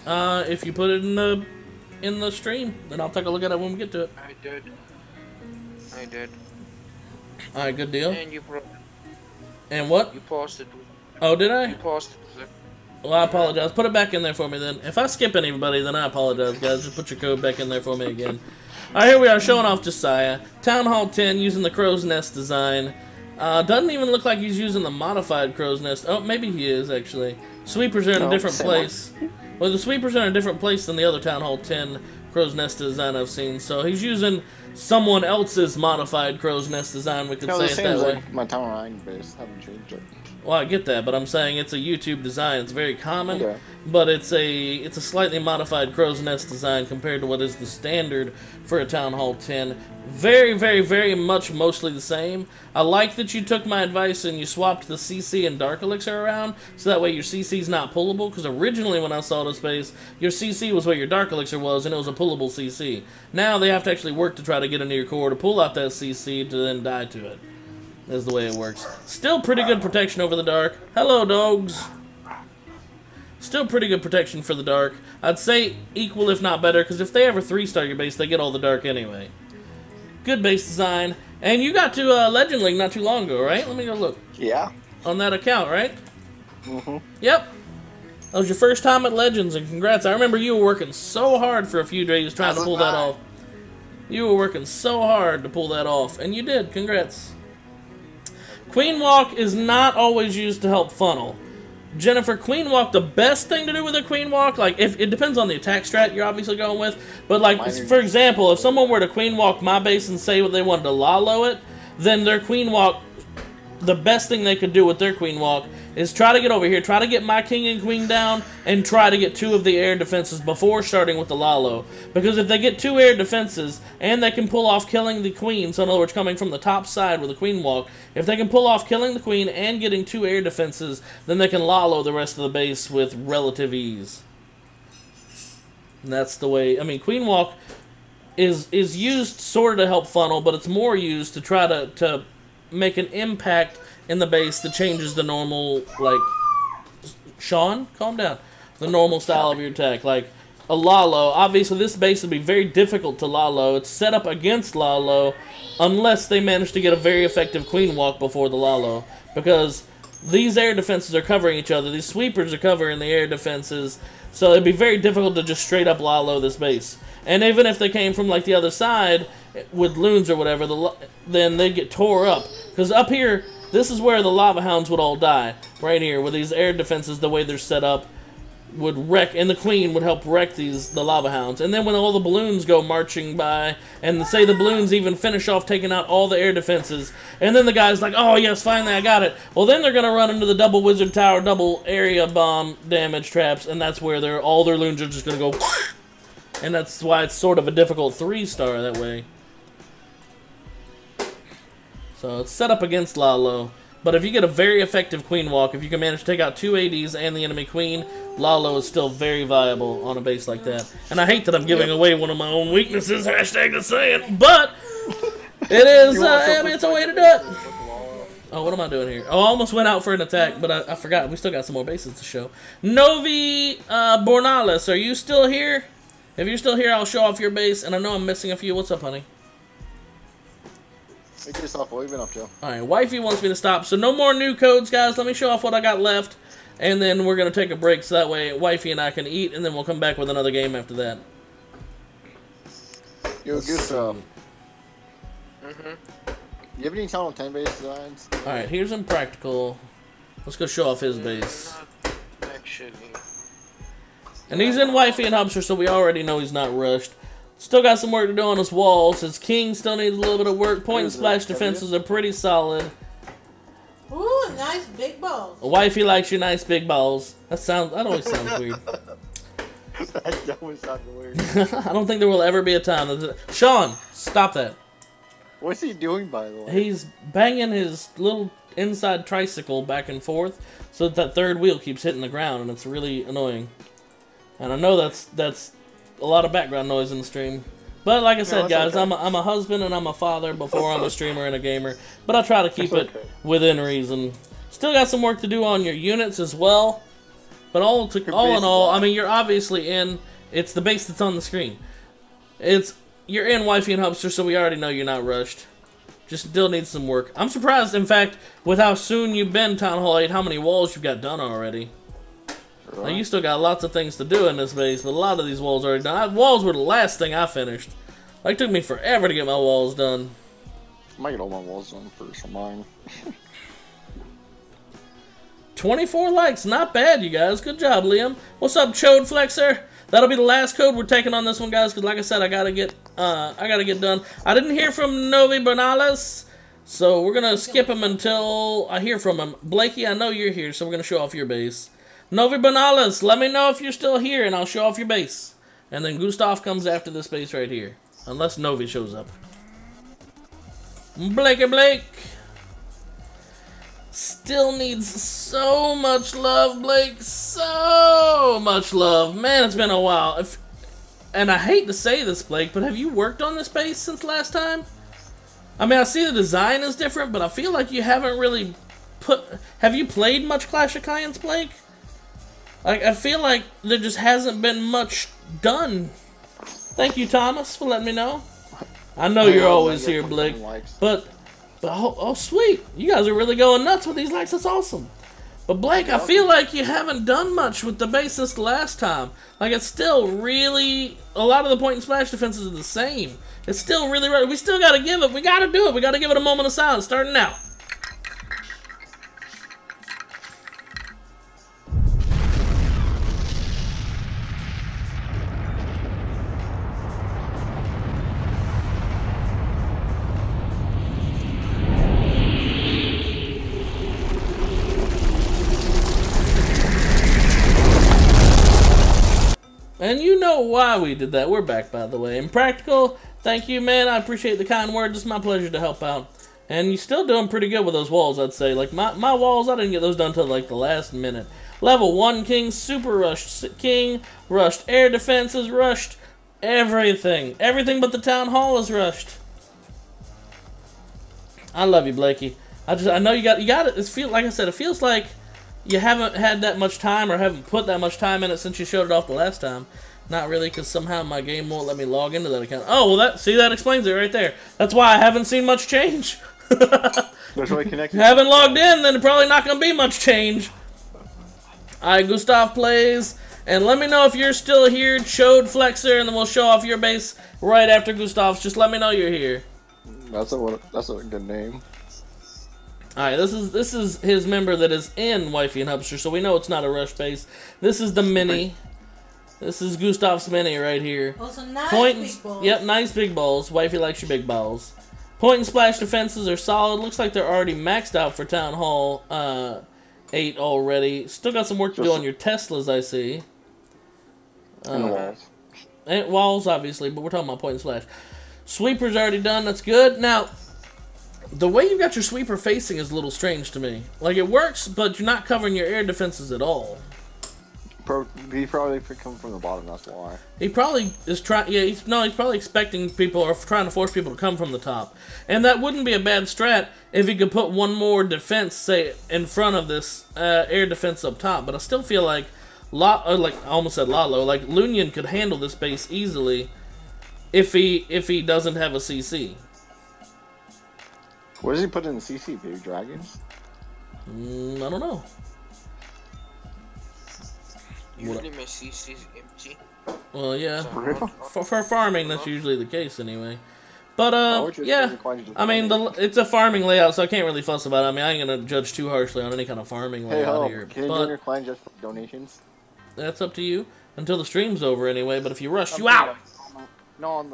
If you put it in the stream, then I'll take a look at it when we get to it. I did. I did. Alright, good deal. And you brought. And what? You paused it. Oh, did I? You paused it. Well, I apologize. Put it back in there for me then. If I skip anybody, then I apologize, guys. Just put your code back in there for me again. Alright, here we are, showing off Josiah. Town Hall 10 using the crow's nest design. Doesn't even look like he's using the modified crow's nest. Oh, maybe he is, actually. Sweepers are in a different place. Well, the sweepers are in a different place than the other Town Hall 10 crow's nest design I've seen. So he's using someone else's modified crow's nest design, we could say it that way. Like my Town 9 base. Haven't changed it. Well, I get that, but I'm saying it's a YouTube design. It's very common, Okay. but it's a slightly modified crow's nest design compared to what is the standard for a Town Hall 10. Very, very, very much mostly the same. I like that you took my advice and you swapped the CC and Dark Elixir around, so that way your CC's not pullable, because originally when I saw this base, your CC was where your Dark Elixir was, and it was a pullable CC. Now they have to actually work to try to get into your core to pull out that CC to then die to it. That's the way it works. Still pretty good protection over the dark. Hello, dogs. Still pretty good protection for the dark. I'd say equal if not better, because if they ever 3-star your base, they get all the dark anyway. Good base design. And you got to Legend League not too long ago, right? Let me go look. Yeah. On that account, right? Mm-hmm. Yep. That was your first time at Legends, and congrats. I remember you were working so hard for a few days trying to pull that off. You were working so hard to pull that off, and you did. Congrats. Queen Walk is not always used to help funnel. Jennifer, Queen Walk, the best thing to do with a Queen Walk, like, if it depends on the attack strat you're obviously going with, but, like, for example, if someone were to Queen Walk my base and say they wanted to Lalo it, then their Queen Walk, the best thing they could do with their Queen Walk is try to get over here, try to get my King and Queen down, and try to get 2 of the air defenses before starting with the Lalo. Because if they get 2 air defenses, and they can pull off killing the Queen, so in other words, coming from the top side with a Queen Walk, if they can pull off killing the Queen and getting 2 air defenses, then they can Lalo the rest of the base with relative ease. And that's the way, I mean, Queen Walk is used sort of to help funnel, but it's more used to try to make an impact in the base that changes the normal, like, Sean, calm down, the normal style of your attack. Like, a Lalo, obviously this base would be very difficult to Lalo. It's set up against Lalo unless they manage to get a very effective Queen Walk before the Lalo. Because these air defenses are covering each other. These sweepers are covering the air defenses. So it'd be very difficult to just straight up Lalo this base. And even if they came from, like, the other side with loons or whatever, then they'd get tore up. Because up here, this is where the lava hounds would all die. Right here, where these air defenses, the way they're set up, would wreck, and the Queen would help wreck the lava hounds. And then when all the balloons go marching by, and say the balloons even finish off taking out all the air defenses, and then the guy's like, oh yes, finally I got it. Well, then they're going to run into the double wizard tower, double area bomb damage traps, and that's where all their loons are just going to go. And that's why it's sort of a difficult 3-star that way. So it's set up against Lalo. But if you get a very effective Queen Walk, if you can manage to take out 2 ADs and the enemy Queen, Lalo is still very viable on a base like that. And I hate that I'm giving away one of my own weaknesses, hashtag the saying, but it is, I mean, it's a way to do it. Oh, what am I doing here? Oh, I almost went out for an attack, but I forgot. We still got some more bases to show. Novi Bornalis, are you still here? If you're still here, I'll show off your base, and I know I'm missing a few. What's up, honey? Hey, Gustav, what have you been up to? Alright, Wifey wants me to stop, so no more new codes, guys. Let me show off what I got left, and then we're going to take a break, so that way Wifey and I can eat, and then we'll come back with another game after that. Yo, Gustav. You have any Tunnel 10 base designs? Alright, here's Impractical. Let's go show off his base. Not actually. And he's in WifieandHubster, so we already know he's not rushed. Still got some work to do on his walls. His king still needs a little bit of work. Point and splash defenses are pretty solid. Ooh, nice big balls. Wifey likes your nice big balls. That always sounds weird. That always sounds weird. I don't think there will ever be a time that... Sean, stop that. What's he doing, by the way? He's banging his little inside tricycle back and forth so that third wheel keeps hitting the ground, and it's really annoying. And I know that's a lot of background noise in the stream. But like I said, guys, okay. I'm a husband and I'm a father before I'm a streamer and a gamer. But I try to keep it within reason. Still got some work to do on your units as well. But all in all, I mean, you're obviously in... It's the base that's on the screen. You're in WifieandHubster, so we already know you're not rushed. Just still needs some work. I'm surprised, in fact, with how soon you've been Town Hall 8, how many walls you've got done already. Now, you still got lots of things to do in this base, but a lot of these walls are already done. Walls were the last thing I finished. Like, it took me forever to get my walls done. I might get all my walls done first for mine. 24 likes, not bad, you guys. Good job, Liam. What's up, Chode Flexer? That'll be the last code we're taking on this one, guys, because like I said, I gotta get done. I didn't hear from Novi Bernales, so we're gonna skip him until I hear from him. Blakey, I know you're here, so we're gonna show off your base. Novi Bernales, let me know if you're still here, and I'll show off your base. And then Gustav comes after this base right here, unless Novi shows up. Blake. Still needs so much love, Blake. So much love. Man, it's been a while. And I hate to say this, Blake, but have you worked on this base since last time? I mean, I see the design is different, but I feel like you haven't really Have you played much Clash of Clans, Blake? Like, I feel like there just hasn't been much done. Thank you, Thomas, for letting me know. I know you're always here, Blake. But oh, sweet. You guys are really going nuts with these likes. That's awesome. But, Blake, I feel like you haven't done much with the base since the last time. Like, it's still really... A lot of the point and splash defenses are the same. It's still really... We still got to give it... We got to do it. We got to give it a moment of silence, starting now. And you know why we did that. We're back, by the way. Impractical, thank you, man. I appreciate the kind words. It's my pleasure to help out. And you're still doing pretty good with those walls, I'd say. Like, my walls, I didn't get those done until, like, the last minute. Level 1 King, super rushed King, rushed air defenses, rushed everything. Everything but the Town Hall is rushed. I love you, Blakey. I know you got it. Like I said, it feels like you haven't had that much time or haven't put that much time in it since you showed it off the last time. Not really, because somehow my game won't let me log into that account. Oh, well, that explains it right there. That's why I haven't seen much change. That's why I connected. Haven't logged in, then probably not going to be much change. Alright, Gustav plays. And let me know if you're still here, Chode Flexer, and then we'll show off your base right after Gustav's. Just let me know you're here. That's a good name. Alright, this is his member that is in WifieandHubster, so we know it's not a rush base. This is the mini. This is Gustav's mini right here. Also nice big balls. Yep, nice big balls. Wifey likes your big balls. Point and splash defenses are solid. Looks like they're already maxed out for Town Hall 8 already. Still got some work to do on your Teslas, I see. And the walls. And walls, obviously, but we're talking about point and splash. Sweeper's already done. That's good. Now, the way you got your sweeper facing is a little strange to me. Like, it works, but you're not covering your air defenses at all. He probably come from the bottom, that's why. He probably is trying... Yeah, he's probably expecting people or trying to force people to come from the top. And that wouldn't be a bad strat if he could put one more defense, say, in front of this air defense up top. But I still feel like... I almost said Lalo. Like, Lunyan could handle this base easily if he doesn't have a CC. What does he put in the CC? Baby dragons? I don't know. Usually my CC is empty. Well, yeah. For farming, that's usually the case anyway. But yeah, I mean it's a farming layout, so I can't really fuss about it. I mean I ain't gonna judge too harshly on any kind of farming layout here. Can you join your clan just for donations? That's up to you until the stream's over anyway. But if you rush, you out. No, on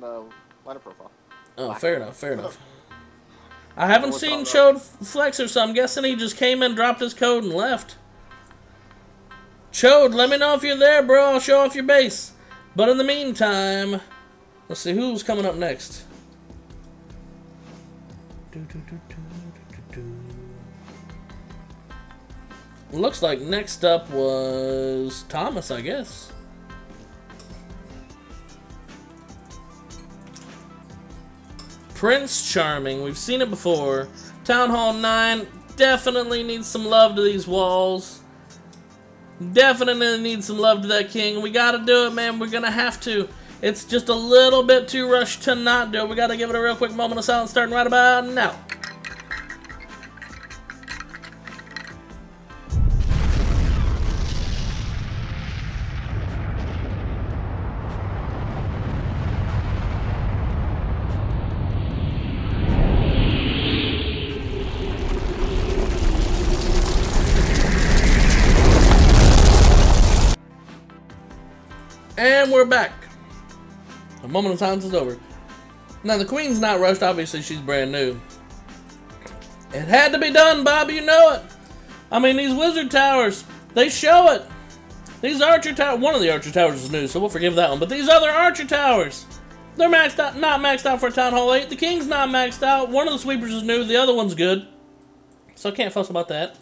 the ladder profile. Oh, fair enough. Fair enough. I haven't seen Chode Flexer, so I'm guessing he just came in, dropped his code, and left. Chode, let me know if you're there, bro. I'll show off your base. But in the meantime, let's see who's coming up next. Looks like next up was Thomas, I guess. Prince Charming, we've seen it before. Town Hall 9 definitely needs some love to these walls. Definitely needs some love to that king. We gotta do it, man. We're gonna have to. It's just a little bit too rushed to not do it. We gotta give it a real quick moment of silence starting right about now. And we're back. A moment of silence is over. Now, the queen's not rushed. Obviously, she's brand new. It had to be done, Bob. You know it. I mean, these wizard towers, they show it. These archer towers, one of the archer towers is new, so we'll forgive that one. But these other archer towers, they're maxed out, not maxed out for Town Hall 8. The king's not maxed out. One of the sweepers is new. The other one's good. So I can't fuss about that.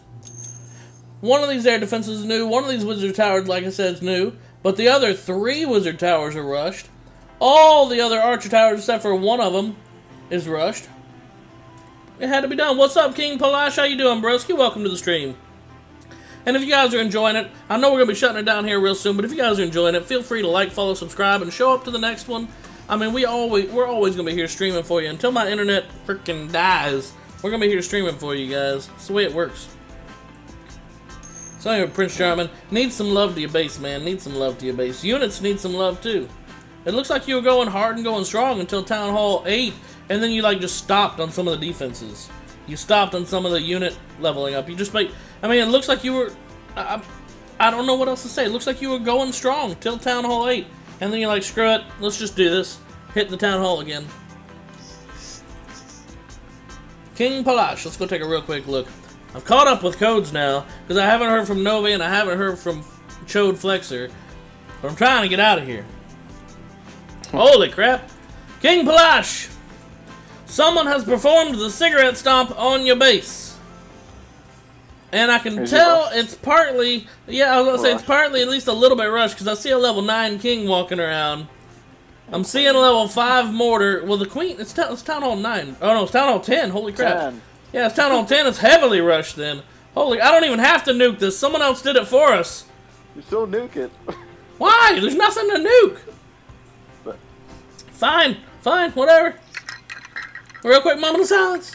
One of these air defenses is new. One of these wizard towers, like I said, is new. But the other 3 wizard towers are rushed. All the other archer towers, except for one of them, is rushed. It had to be done. What's up, King Palash? How you doing, broski? Welcome to the stream. And if you guys are enjoying it, I know we're going to be shutting it down here real soon, but if you guys are enjoying it, feel free to like, follow, subscribe, and show up to the next one. I mean, we're always going to be here streaming for you. Until my internet freaking dies, we're going to be here streaming for you guys. That's the way it works. So anyway, Prince Charming, need some love to your base, man. Need some love to your base. Units need some love, too. It looks like you were going hard and going strong until Town Hall 8, and then you, like, just stopped on some of the defenses. You stopped on some of the unit leveling up. You just, like, I mean, it looks like you were, I don't know what else to say. It looks like you were going strong till Town Hall 8, and then you're like, screw it, let's just do this. Hit the Town Hall again. King Palash, let's go take a real quick look. I've caught up with codes now, because I haven't heard from Novi and I haven't heard from Chode Flexer. But I'm trying to get out of here. Holy crap. King Palash! Someone has performed the cigarette stomp on your base. And I can tell it's partly, yeah, I was going to say it's partly at least a little bit rushed, because I see a level 9 king walking around. I'm seeing a level 5 mortar. Well, the queen, it's Town Hall 9. Oh no, it's Town Hall 10. Holy crap. 10. Yeah, it's Town Hall 10. It's heavily rushed then. Holy, I don't even have to nuke this. Someone else did it for us. You still nuke it. Why? There's nothing to nuke. But. Fine, whatever. Real quick moment of silence.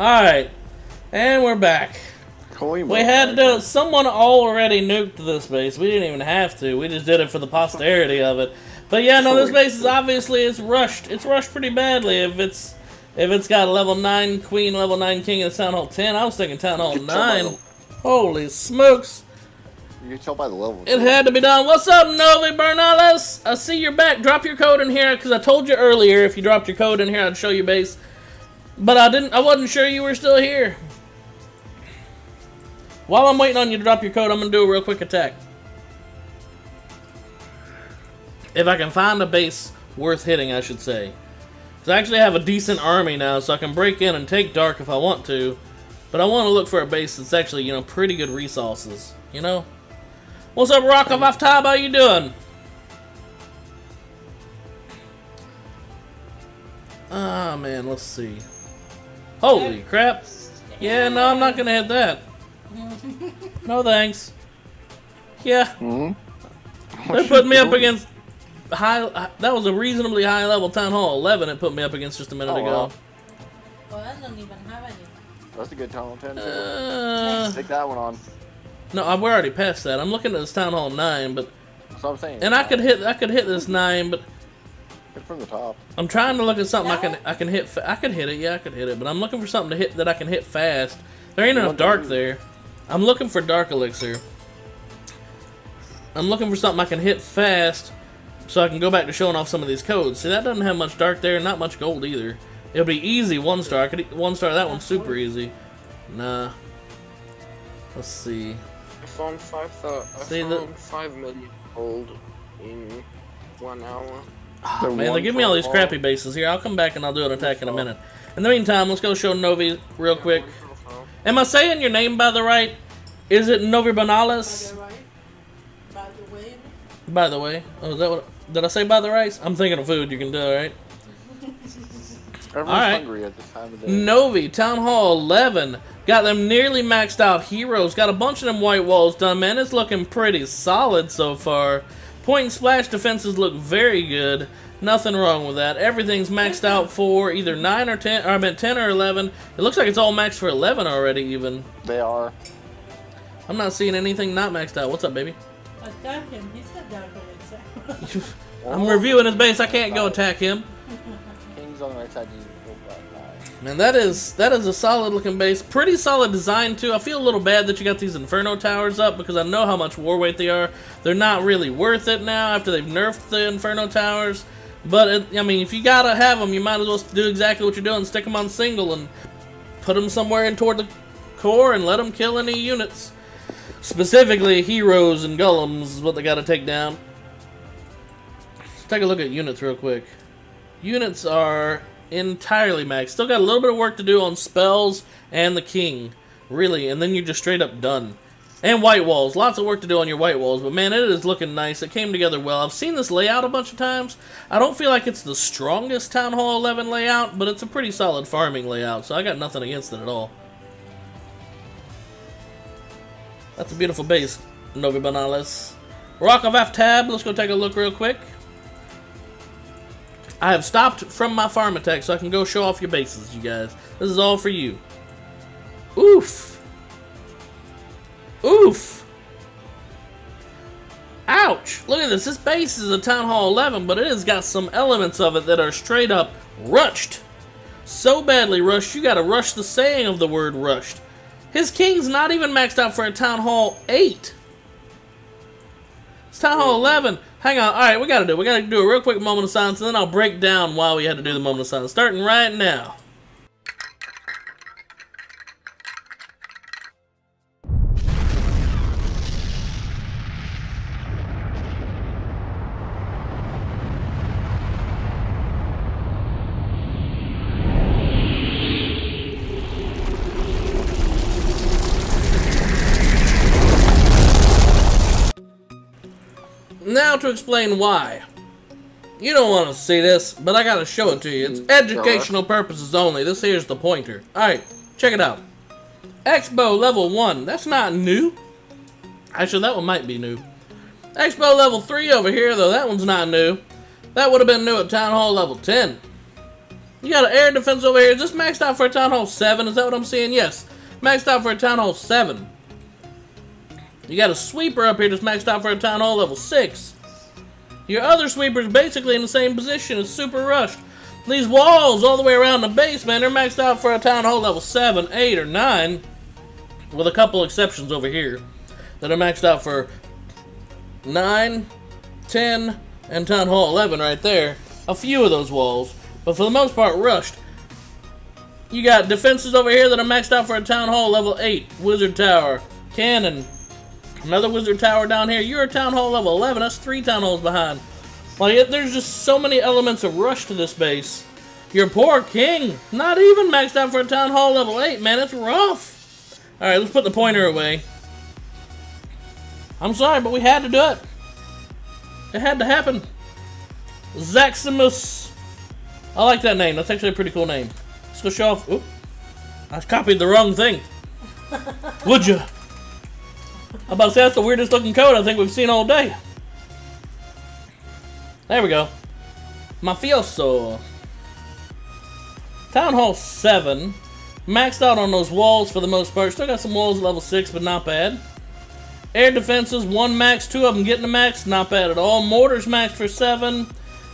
Alright, and we're back. We had to do it. Someone already nuked this base. We didn't even have to. We just did it for the posterity of it. But yeah, no, this base is obviously, it's rushed. It's rushed pretty badly. If it's got a level 9 queen, level 9 king, and Town Hall 10. I was thinking Town Hall 9. Holy smokes. You can tell by the level. It had to be done. What's up, Novi Bernales? I see you're back. Drop your code in here, because I told you earlier if you dropped your code in here, I'd show you base. But I wasn't sure you were still here. While I'm waiting on you to drop your code, I'm going to do a real quick attack. If I can find a base worth hitting, I should say. Because I actually have a decent army now, so I can break in and take Dark if I want to. But I want to look for a base that's actually, you know, pretty good resources. You know? What's up, Rockin and Bashin? How you doing? Ah, man, let's see. Holy crap. Yeah, no, I'm not gonna hit that. No thanks. Yeah. They put me up against high. That was a reasonably high level Town Hall 11. It put me up against just a minute ago. Well, I don't even have any. That's a good Town Hall 10 too. Stick that one on. No, we're already past that. I'm looking at this Town Hall 9, but. That's what I'm saying. And I could hit this 9, but. Hit from the top. I'm trying to look at something I can hit. I could hit it, yeah, I could hit it, but I'm looking for something to hit that I can hit fast. There ain't enough dark there. I'm looking for dark elixir. I'm looking for something I can hit fast, so I can go back to showing off some of these codes. See, that doesn't have much dark there, not much gold either. It'll be easy 1-star. I could 1-star that one super easy. Nah. Let's see. I found 5 million gold in 1 hour. Oh, man, they give me all these crappy bases here. I'll come back and I'll do an attack in a minute. In the meantime, let's go show Novi real quick. Am I saying your name by the right? Is it Novi Banales? By the way. By the way. Oh, is that what? Did I say by the right? I'm thinking of food you can do, right? Everyone's hungry at this time of day. Novi, Town Hall 11. Got them nearly maxed out heroes. Got a bunch of them white walls done, man. It's looking pretty solid so far. Point and splash defenses look very good. Nothing wrong with that. Everything's maxed out for either 9 or 10, or I meant 10 or 11. It looks like it's all maxed for 11 already, even. They are. I'm not seeing anything not maxed out. What's up, baby? Attack him. He's got dark elixir. I'm reviewing his base. I can't go attack him. King's on the right side. Man, that is a solid looking base. Pretty solid design too. I feel a little bad that you got these Inferno towers up because I know how much war weight they are. They're not really worth it now after they've nerfed the Inferno towers. But I mean, if you gotta have them, you might as well do exactly what you're doing. Stick them on single and put them somewhere in toward the core and let them kill any units. Specifically, heroes and golems is what they gotta take down. Let's take a look at units real quick. Units are entirely maxed. Still got a little bit of work to do on spells and the king, really, and then you're just straight up done. And white walls. Lots of work to do on your white walls, but man, it is looking nice. It came together well. I've seen this layout a bunch of times. I don't feel like it's the strongest Town Hall 11 layout, but it's a pretty solid farming layout, so I got nothing against it at all. That's a beautiful base, Novi Banales. Rock of F tab. Let's go take a look real quick. I have stopped from my farm attack so I can go show off your bases, you guys. This is all for you. Oof. Oof. Ouch. Look at this. This base is a Town Hall 11, but it has got some elements of it that are straight up rushed. So badly rushed, you gotta rush the saying of the word rushed. His king's not even maxed out for a Town Hall 8. It's Town Hall 11. Hang on. Alright, we gotta do a real quick moment of silence, and then I'll break down why we had to do the moment of silence. Starting right now. Now to explain why. You don't want to see this, but I gotta show it to you. It's educational purposes only. This here's the pointer. Alright, check it out. Expo level 1. That's not new. Actually, that one might be new. Expo level 3 over here, though. That one's not new. That would have been new at Town Hall level 10. You got an air defense over here. Is this maxed out for a Town Hall 7? Is that what I'm seeing? Yes. Maxed out for a Town Hall 7. You got a sweeper up here that's maxed out for a Town Hall level 6. Your other sweeper's basically in the same position. It's super rushed. These walls all the way around the base, man, they're maxed out for a Town Hall level 7, 8, or 9. With a couple exceptions over here that are maxed out for 9, 10, and Town Hall 11 right there. A few of those walls, but for the most part, rushed. You got defenses over here that are maxed out for a Town Hall level 8. Wizard Tower, Cannon, another Wizard Tower down here. You're a Town Hall level 11. That's 3 Town Halls behind. Like, there's just so many elements of rush to this base. Your poor king, not even maxed out for a Town Hall level 8, man. It's rough. Alright, let's put the pointer away. I'm sorry, but we had to do it. It had to happen. Zaximus. I like that name. That's actually a pretty cool name. Let's go show off. Oop. I copied the wrong thing. Would you? I'm about to say that's the weirdest looking code I think we've seen all day. There we go. Mafioso. Town Hall 7. Maxed out on those walls for the most part. Still got some walls at level 6, but not bad. Air defenses, 1 max, 2 of them getting the max, not bad at all. Mortars maxed for 7.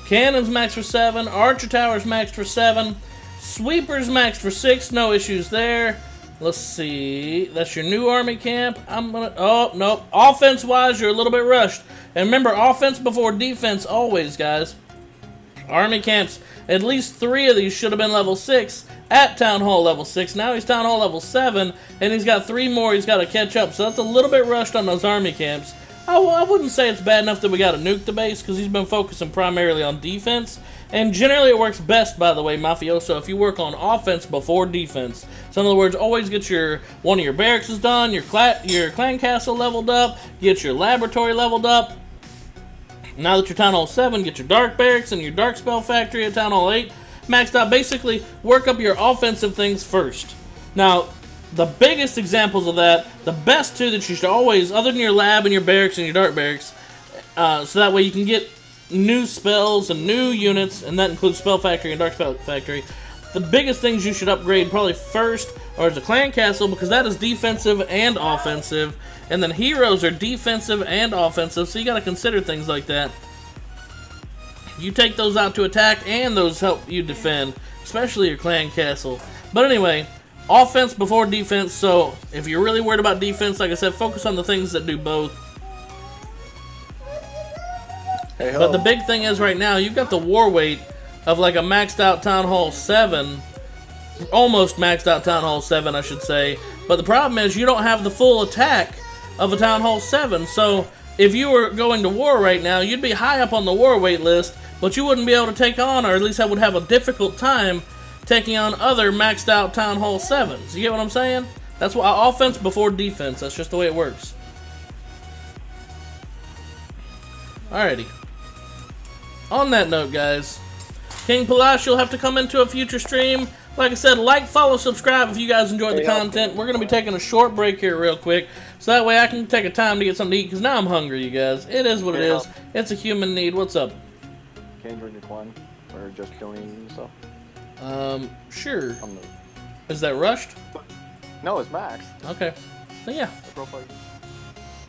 Cannons maxed for 7. Archer towers maxed for 7. Sweepers maxed for 6, no issues there. Let's see. That's your new army camp. Oh, nope. Offense-wise, you're a little bit rushed. And remember, offense before defense always, guys. Army camps, at least 3 of these should have been level 6 at Town Hall level 6. Now he's Town Hall level 7, and he's got 3 more he's got to catch up. So that's a little bit rushed on those army camps. I wouldn't say it's bad enough that we got to nuke the base, because he's been focusing primarily on defense. And generally it works best, by the way, Mafioso, if you work on offense before defense. So in other words, always get one of your barracks done, your clan castle leveled up, get your laboratory leveled up. Now that you're Town Hall 7, get your dark barracks and your dark spell factory at Town Hall 8 maxed out. Basically, work up your offensive things first. Now, the biggest examples of that, the best 2 that you should always, other than your lab and your barracks and your dark barracks, so that way you can get new spells and new units, and that includes spell factory and dark spell factory. The biggest things you should upgrade probably first are the clan castle, because that is defensive and offensive. And then heroes are defensive and offensive, so you got to consider things like that. You take those out to attack, and those help you defend, especially your clan castle. But anyway, offense before defense, so if you're really worried about defense, like I said, focus on the things that do both. Hey, but the big thing is right now, you've got the war weight of like a maxed out Town Hall 7, almost maxed out Town Hall 7, I should say. But the problem is you don't have the full attack of a Town Hall 7. So if you were going to war right now, you'd be high up on the war weight list, but you wouldn't be able to take on, or at least I would have a difficult time taking on other maxed out Town Hall 7s. You get what I'm saying? That's why offense before defense. That's just the way it works. Alrighty. On that note, guys, King Palash, you'll have to come into a future stream. Like I said, like, follow, subscribe if you guys enjoyed the content. We're going to be taking a short break here real quick, so that way I can take a time to get something to eat, because now I'm hungry, you guys. It is what it is. It's a human need. What's up? Can you join your clan? Or just join and stuff? Sure. Is that rushed? No, it's max. Okay. So yeah.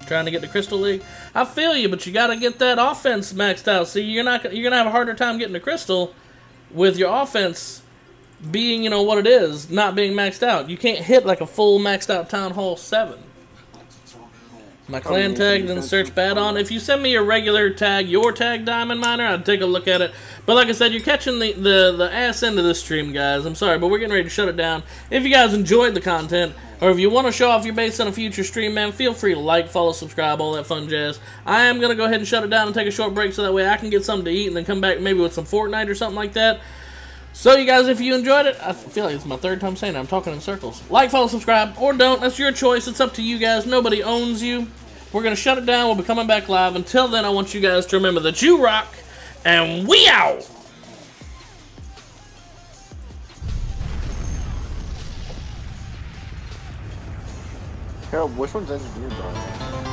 Trying to get the Crystal League. I feel you, but you got to get that offense maxed out. See, you're gonna have a harder time getting the Crystal with your offense being, you know, what it is, not being maxed out. You can't hit like a full maxed out Town Hall 7. My clan tag didn't search bad on. If you send me a regular tag, your tag Diamond Miner, I'd take a look at it. But like I said, you're catching the ass end of this stream, guys. I'm sorry, but we're getting ready to shut it down. If you guys enjoyed the content, or if you want to show off your base on a future stream, man, feel free to like, follow, subscribe, all that fun jazz. I am going to go ahead and shut it down and take a short break so that way I can get something to eat and then come back maybe with some Fortnite or something like that. So, you guys, if you enjoyed it, I feel like it's my 3rd time saying it. I'm talking in circles. Like, follow, subscribe, or don't. That's your choice. It's up to you guys. Nobody owns you. We're going to shut it down. We'll be coming back live. Until then, I want you guys to remember that you rock, and we out! Harold, which one's engineered, bro?